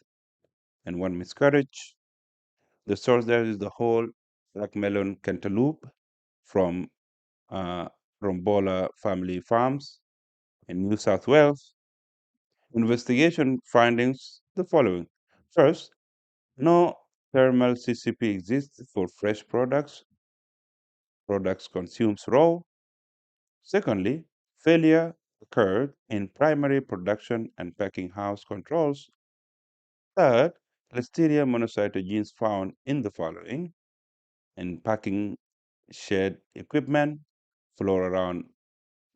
S1: and 1 miscarriage. The source there is the whole rockmelon cantaloupe from Rombola Family Farms in New South Wales. Investigation findings the following. First, no thermal CCP exists for fresh products consumed raw. Secondly, failure occurred in primary production and packing house controls. Third, Listeria monocytogenes found in the following: in packing shed equipment, floor around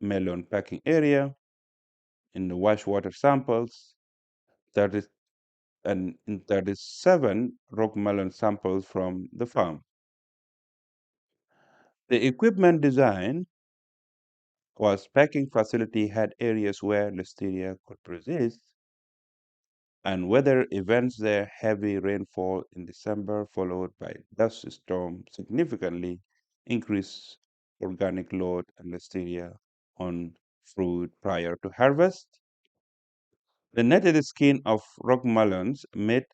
S1: melon packing area, in the wash water samples, 30, and in 37 rock melon samples from the farm. The equipment design was packing facility had areas where Listeria could persist, and weather events there, heavy rainfall in December followed by dust storm, significantly increased organic load and Listeria on fruit prior to harvest. The netted skin of rock melons made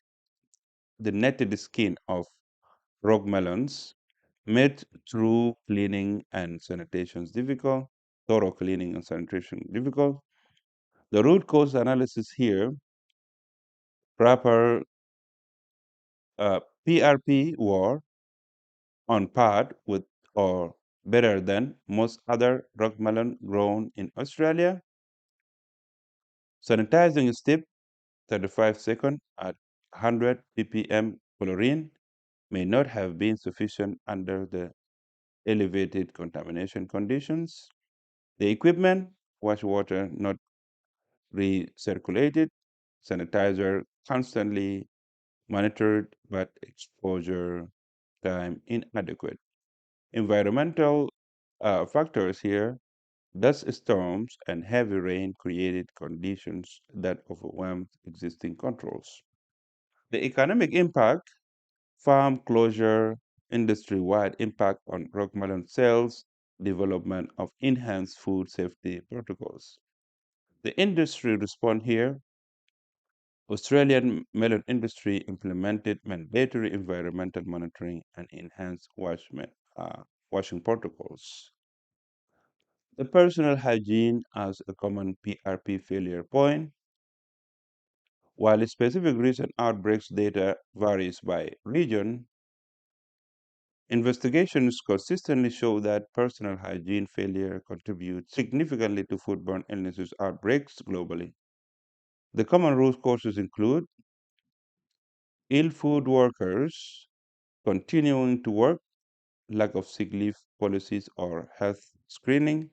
S1: the netted skin of rock melons made through cleaning and sanitation difficult, thorough cleaning and sanitation difficult. The root cause analysis here, proper PRP war on par with or better than most other rock melon grown in Australia. Sanitizing step 35 seconds at 100 ppm chlorine may not have been sufficient under the elevated contamination conditions. The equipment, wash water not recirculated, sanitizer constantly monitored, but exposure time inadequate. Environmental factors here, dust storms and heavy rain created conditions that overwhelmed existing controls. The economic impact, farm closure, industry-wide impact on rockmelon sales, development of enhanced food safety protocols. The industry response here, Australian melon industry implemented mandatory environmental monitoring and enhanced washing protocols. The personal hygiene as a common PRP failure point. While specific recent outbreaks data varies by region, investigations consistently show that personal hygiene failure contributes significantly to foodborne illnesses outbreaks globally. The common root causes include ill food workers continuing to work, lack of sick leave policies or health screening,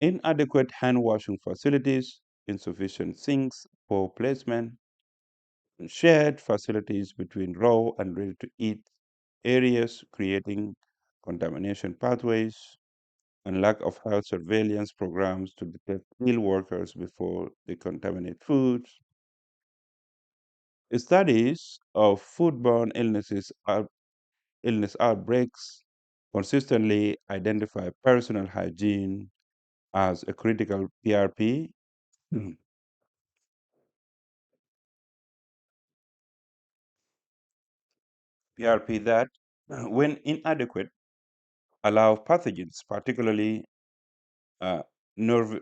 S1: inadequate hand washing facilities, insufficient sinks, poor placement, shared facilities between raw and ready to eat areas, creating contamination pathways, and lack of health surveillance programs to detect ill workers before they contaminate foods. Studies of foodborne illness outbreaks consistently identify personal hygiene as a critical PRP. PRP that, when inadequate, allow pathogens, particularly uh, nerve,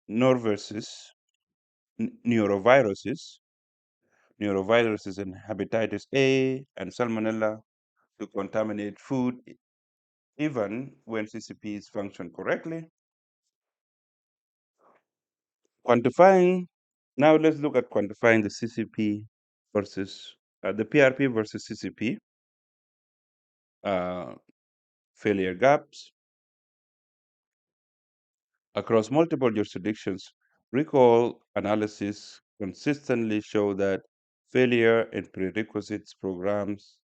S1: neuroviruses, neuroviruses, neuroviruses and hepatitis A and salmonella to contaminate food even when CCPs function correctly. Quantifying, now let's look at quantifying the CCP versus the PRP versus CCP uh, failure gaps across multiple jurisdictions. Recall analysis consistently show that failure in prerequisites programs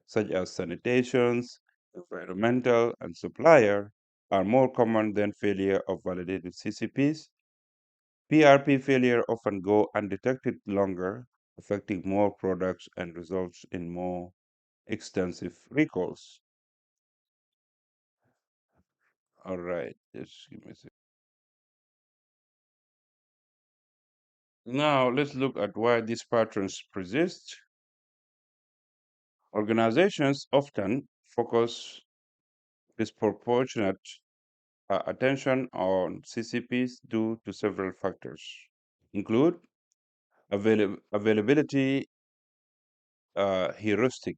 S1: such as sanitations, environmental, and supplier are more common than failure of validated CCPs. PRP failure often go undetected longer, affecting more products and results in more extensive recalls. All right, just give me a second. Now let's look at why these patterns persist. Organizations often focus disproportionate attention on CCPs due to several factors, include availability heuristic.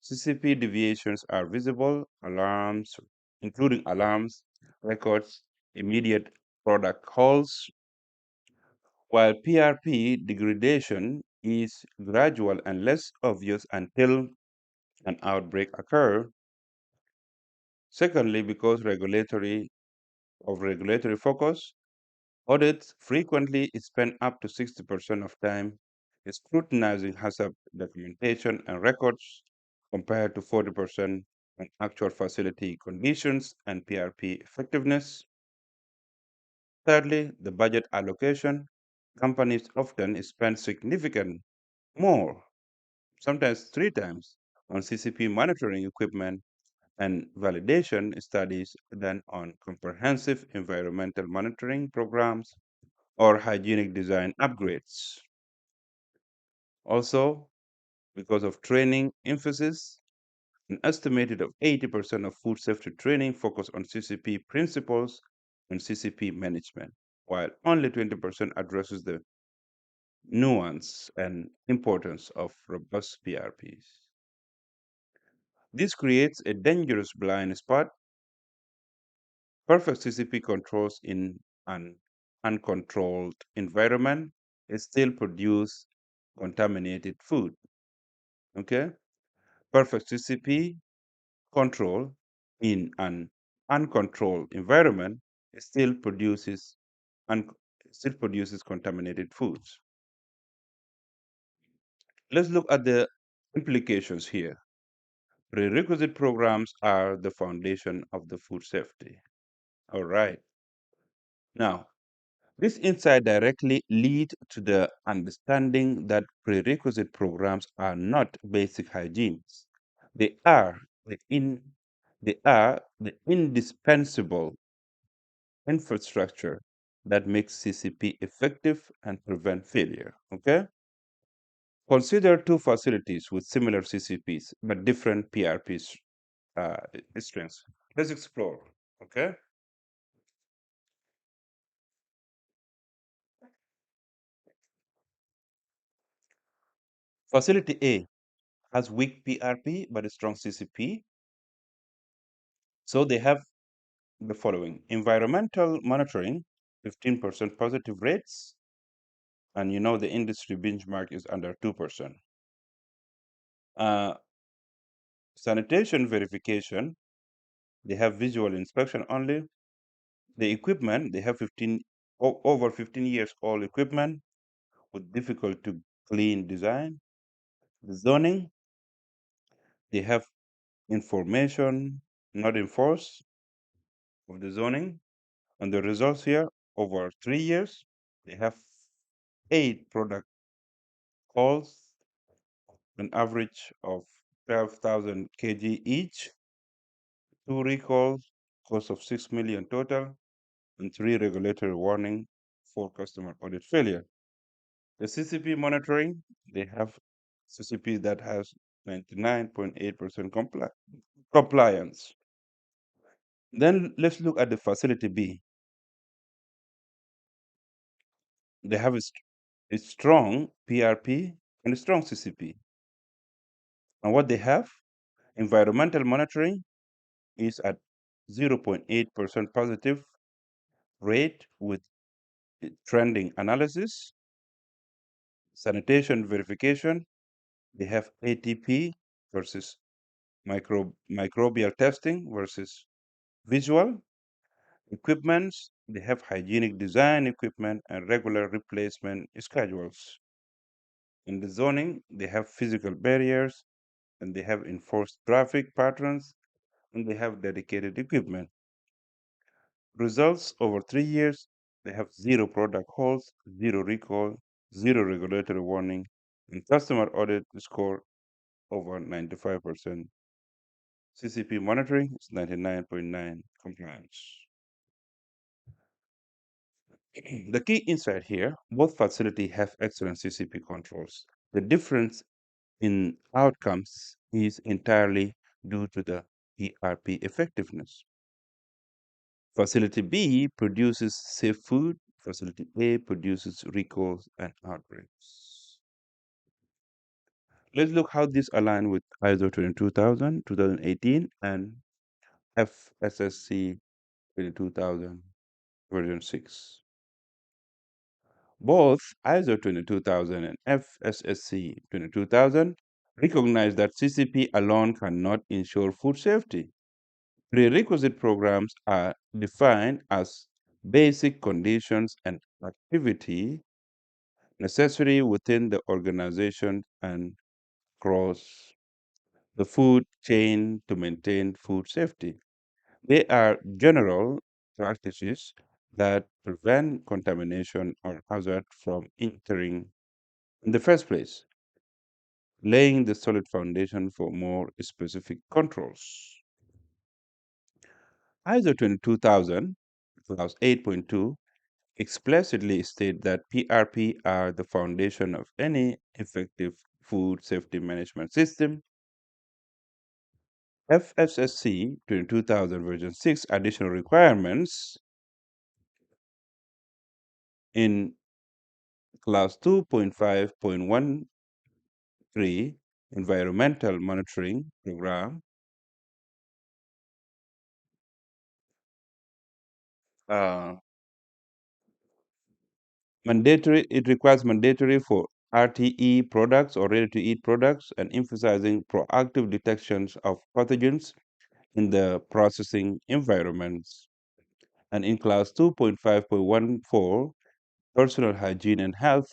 S1: CCP deviations are visible, alarms, including alarms, records, immediate product calls, while PRP degradation is gradual and less obvious until an outbreak occurs. Secondly, because regulatory focus, audits frequently spend up to 60% of time scrutinizing HACCP documentation and records compared to 40% on actual facility conditions and PRP effectiveness. Thirdly, the budget allocation. Companies often spend significant more, sometimes three times, on CCP monitoring equipment and validation studies than on comprehensive environmental monitoring programs or hygienic design upgrades. Also, because of training emphasis, an estimated of 80% of food safety training focus on CCP principles and CCP management, while only 20% addresses the nuance and importance of robust PRPs. This creates a dangerous blind spot. Perfect CCP controls in an uncontrolled environment still produce contaminated food. Okay? Perfect CCP control in an uncontrolled environment still produces un- still produces contaminated foods. Let's look at the implications here. Prerequisite programs are the foundation of the food safety. All right. Now, this insight directly lead to the understanding that prerequisite programs are not basic hygienes. They are they are the indispensable infrastructure that makes CCP effective and prevent failure. Okay? Consider two facilities with similar CCPs but different PRPs strengths. Let's explore. Okay? Facility A has weak PRP but a strong CCP. So they have the following environmental monitoring, 15% positive rates, and you know the industry benchmark is under 2%. Uh, Sanitation verification, they have visual inspection only. The equipment, they have over 15 years old equipment with difficult to clean design. The zoning, they have information not enforced of the zoning. And the results here, over 3 years, they have 8 product calls, an average of 12,000 kg each, 2 recalls, cost of 6 million total, and 3 regulatory warning for customer audit failure. The CCP monitoring, they have CCP that has 99.8% compliance. Then let's look at the facility B. They have a strong PRP and a strong CCP. And what they have, environmental monitoring is at 0.8% positive rate with trending analysis. Sanitation verification, they have ATP versus microbial testing versus visual. Equipments, they have hygienic design equipment and regular replacement schedules. In the zoning, they have physical barriers and they have enforced traffic patterns and they have dedicated equipment. Results over 3 years, they have 0 product holds, 0 recall, 0 regulatory warning, and customer audit score over 95%. CCP monitoring is 99.9 compliance. The key insight here, both facilities have excellent CCP controls. The difference in outcomes is entirely due to the ERP effectiveness. Facility B produces safe food. Facility A produces recalls and outbreaks. Let's look how this align with ISO 22000, 2018, and FSSC 22000 version 6. Both ISO 22000 and FSSC 22000 recognize that CCP alone cannot ensure food safety. Prerequisite programs are defined as basic conditions and activity necessary within the organization and across the food chain to maintain food safety. They are general practices that prevent contamination or hazard from entering in the first place, laying the solid foundation for more specific controls. ISO 22000 clause 8.2 explicitly state that PRP are the foundation of any effective food safety management system. FSSC 22000 version 6 additional requirements in clause 2.5.13 environmental monitoring program uh, It requires mandatory for RTE products or ready to eat products and emphasizing proactive detections of pathogens in the processing environments. And in class 2.5.14, personal hygiene and health,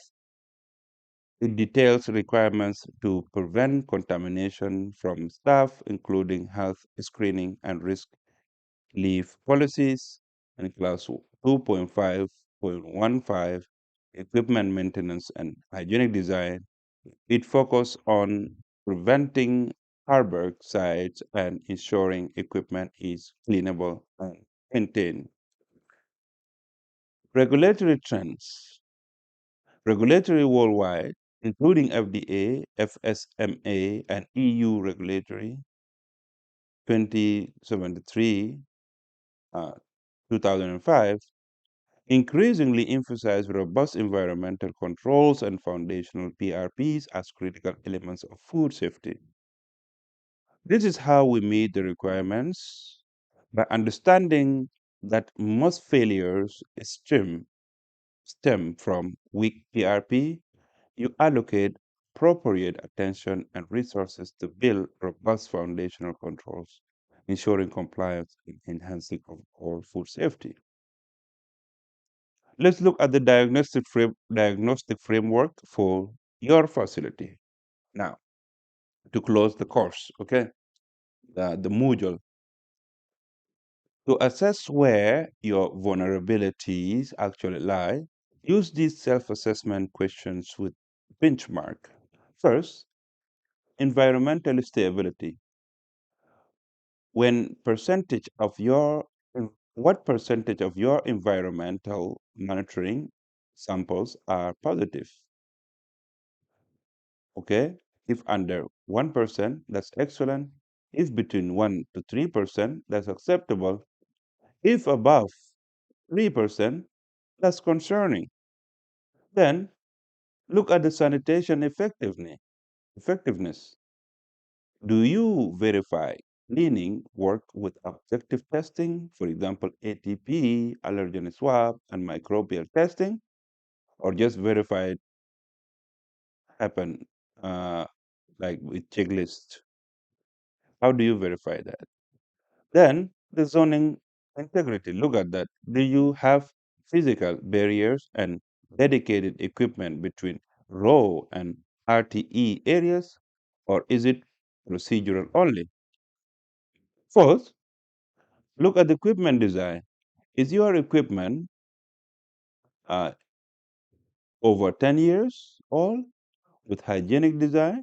S1: it details requirements to prevent contamination from staff, including health screening and risk leave policies. And class 2.5.15, equipment maintenance and hygienic design, it focuses on preventing harbor sites and ensuring equipment is cleanable and maintained. Regulatory trends. Regulatory worldwide, including FDA, FSMA, and EU regulatory 2073, 2005, increasingly emphasize robust environmental controls and foundational PRPs as critical elements of food safety. This is how we meet the requirements by understanding that most failures stem from weak PRP. You allocate appropriate attention and resources to build robust foundational controls, ensuring compliance and enhancing overall food safety. Let's look at the diagnostic framework for your facility. Now, to close the course, okay, the module. To assess where your vulnerabilities actually lie, use these self-assessment questions with benchmark. First, environmental stability. When percentage of your what percentage of your environmental monitoring samples are positive? Okay, if under 1%, that's excellent. If between 1 to 3%, that's acceptable. If above 3%, that's concerning. Then look at the sanitation effectiveness. Do you verify cleaning work with objective testing, for example, ATP, allergen swab, and microbial testing, or just verify it happen uh, like with checklist? How do you verify that? Then the zoning integrity. Look at that. Do you have physical barriers and dedicated equipment between raw and RTE areas, or is it procedural only? Fourth, look at the equipment design. Is your equipment uh, over 10 years old with hygienic design?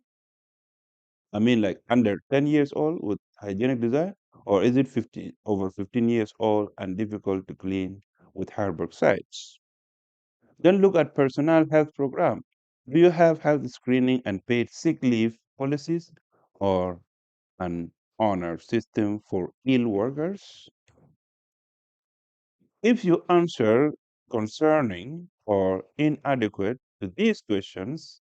S1: I mean, like under 10 years old with hygienic design? Or is it over 15 years old and difficult to clean with harbor sites? Then look at personal health program. Do you have health screening and paid sick leave policies or an honor system for ill workers? If you answer concerning or inadequate to these questions,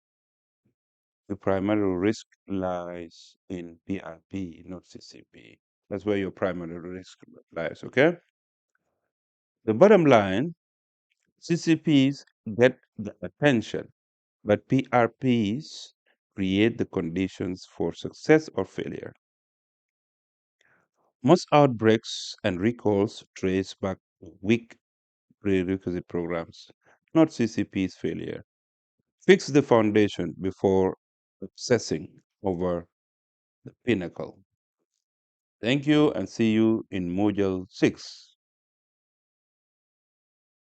S1: the primary risk lies in PRP, not CCP. That's where your primary risk lies, okay? The bottom line, CCPs get the attention, but PRPs create the conditions for success or failure. Most outbreaks and recalls trace back to weak prerequisite programs, not CCP's failure. Fix the foundation before obsessing over the pinnacle. Thank you and see you in Module 6.